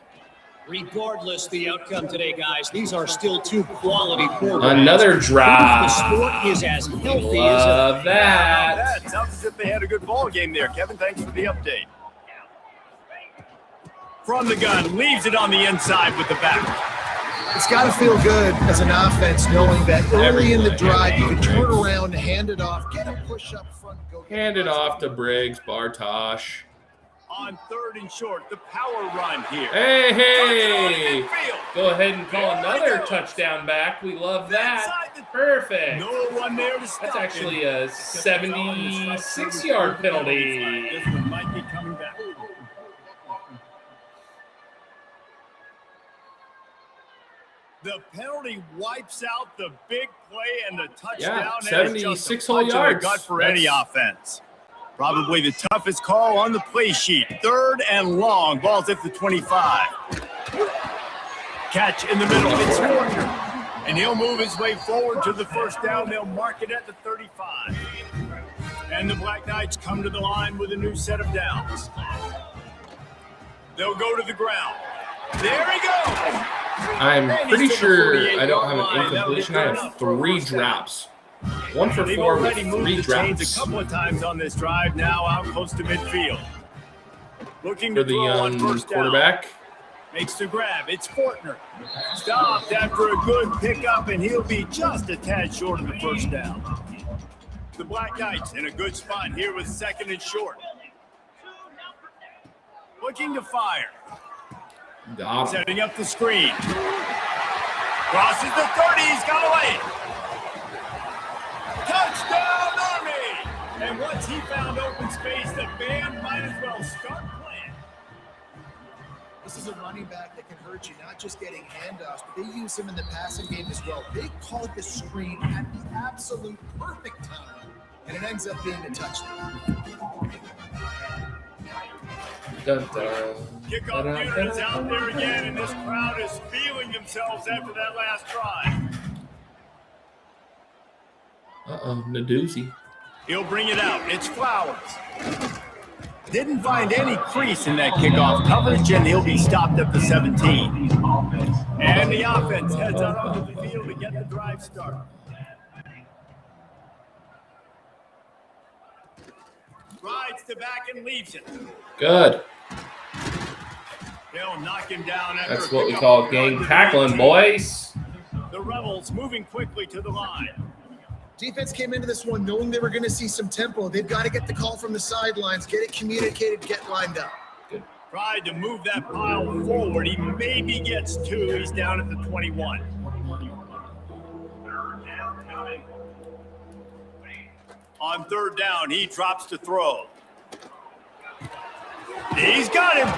Regardless the outcome today, guys, these are still two quality programs. Another drive. The sport is as healthy Love that. That sounds as if they had a good ball game there. Kevin, thanks for the update. From the gun, leaves it on the inside with the back. It's got to feel good as an offense knowing that early in the drive you can turn around, hand it off, get a push up front. Hand it off to Briggs, Bartosh. On 3rd and short, the power run here. Hey! Go ahead and call another touchdown back. We love that. Perfect. No one there to stop. That's actually a 76-yard penalty. This one might be coming back. The penalty wipes out the big play and the touchdown. Yeah, 76 whole yards. Gut for any offense. Probably the toughest call on the play sheet. 3rd and long. Ball's at the 25. Catch in the middle. It's Fortner. And he'll move his way forward to the first down. They'll mark it at the 35. And the Black Knights come to the line with a new set of downs. They'll go to the ground. There he goes. I'm pretty sure I don't have an incompletion. I have 3 drops. 1 for 4 with 3 drops. A couple of times on this drive, now out close to midfield. Looking to For the throw on young first quarterback. Down. Makes the grab. It's Fortner. Stopped after a good pickup, and he'll be just a tad short of the first down. The Black Knights in a good spot here with 2nd and short. Looking to fire. Got him. Setting up the screen. Crosses the 30. He's got away. Touchdown, Army! And once he found open space, the band might as well start playing. This is a running back that can hurt you, not just getting handoffs, but they use him in the passing game as well. They called the screen at the absolute perfect time, and it ends up being a touchdown. Kickoff unit is out there again, and this crowd is feeling themselves after that last drive. Nadoozy. He'll bring it out. It's Flowers. Didn't find any crease in that kickoff coverage, and he'll be stopped at the 17. And the offense heads out onto the field to get the drive started. Rides to back and leaves it. Good. They'll knock him down after That's what we call game tackling, boys. The Rebels moving quickly to the line. Defense came into this one knowing they were going to see some tempo. They've got to get the call from the sidelines, get it communicated, get lined up. Good. Tried to move that pile forward. He maybe gets two. He's down at the 21. On third down, he drops to throw. He's got him.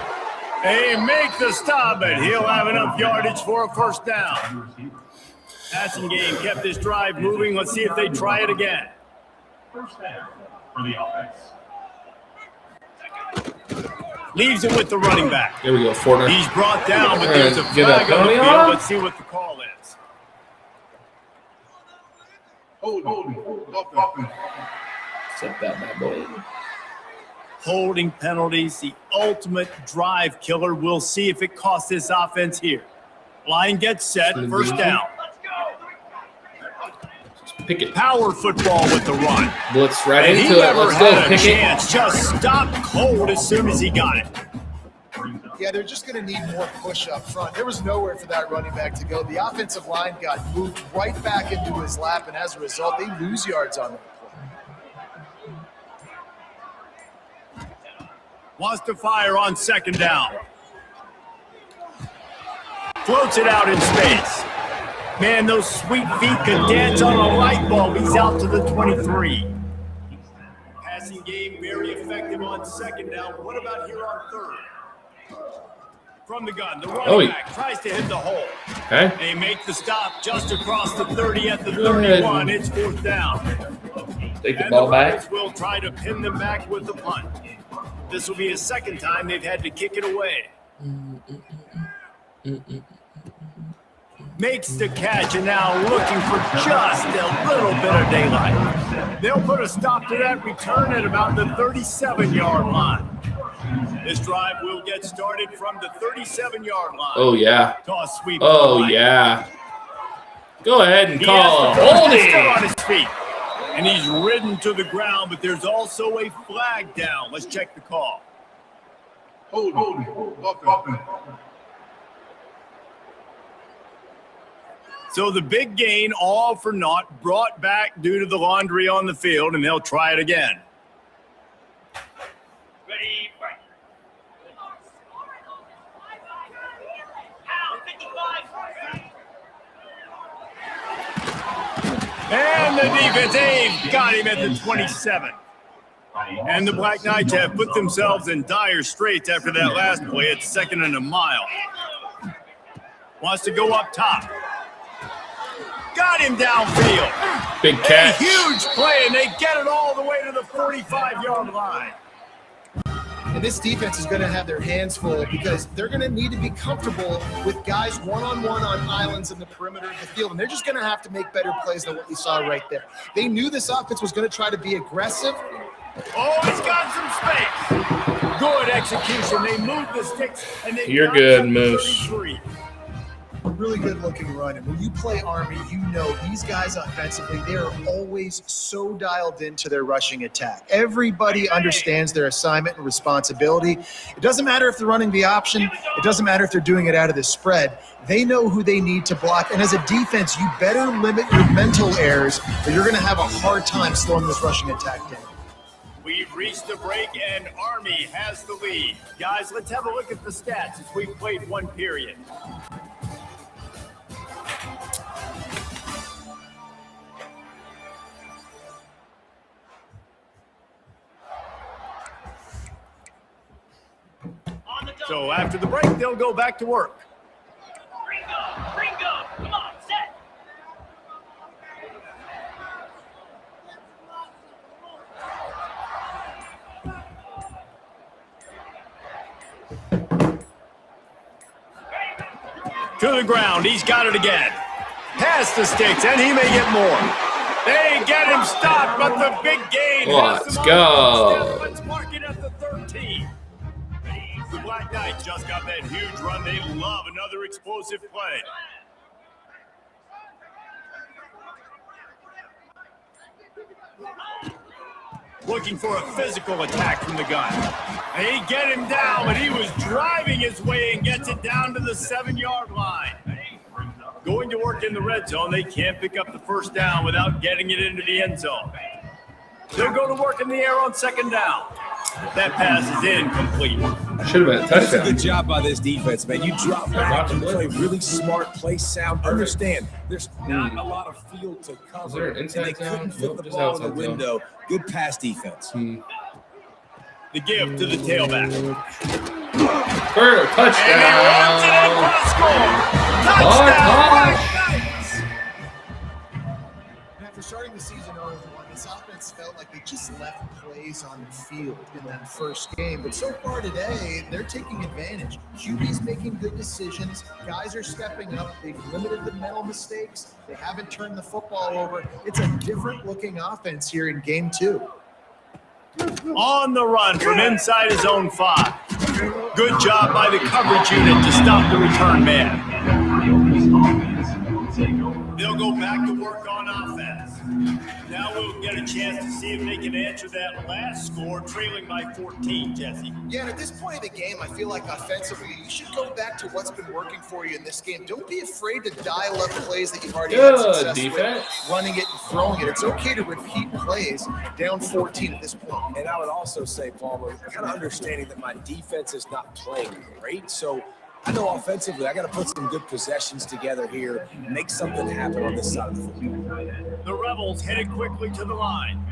They make the stop, but he'll have enough yardage for a first down. Passing game kept this drive moving. Let's see if they try it again. First down for the offense. Leaves it with the running back. Here we go, Fortner. He's brought down, but there's a flag on the field. Let's see what the call is. Set that, my boy. Holding penalties, the ultimate drive killer. We'll see if it costs this offense here. Line gets set, first down. Pick it. Power football with the run. Blitz right And into he it. never Let's had go. a Pick chance. it. Just stopped cold as soon as he got it. Yeah, they're just going to need more push up front. There was nowhere for that running back to go. The offensive line got moved right back into his lap, and as a result, they lose yards on that play. Wants to fire on second down. Floats it out in space. Man, those sweet feet could dance on a light bulb. He's out to the 23. Passing game very effective on second down. What about here on third? From the gun, the running back tries to hit the hole. Okay. They make the stop just across the 30 at the 31. It's fourth down. Take the ball back. And the will try to pin them back with the punt. This will be a second time they've had to kick it away. Makes the catch, and now looking for just a little bit of daylight. They'll put a stop to that return at about the 37-yard line. This drive will get started from the 37-yard line. Oh, yeah. Toss sweep. Oh, yeah. Go ahead and call a holding. He's still on his feet. And he's ridden to the ground, but there's also a flag down. Let's check the call. Hold. So the big gain, all for naught, brought back due to the laundry on the field, and they'll try it again. Ready, break. And the defense aimed, got him at the 27. And the Black Knights have put themselves in dire straits after that last play. It's second and a mile. Wants to go up top. Got him downfield. Big catch. A huge play, and they get it all the way to the 45-yard line. And this defense is going to have their hands full because they're going to need to be comfortable with guys one-on-one on islands in the perimeter of the field. And they're just going to have to make better plays than what we saw right there. They knew this offense was going to try to be aggressive. Oh, he's got some space. Good execution. They moved the sticks. And they You're good, Moose. 33. A really good-looking run. And when you play Army, you know these guys offensively, they are always so dialed into their rushing attack. Everybody understands their assignment and responsibility. It doesn't matter if they're running the option. It doesn't matter if they're doing it out of the spread. They know who they need to block. And as a defense, you better limit your mental errors or you're going to have a hard time slowing this rushing attack down. We've reached the break, and Army has the lead. Guys, let's have a look at the stats as we've played one period. So after the break, they'll go back to work. Ringo, come on, set. To the ground, he's got it again. Past the sticks, and he may get more. They get him stopped, but the big gain. Let's go. Let's mark it at the 13. The Black Knights just got that huge run. They love another explosive play. Looking for a physical attack from the gun. They get him down, but he was driving his way and gets it down to the 7-yard line. Going to work in the red zone, they can't pick up the first down without getting it into the end zone. They'll go to work in the air on second down. That pass is incomplete. Should have been a touchdown. Good job by this defense, man. You drop back and play really smart, play sound. Understand, there's not a lot of field to cover, and they couldn't fit the ball in the window. Good pass defense. The give to the tailback. For a touchdown. And he runs it in for a score. Touchdown! After starting the season 0-1, this offense felt like they just left plays on the field in that first game. But so far today, they're taking advantage. QB's making good decisions. Guys are stepping up. They've limited the mental mistakes. They haven't turned the football over. It's a different looking offense here in game 2. On the run from inside his own 5. Good job by the coverage unit to stop the return man. They'll go back to work on offense. Now we'll get a chance to see if they can answer that last score, trailing by 14, Jesse. Yeah, and at this point of the game, I feel like offensively, you should go back to what's been working for you in this game. Don't be afraid to dial up plays that you've already had success with, running it and throwing it. It's okay to repeat plays down 14 at this point. And I would also say, Palmer, kind of understanding that my defense is not playing great, so I know offensively I got to put some good possessions together here, make something happen on this side of the football. The Rebels headed quickly to the line.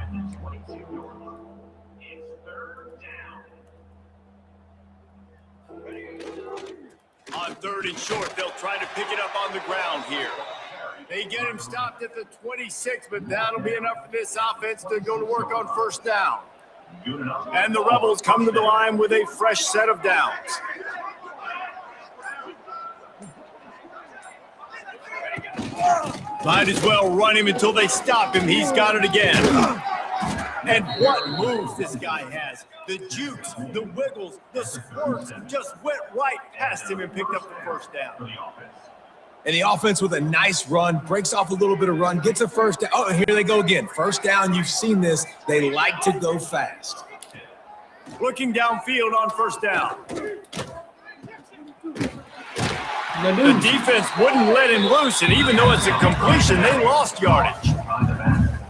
On 3rd and short, they'll try to pick it up on the ground here. They get him stopped at the 26, but that'll be enough for this offense to go to work on first down. And the Rebels come to the line with a fresh set of downs. Might as well run him until they stop him. He's got it again. And what moves this guy has. The jukes, the wiggles, the squirts just went right past him and picked up the first down. And the offense with a nice run, breaks off a little bit of run, gets a first down. Oh, here they go again. First down, you've seen this. They like to go fast. Looking downfield on first down. The defense wouldn't let him loose, and even though it's a completion, they lost yardage.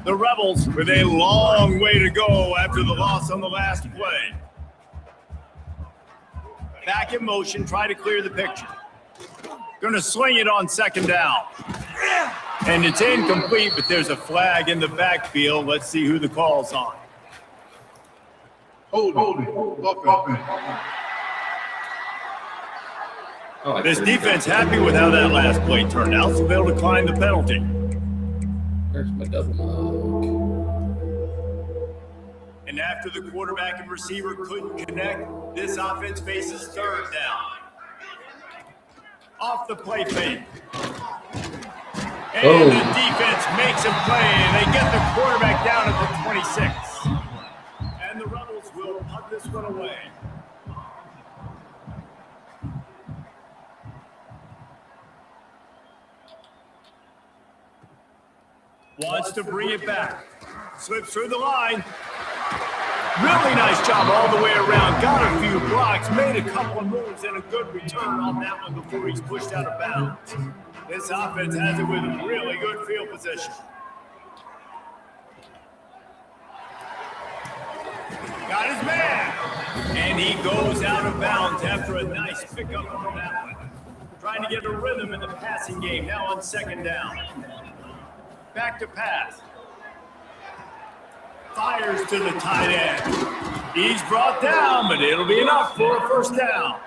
The Rebels with a long way to go after the loss on the last play. Back in motion, try to clear the picture. Going to swing it on second down. And it's incomplete, but there's a flag in the backfield. Let's see who the call's on. Hold it. This defense happy with how that last play turned out, so they'll decline the penalty. There's my double mark. And after the quarterback and receiver couldn't connect, this offense faces 3rd down. Off the play fake. And the defense makes a play, and they get the quarterback down at the 26. And the Rebels will punt this one away. Wants to bring it back. Slips through the line. Really nice job all the way around. Got a few blocks, made a couple of moves, and a good return on that one before he's pushed out of bounds. This offense has it with a really good field position. Got his man. And he goes out of bounds after a nice pickup on that one. Trying to get a rhythm in the passing game, now on second down. Back to pass. Fires to the tight end. He's brought down, but it'll be enough for a first down.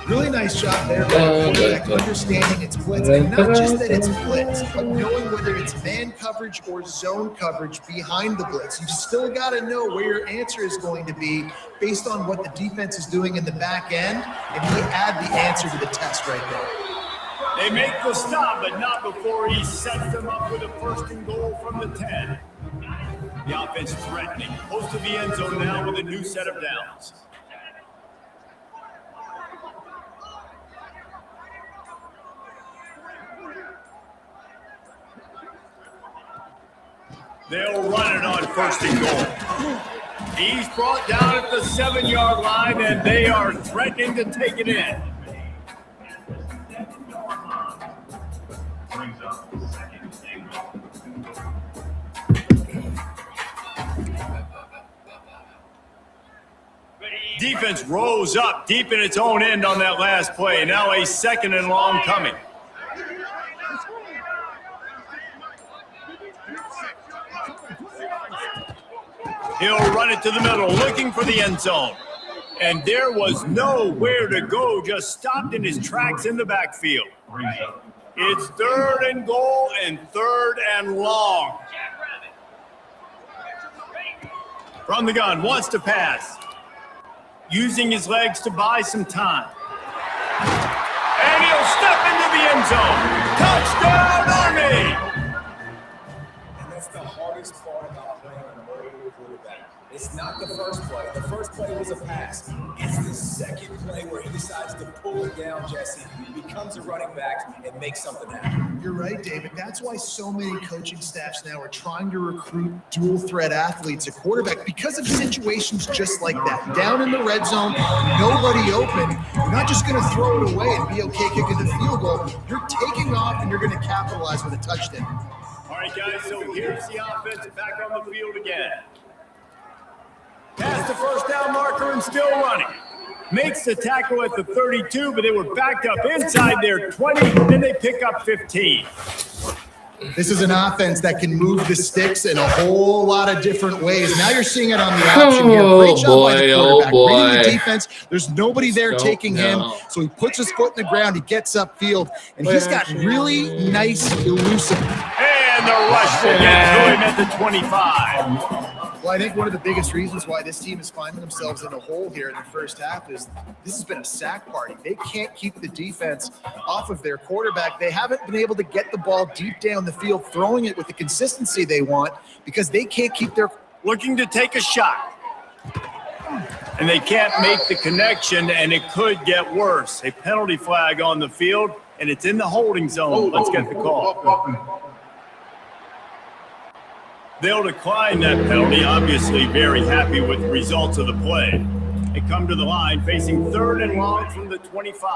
Really nice job there by the quarterback, understanding it's blitz, and not just that it's blitz, but knowing whether it's man coverage or zone coverage behind the blitz. You still got to know where your answer is going to be based on what the defense is doing in the back end, and he add the answer to the test right there. They make the stop, but not before he sets them up with a 1st and goal from the 10. The offense threatening, close to the end zone now with a new set of downs. They'll run it on 1st and goal. He's brought down at the 7-yard line, and they are threatening to take it in. Defense rose up deep in its own end on that last play. Now a 2nd and long coming. He'll run it to the middle, looking for the end zone. And there was nowhere to go, just stopped in his tracks in the backfield. It's 3rd and goal and 3rd and long. From the gun, wants to pass. Using his legs to buy some time. And he'll step into the end zone. Touchdown, Army! And that's the hardest part about playing a mobile quarterback. It's not the first play. The first play was a pass. It's the second play where he decides to pull it down, Jesse. He becomes a running back and makes something happen. You're right, David. That's why so many coaching staffs now are trying to recruit dual threat athletes at quarterback because of situations just like that. Down in the red zone, nobody open. You're not just going to throw it away and be okay kicking the field goal. You're taking off and you're going to capitalize with a touchdown. All right, guys, so here's the offense back on the field again. Past the 1st down marker and still running. Makes the tackle at the 32, but they were backed up inside their 20, then they pick up 15. This is an offense that can move the sticks in a whole lot of different ways. Now you're seeing it on the option here. Great job by the quarterback. Reading the defense. There's nobody there taking him, so he puts his foot in the ground. He gets upfield, and he's got really nice elusive. And the rush will get to him at the 25. Well, I think one of the biggest reasons why this team is finding themselves in a hole here in the first half is this has been a sack party. They can't keep the defense off of their quarterback. They haven't been able to get the ball deep down the field, throwing it with the consistency they want because they can't keep their... Looking to take a shot. And they can't make the connection, and it could get worse. A penalty flag on the field, and it's in the holding zone. Let's get the call. They'll decline that penalty, obviously very happy with the results of the play. They come to the line facing 3rd and long from the 25.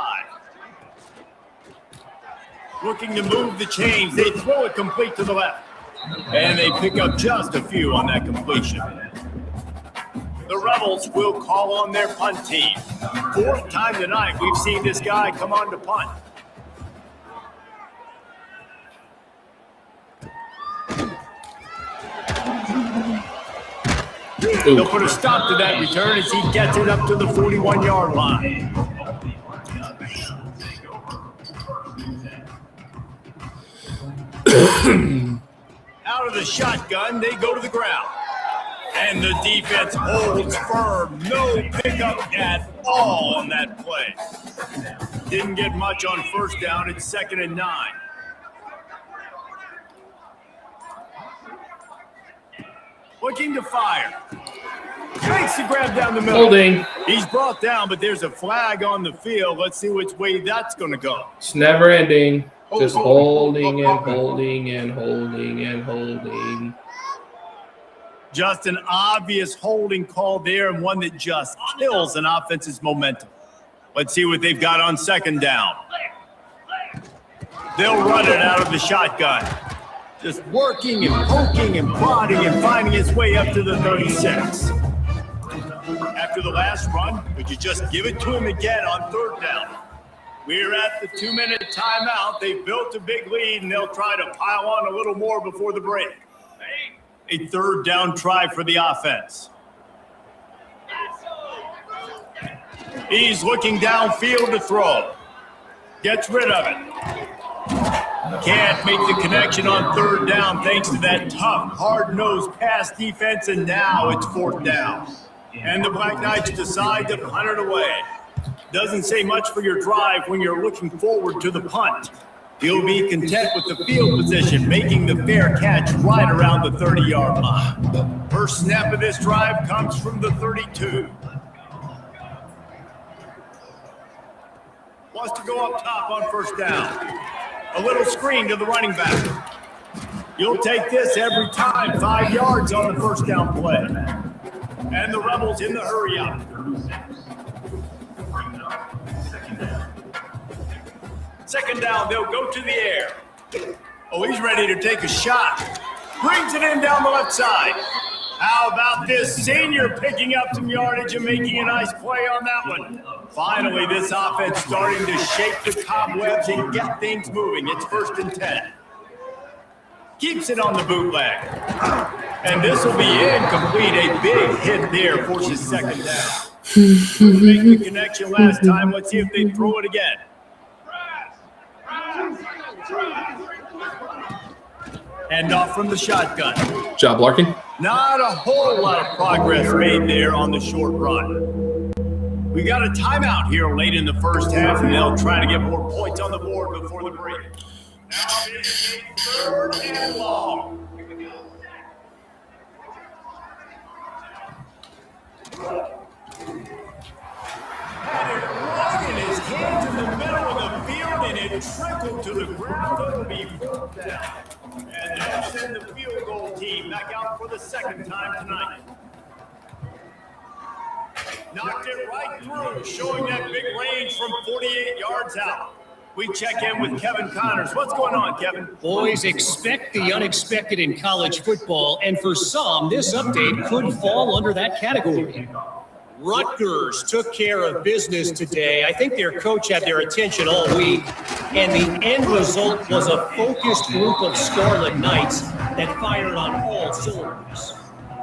Looking to move the chains. They throw it complete to the left. And they pick up just a few on that completion. The Rebels will call on their punt team. 4th time tonight we've seen this guy come on to punt. They'll put a stop to that return as he gets it up to the 41-yard line. Out of the shotgun, they go to the ground. And the defense holds firm. No pickup at all on that play. Didn't get much on 1st down. It's 2nd and 9. Looking to fire. Makes the grab down the middle. Holding. He's brought down, but there's a flag on the field. Let's see which way that's going to go. It's never ending. Just holding and holding and holding and holding. Just an obvious holding call there, and one that just kills an offense's momentum. Let's see what they've got on 2nd down. They'll run it out of the shotgun. Just working and poking and prodding and finding his way up to the 36. After the last run, would you just give it to him again on 3rd down? We're at the 2-minute timeout. They've built a big lead, and they'll try to pile on a little more before the break. A 3rd down try for the offense. He's looking downfield to throw. Gets rid of it. Can't make the connection on third down thanks to that tough, hard-nosed pass defense, and now it's fourth down. And the Black Knights decide to punt it away. Doesn't say much for your drive when you're looking forward to the punt. He'll be content with the field position, making the fair catch right around the 30-yard line. First snap of this drive comes from the 32. Wants to go up top on first down. A little screen to the running back. You'll take this every time. 5 yards on the first down play. And the Rebels in the hurry up. Second down, they'll go to the air. Oh, he's ready to take a shot. Brings it in down the left side. How about this senior picking up some yardage and making a nice play on that one? Finally, this offense starting to shake the cobwebs and get things moving. It's 1st and 10. Keeps it on the bootleg. And this will be incomplete. A big hit there forces second down. Couldn't make the connection last time. Let's see if they throw it again. And off from the shotgun. Job, Larkin. Not a whole lot of progress made there on the short run. We got a timeout here late in the first half, and they'll try to get more points on the board before the break. Now it is 3rd and long. Had it right in his hands in the middle of the field, and it trickled to the ground. It'll be 4th down. And they'll send the field goal team back out for the second time tonight. Knocked it right through, showing that big range from 48 yards out. We check in with Kevin Connors. What's going on, Kevin? Boys, expect the unexpected in college football, and for some, this update could fall under that category. Rutgers took care of business today. I think their coach had their attention all week, and the end result was a focused group of Scarlet Knights that fired on all cylinders.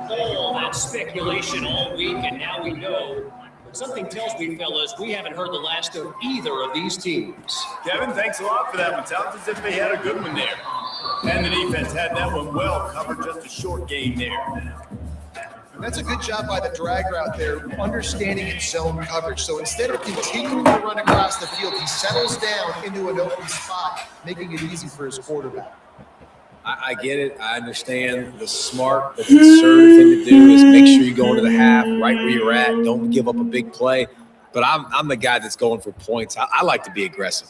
All that speculation all week, and now we know. But something tells me, fellas, we haven't heard the last of either of these teams. Kevin, thanks a lot for that one. Sounds as if they had a good one there. And the defense had that one well covered, just a short gain there. And that's a good job by the drag route there, understanding its zone coverage. So instead of continuing to run across the field, he settles down into an open spot, making it easy for his quarterback. I get it. I understand the smart, the conservative thing to do is make sure you go into the half right where you're at. Don't give up a big play. But I'm the guy that's going for points. I like to be aggressive.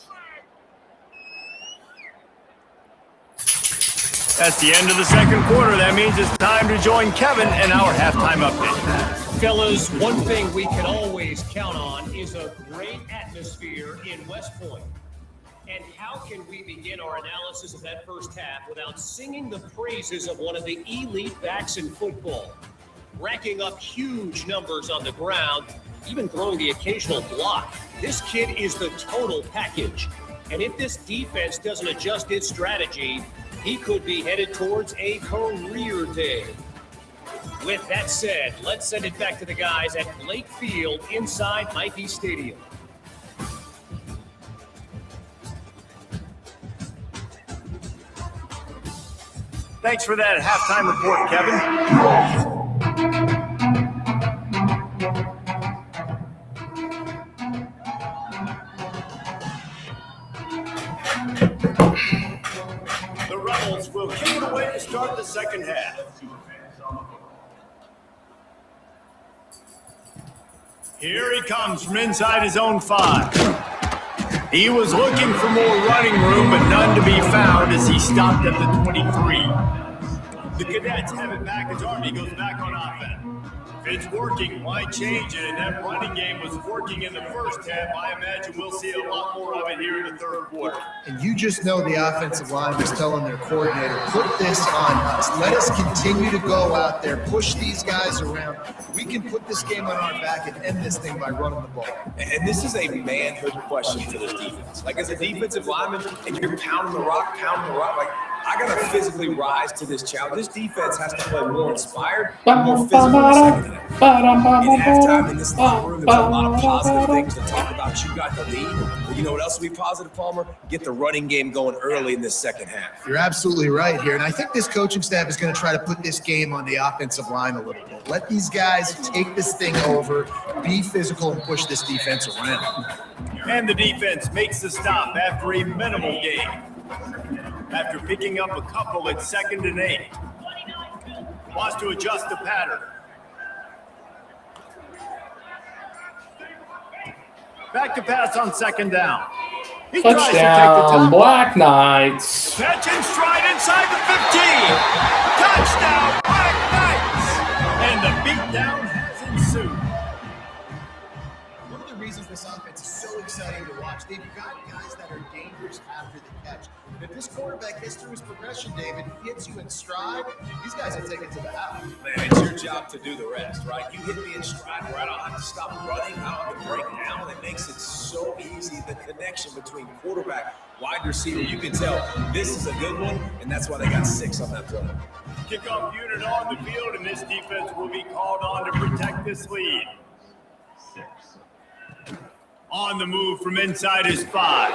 That's the end of the second quarter. That means it's time to join Kevin in our halftime update. Fellas, one thing we can always count on is a great atmosphere in West Point. And how can we begin our analysis of that first half without singing the praises of one of the elite backs in football? Racking up huge numbers on the ground, even throwing the occasional block. This kid is the total package. And if this defense doesn't adjust its strategy, he could be headed towards a career day. With that said, let's send it back to the guys at Blake Field inside Nike Stadium. Thanks for that halftime report, Kevin. The Rebels will kick it away to start the second half. Here he comes from inside his own 5. He was looking for more running room, but none to be found as he stopped at the 23. The Cadets have it back as Army goes back on offense. If it's working, why change it? And that running game was working in the first half. I imagine we'll see a lot more of it here in the third quarter. And you just know the offensive line was telling their coordinator, put this on us. Let us continue to go out there, push these guys around. We can put this game on our back and end this thing by running the ball. And this is a manhood question for this defense. Like, as a defensive lineman, and you're pounding the rock, like, I got to physically rise to this challenge. This defense has to play more inspired and more physical in the second half. In halftime, in this locker room, there's a lot of positive things to talk about. You got the lead. But you know what else will be positive, Palmer? Get the running game going early in this second half. You're absolutely right here. And I think this coaching staff is going to try to put this game on the offensive line a little bit. Let these guys take this thing over, be physical, and push this defense around. And the defense makes the stop after a minimal gain. After picking up a couple at 2nd and 8. Wants to adjust the pattern. Back to pass on 2nd down. He tries to take the Touchdown, top. Black Knights. Catch and stride inside the 15. Touchdown, Black Knights. And the beatdown has ensued. One of the reasons this offense is so exciting to watch, they've got guys that are dangerous after the catch. And if this quarterback gets through his progression, David, hits you in stride, these guys will take it to the house. Man, it's your job to do the rest, right? You hit me in stride where I don't have to stop running. I don't have to break down. It makes it so easy, the connection between quarterback, wide receiver. You can tell this is a good one, and that's why they got 6 on that play. Kickoff unit on the field, and this defense will be called on to protect this lead. On the move from inside his 5.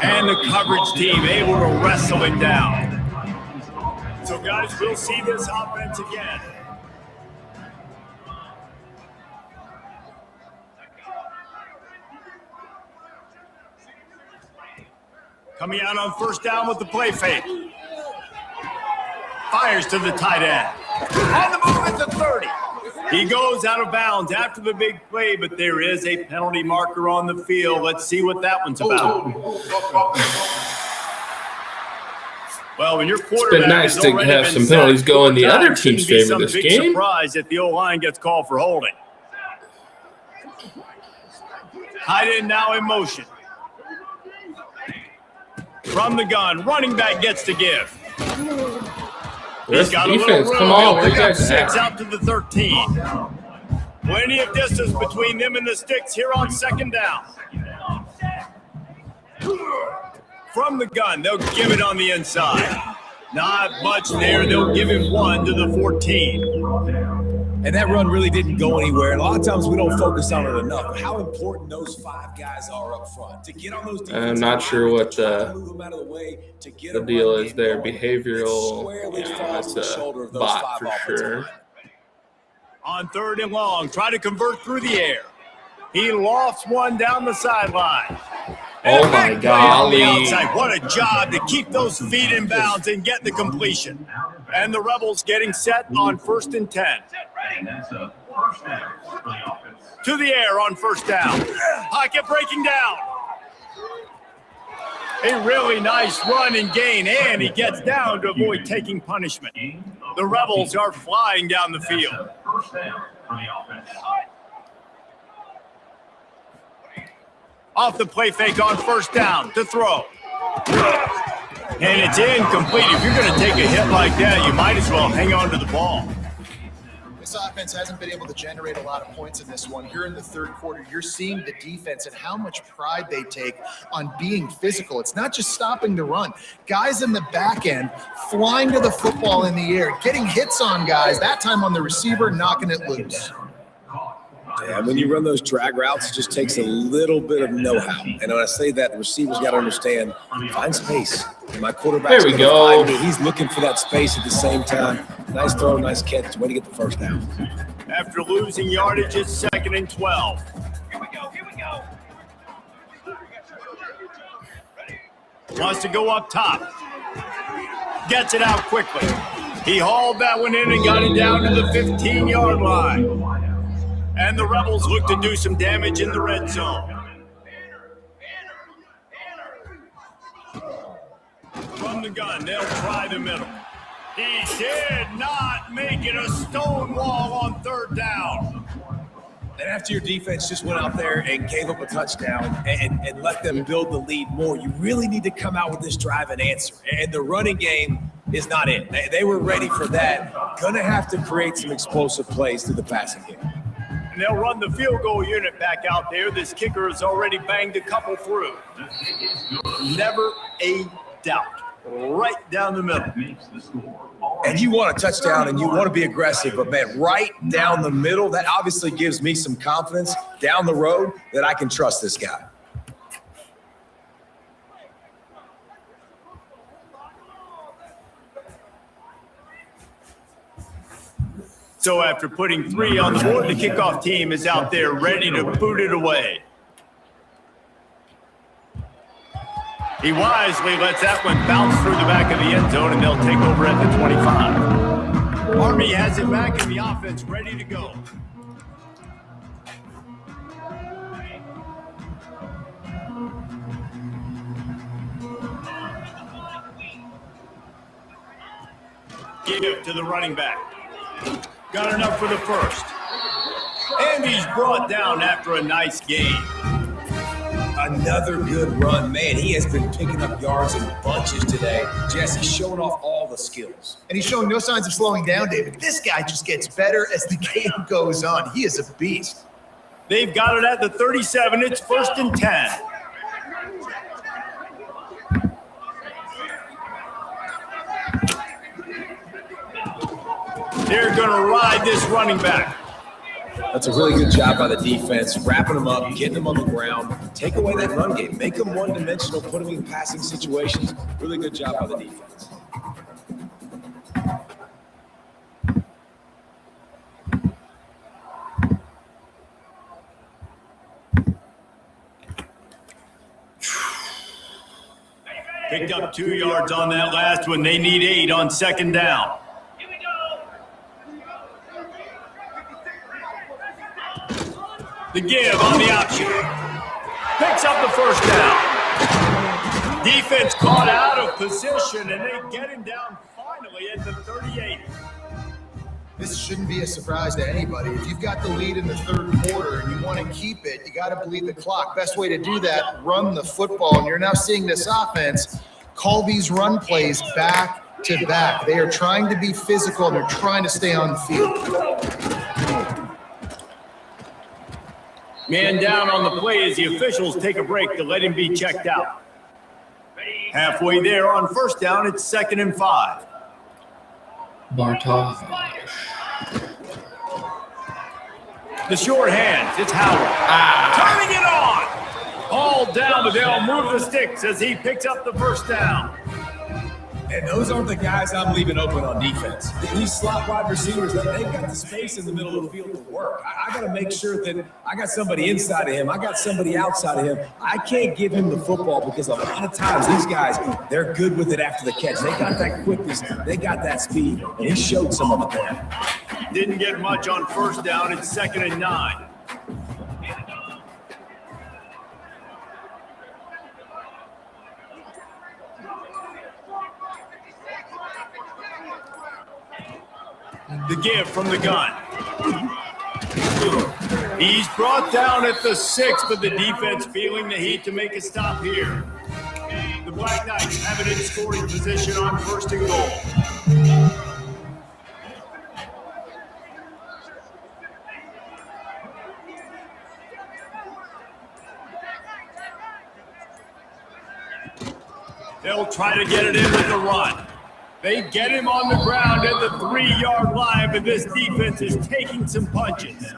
And the coverage team able to wrestle it down. So, guys, we'll see this offense again. Coming out on 1st down with the play fake. Fires to the tight end. On the move at the 30. He goes out of bounds after the big play, but there is a penalty marker on the field. Let's see what that one's about. Well, when your quarterback It's been nice to have some penalties go in the other team's favor this game. Surprise if the O-line gets called for holding. Tight end now in motion. From the gun, running back gets to give. He's got a little room. Come on, where you He'll pick up guys 6 at? out to the 13. Plenty of distance between them and the sticks here on 2nd down. From the gun, they'll give it on the inside. Not much there. They'll give him 1 to the 14. And that run really didn't go anywhere. And a lot of times we don't focus on it enough. But how important those 5 guys are up front to get on those. I'm not sure what the deal is there. Behavioral. Yeah, that's a bot for sure. On 3rd and long, try to convert through the air. He lofts one down the sideline. Oh my golly. What a job to keep those feet in bounds and get the completion. And the Rebels getting set on 1st and 10. To the air on 1st down. Pocket breaking down. A really nice run and gain, and he gets down to avoid taking punishment. The Rebels are flying down the field. Off the play fake on 1st down to throw. And it's incomplete. If you're going to take a hit like that, you might as well hang on to the ball. This offense hasn't been able to generate a lot of points in this one. Here in the 3rd quarter, you're seeing the defense and how much pride they take on being physical. It's not just stopping the run. Guys in the back end flying to the football in the air, getting hits on guys, that time on the receiver, knocking it loose. Yeah, when you run those drag routes, it just takes a little bit of know-how. And when I say that, the receivers got to understand, find space. And my quarterback's there we go. He's looking for that space at the same time. Nice throw, nice catch. Way to get the 1st down. After losing yardage, it's 2nd and 12. Here we go. Wants to go up top. Gets it out quickly. He hauled that one in and got it down to the 15-yard line. And the Rebels look to do some damage in the red zone. From the gun, they'll try the middle. He did not make it a stone wall on 3rd down. And after your defense just went out there and gave up a touchdown and let them build the lead more, you really need to come out with this drive and answer. And the running game is not it. They were ready for that. Going to have to create some explosive plays through the passing game. And they'll run the field goal unit back out there. This kicker has already banged a couple through. Never a doubt. right down the middle. And you want a touchdown and you want to be aggressive, but man, right down the middle, that obviously gives me some confidence down the road that I can trust this guy. So after putting 3 on the board, the kickoff team is out there ready to boot it away. He wisely lets that one bounce through the back of the end zone, and they'll take over at the 25. Army has it back in the offense, ready to go. Give to the running back. Got enough for the first. And he's brought down after a nice gain. Another good run. Man, he has been picking up yards in bunches today. Jesse's showing off all the skills. And he's showing no signs of slowing down, David. This guy just gets better as the game goes on. He is a beast. They've got it at the 37. It's 1st and 10. They're going to ride this running back. That's a really good job by the defense, wrapping them up, getting them on the ground, take away that run game, make them one-dimensional, put them in passing situations. Really good job by the defense. Picked up 2 yards on that last one. They need 8 on 2nd down. The give on the option. Picks up the 1st down. Defense caught out of position, and they get him down finally at the 38. This shouldn't be a surprise to anybody. If you've got the lead in the 3rd quarter and you want to keep it, you got to bleed the clock. Best way to do that, run the football. And you're now seeing this offense call these run plays back to back. They are trying to be physical, and they're trying to stay on the field. Man down on the play as the officials take a break to let him be checked out. Halfway there on 1st down, it's 2nd and 5. Bartosz. The short hands, it's Howard. Turning it on! All down, but they'll move the sticks as he picks up the 1st down. And those aren't the guys I'm leaving open on defense. These slot wide receivers, they've got the space in the middle of the field to work. I got to make sure that I got somebody inside of him. I got somebody outside of him. I can't give him the football because a lot of times these guys, they're good with it after the catch. They got that quickness. They got that speed. And he showed some of it there. Didn't get much on 1st down. It's 2nd and 9. The give from the gun. He's brought down at the 6, but the defense feeling the heat to make a stop here. The Black Knights have it in scoring position on 1st and goal. They'll try to get it in with the run. They get him on the ground at the 3-yard line, but this defense is taking some punches.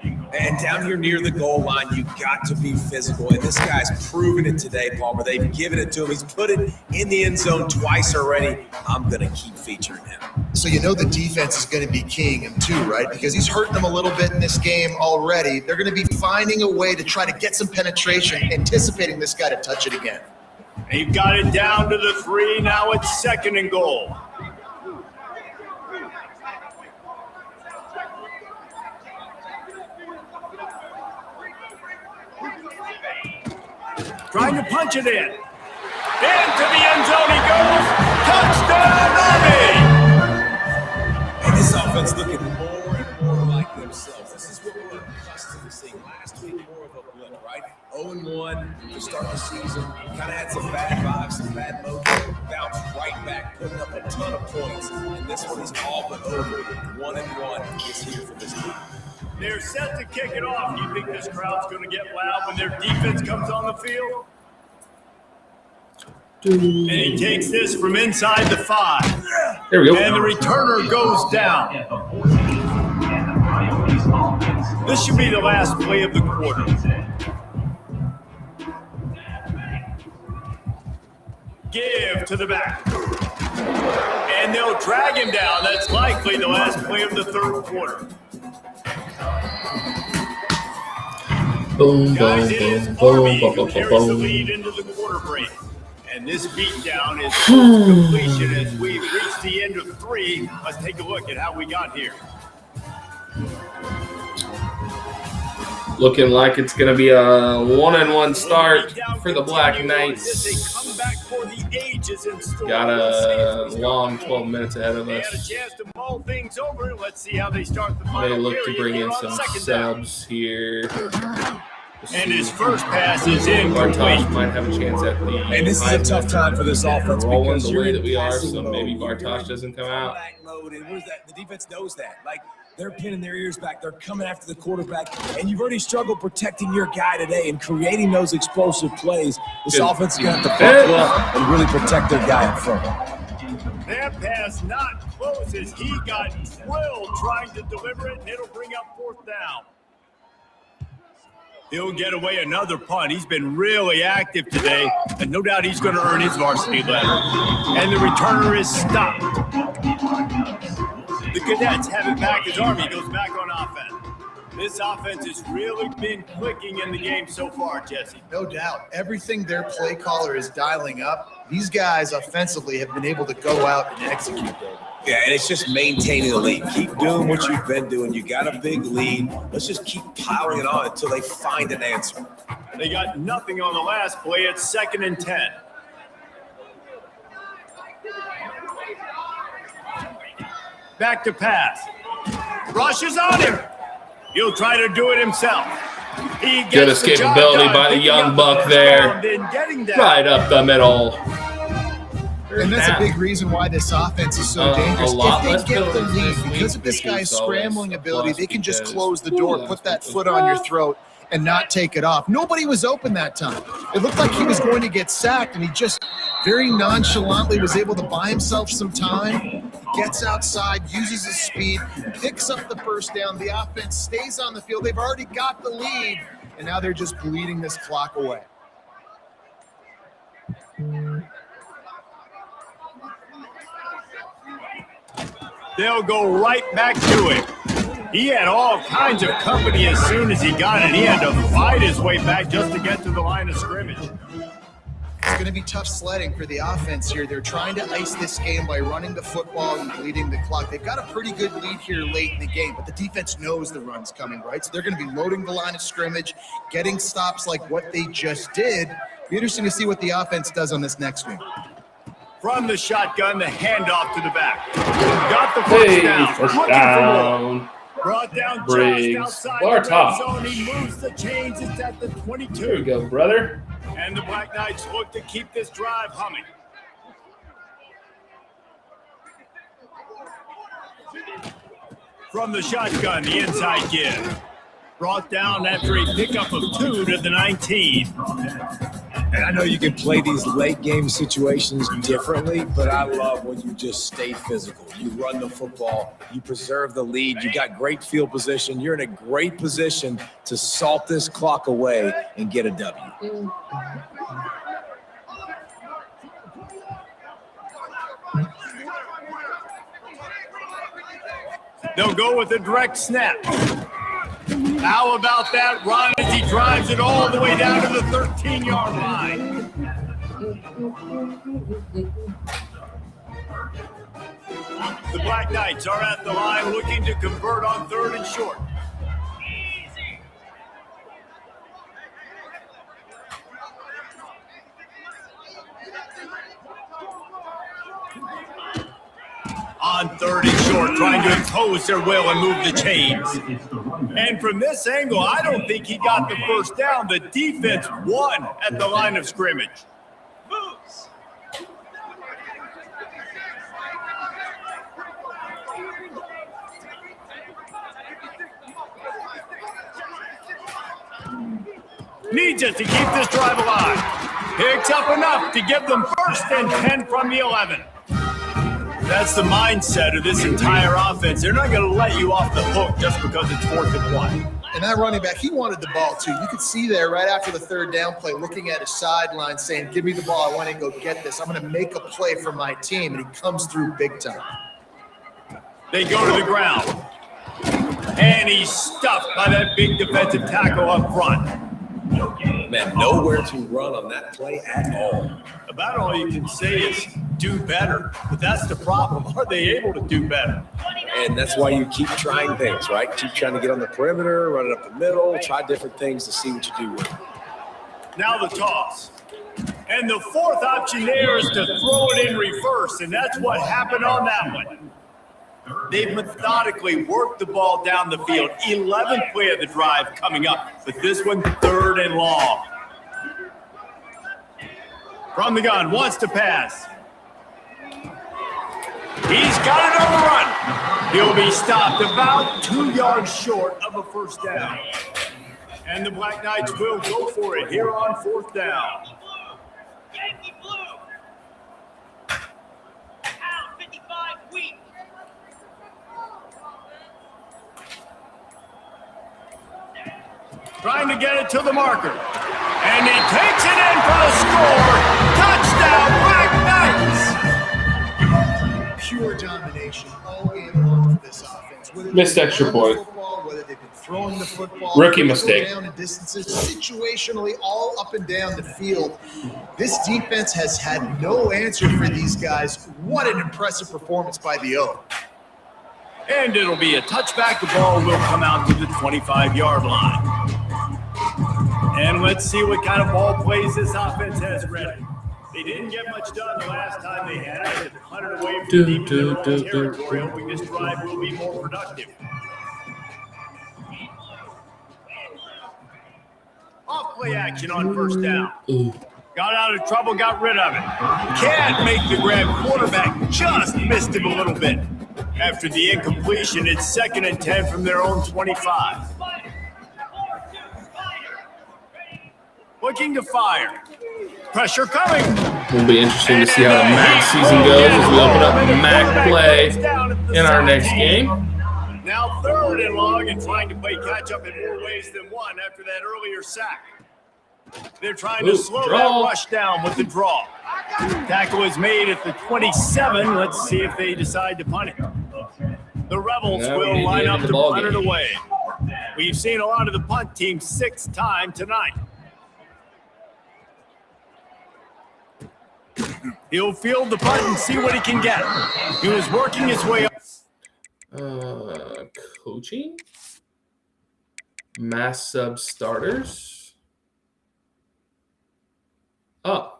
And down here near the goal line, you got to be physical. And this guy's proven it today, Palmer. They've given it to him. He's put it in the end zone twice already. I'm going to keep featuring him. So you know the defense is going to be keying him too, right? Because he's hurting them a little bit in this game already. They're going to be finding a way to try to get some penetration, anticipating this guy to touch it again. They've got it down to the 3. Now it's 2nd and goal. Trying to punch it in. Into the end zone he goes. Touchdown, Army! And this offense looking more and more like themselves. This is what we're accustomed to seeing. Last week, more of a blip, right? 0-1 to start the season. Kind of had some bad vibes, some bad mojo. Bounced right back, putting up a ton of points. And this one is all but over. 1-1 is here for this team. They're set to kick it off. Do you think this crowd's going to get loud when their defense comes on the field? And he takes this from inside the 5. There we go. And the returner goes down. This should be the last play of the quarter. Give to the back. And they'll drag him down. That's likely the last play of the third quarter. Boom, Guys, boom, it is boom, Army boom, who boom, carries boom, the boom. lead into the quarter break. And this beatdown is close to completion as we've reached the end of 3. Let's take a look at how we got here. Looking like it's going to be a 1-1 start for the Black Knights. Got a long 12 minutes ahead of us. Let's see how they start the final They look to bring in period some on second down. subs here. And his first pass is Bartosz incomplete. might have a chance at the. And this is a tough time for this offense rolling because the you're way in that we are, passing so mode. maybe Bartosz doesn't come out. Back mode, and where's that? The defense knows that. Like, they're pinning their ears back. They're coming after the quarterback. And you've already struggled protecting your guy today and creating those explosive plays. This Good. offense is going to have to buckle up and really protect their guy up front. That pass not close as he got drilled trying to deliver it, and it'll bring up 4th down. He'll get away another punt. He's been really active today, and no doubt he's going to earn his varsity letter. And the returner is stopped. The Cadets have it back as Army goes back on offense. This offense has really been clicking in the game so far, Jesse. No doubt. Everything their play caller is dialing up, these guys offensively have been able to go out and execute. Yeah, and it's just maintaining the lead. Keep doing what you've been doing. You got a big lead. Let's just keep piling it on until they find an answer. They got nothing on the last play. It's 2nd and 10. Back to pass. Rushes on him. He'll try to do it himself. He gets Good the job escapability done, by the picking young up buck the there. first down, then getting down. Right up the middle. And that's a big reason why this offense is so dangerous. A lot If less they get the penalties this lead, week, because of this which guy's is always scrambling a ability, plus they can just because close the door, put that foot on your throat, and not take it off. Nobody was open that time. It looked like he was going to get sacked, and he just very nonchalantly was able to buy himself some time, gets outside, uses his speed, picks up the first down. The offense stays on the field. They've already got the lead, and now they're just bleeding this clock away. They'll go right back to it. He had all kinds of company as soon as he got it. He had to fight his way back just to get to the line of scrimmage. It's going to be tough sledding for the offense here. They're trying to ice this game by running the football and bleeding the clock. They've got a pretty good lead here late in the game, but the defense knows the run's coming, right? So they're going to be loading the line of scrimmage, getting stops like what they just did. Be interesting to see what the offense does on this next one. From the shotgun, the handoff to the back. Got the first down. First Looking down. for more. Brought down Briggs. just outside Bartosz. the red zone. He moves the chains. It's at the 22. Here we go, brother. And the Black Knights look to keep this drive humming. From the shotgun, the inside give. Brought down after a pickup of 2 to the 19. And I know you can play these late game situations differently, but I love when you just stay physical. You run the football, you preserve the lead, you got great field position. You're in a great position to salt this clock away and get a W. They'll go with a direct snap. How about that run as he drives it all the way down to the 13-yard line? The Black Knights are at the line looking to convert on 3rd and short. On 3rd and short, trying to impose their will and move the chains. And from this angle, I don't think he got the first down. The defense won at the line of scrimmage. Moves. Needs it to keep this drive alive. Picks up enough to give them 1st and 10 from the 11. That's the mindset of this entire offense. They're not going to let you off the hook just because it's 4th and 1. And that running back, he wanted the ball too. You could see there right after the 3rd down play, looking at his sideline saying, give me the ball. I want to go get this. I'm going to make a play for my team. And he comes through big time. They go to the ground. And he's stuffed by that big defensive tackle up front. Man, nowhere to run on that play at all. About all you can say is do better. But that's the problem. Are they able to do better? And that's why you keep trying things, right? Keep trying to get on the perimeter, run it up the middle, try different things to see what you do with it. Now the toss. And the 4th option there is to throw it in reverse, and that's what happened on that one. They've methodically worked the ball down the field. 11th play of the drive coming up, but this one 3rd and long. From the gun, wants to pass. He's got it on the run. He'll be stopped about 2 yards short of a 1st down. And the Black Knights will go for it here on 4th down. Yankee blue. Pound 55 wheat. Trying to get it to the marker. And he takes it in for the score. Touchdown, Black Knights. Pure domination all game long for this offense. Missed extra point. Whether they've been throwing the football, Rookie mistake. Down in distances, situationally, all up and down the field. This defense has had no answer for these guys. What an impressive performance by the O. And it'll be a touchback. The ball will come out to the 25-yard line. And let's see what kind of ball plays this offense has ready. They didn't get much done the last time they had it. They punted away from deep in their own territory, hoping this drive will be more productive. Off play action on 1st down. Got out of trouble, got rid of it. Can't make the grab. Quarterback just missed him a little bit. After the incompletion, it's 2nd and 10 from their own 25. Looking to fire. Pressure coming. Will be interesting to see how the MAC season goes as we open up MAC play in our next game. Now 3rd and long and trying to play catch up in more ways than one after that earlier sack. They're trying to slow that rush down with the draw. Tackle is made at the 27. Let's see if they decide to punt it. The Rebels will line up to punt it away. We've seen a lot of the punt team 6th time tonight. He'll field the punt and see what he can get. He was working his way up. Coaching? Mass sub starters? Oh.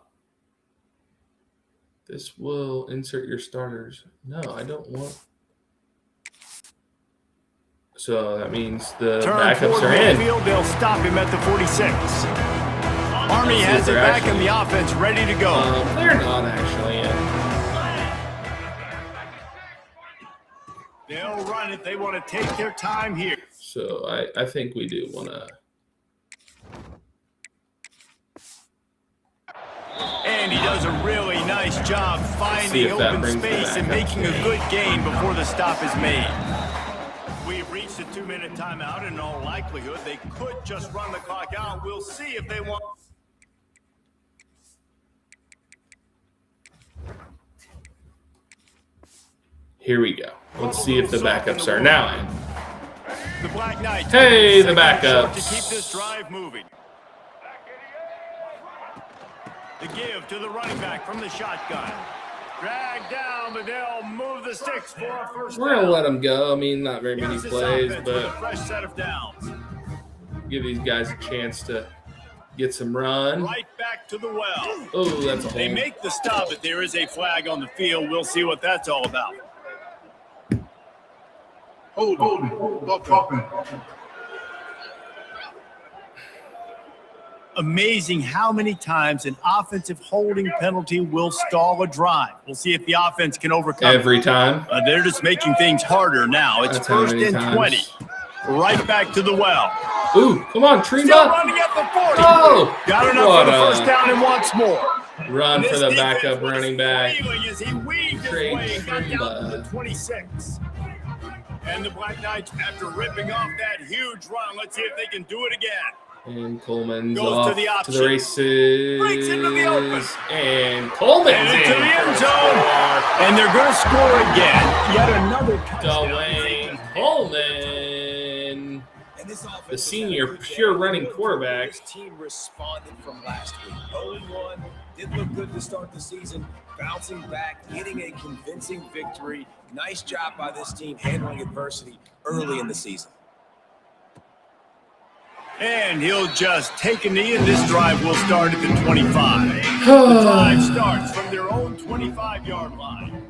This will insert your starters. No, I don't want. So that means the backups are in. Field, they'll stop him at the 46. Army has it back in the offense, ready to go. They're not actually in. They'll run it. They want to take their time here. So I think we do want to. And he does a really nice job finding open space and making a good gain before the stop is made. We've reached a 2-minute timeout. In all likelihood, they could just run the clock out. We'll see if they want. Here we go. Let's see if the backups are now in. The Black Knights. Hey, the backups. To keep this drive moving. The give to the running back from the shotgun. Drag down, but they'll move the sticks for a first We're going to let them go. I mean, not very many plays, but a fresh set of downs. Give these guys a chance to get some run. Right back to the well. Oh, that's a They hold. make the stop, but there is a flag on the field. We'll see what that's all about. Hold on. Amazing how many times an offensive holding penalty will stall a drive. We'll see if the offense can overcome Every time. They're just making things harder now. It's That's how 1st many and 20. times. Right back to the well. Ooh, come on, Trina. Still running at the 40. Oh! Oh, got enough for the first down and wants more. Run for the backup running back. As he weaved his way and got down to the 26. And the Black Knights, after ripping off that huge run, let's see if they can do it again. And Coleman's goes off to the option. to the races. Breaks into the open. And Coleman's into the end zone. And they're going to score again. Yet another touchdown. Dwayne Coleman, the senior pure running quarterback. This team responded from last week. 0-1, did look good to start the season, bouncing back, getting a convincing victory. Nice job by this team handling adversity early in the season. And he'll just take a knee, and this drive will start at the 25. The drive starts from their own 25-yard line.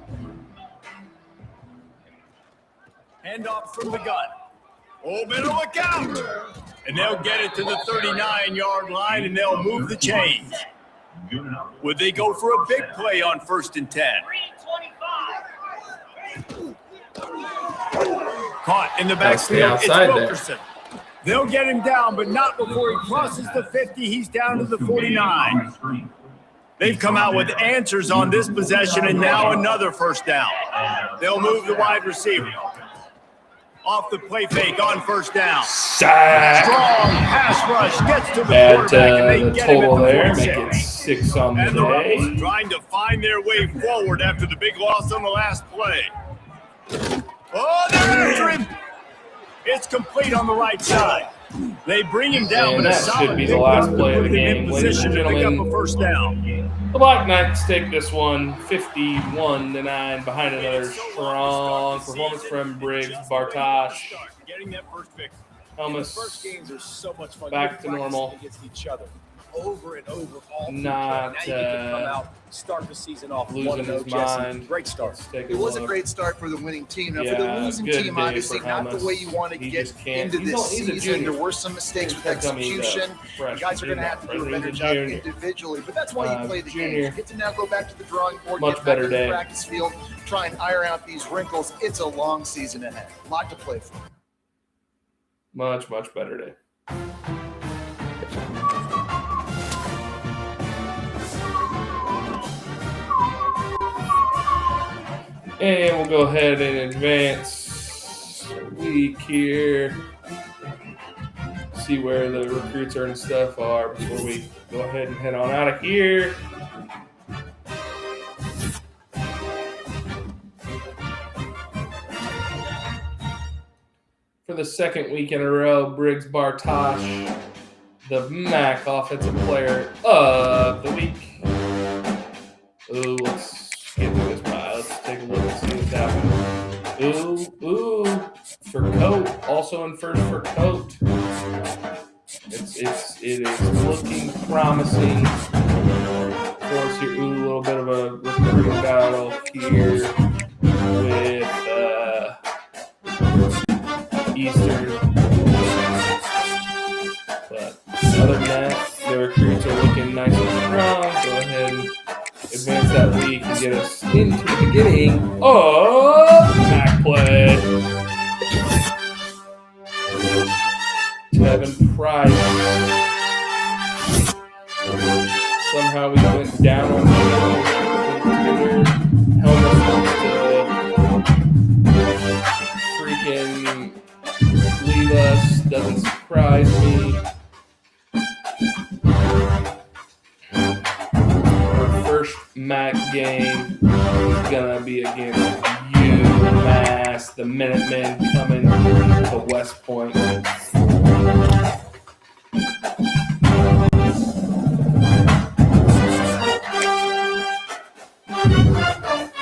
Handoff from the gun. Oh, better look out. And they'll get it to the 39-yard line, and they'll move the chains. Would they go for a big play on 1st and 10? 325. Caught in the backfield. It's Wilkerson. They'll get him down, but not before he crosses the 50. He's down to the 49. They've come out with answers on this possession, and now another first down. They'll move the wide receiver. Off the play fake on 1st down. Sack. Strong pass rush gets to the quarterback, and they get him at the 46. Make it 6 on the and the day. Rebels trying to find their way forward after the big loss on the last play. Oh, they're after him. It's complete on the right side. They bring him down, and but a that solid should be the last play of the game, ladies and to pick up a gentlemen. first down. The Black Knights take this one 51-9 behind another strong performance from Briggs Bartosh. Getting that first pick. Helmus First games are so much fun. back to normal. Against each other. Over and over all Not now you can come out, start the season off losing 1-0, his Jesse. mind. Great start. It was a great start for the winning team. Now, for Yeah, the losing good team, day obviously for not the Helmus. way you want to He get just can't. into this He's a season. junior. There were some mistakes with He's coming, execution. freshman, Guys are going to have to do a better job individually, but that's why you play the game. You get to now go back to the drawing board, Much get better back to the day. practice field, try and iron out these wrinkles. It's a long season ahead. A lot to play for. Much better day. And we'll go ahead and advance a week here. See where the recruits are and stuff are before we go ahead and head on out of here. For the second week in a row, Briggs Bartosh, the MAC Offensive Player of the Week. Ooh, let's get through this pile. Let's take a look and see what's happening. Ooh, for Coat, also in first for Coat. It is looking promising for us here. Ooh, a little bit of a recruiting battle here with Eastern. But other than that, the recruits are looking nice and strong. Go ahead and advance that week and get us into the beginning of MAC play. Tevin Price. Somehow we went down on the Helmet freaking leave us. Doesn't surprise me. Our first MAC game is gonna be against UMass, the Minutemen coming to West Point.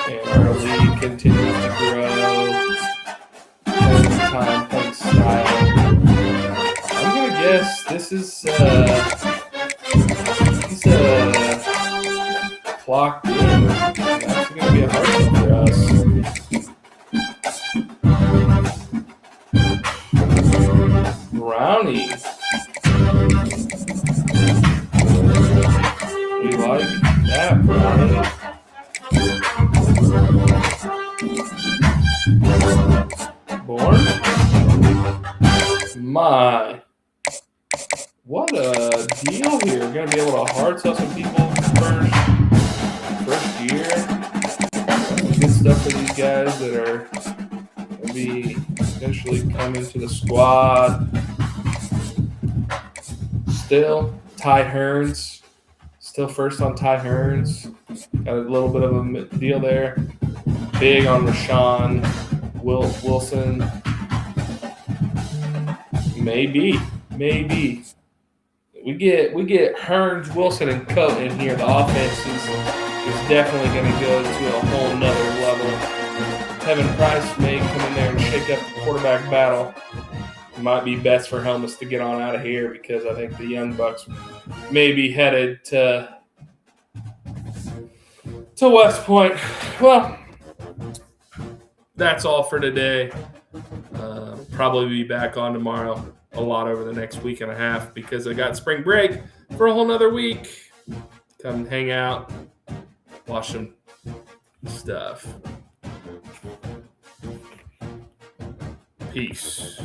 And our lead continues to grow. Point style. I'm gonna guess this is he's clocked in. That's gonna be a hard one for us. Brownie. We like that, Brownie. Born? My. What a deal here. We're going to be able to hard sell some people first year. Some good stuff for these guys that are going to be eventually coming to the squad. Still, Ty Hearns. Still first on Ty Hearns. Got a little bit of a deal there. Big on Rashawn Wilson. Maybe. We get Hearns, Wilson, and Coat in here. The offense is definitely going to go to a whole nother level. Tevin Price may come in there and shake up the quarterback battle. It might be best for Helmus to get on out of here because I think the Young Bucks may be headed to West Point. Well, that's all for today. Probably be back on tomorrow a lot over the next week and a half because I got spring break for a whole nother week. Come hang out, watch some stuff. Peace.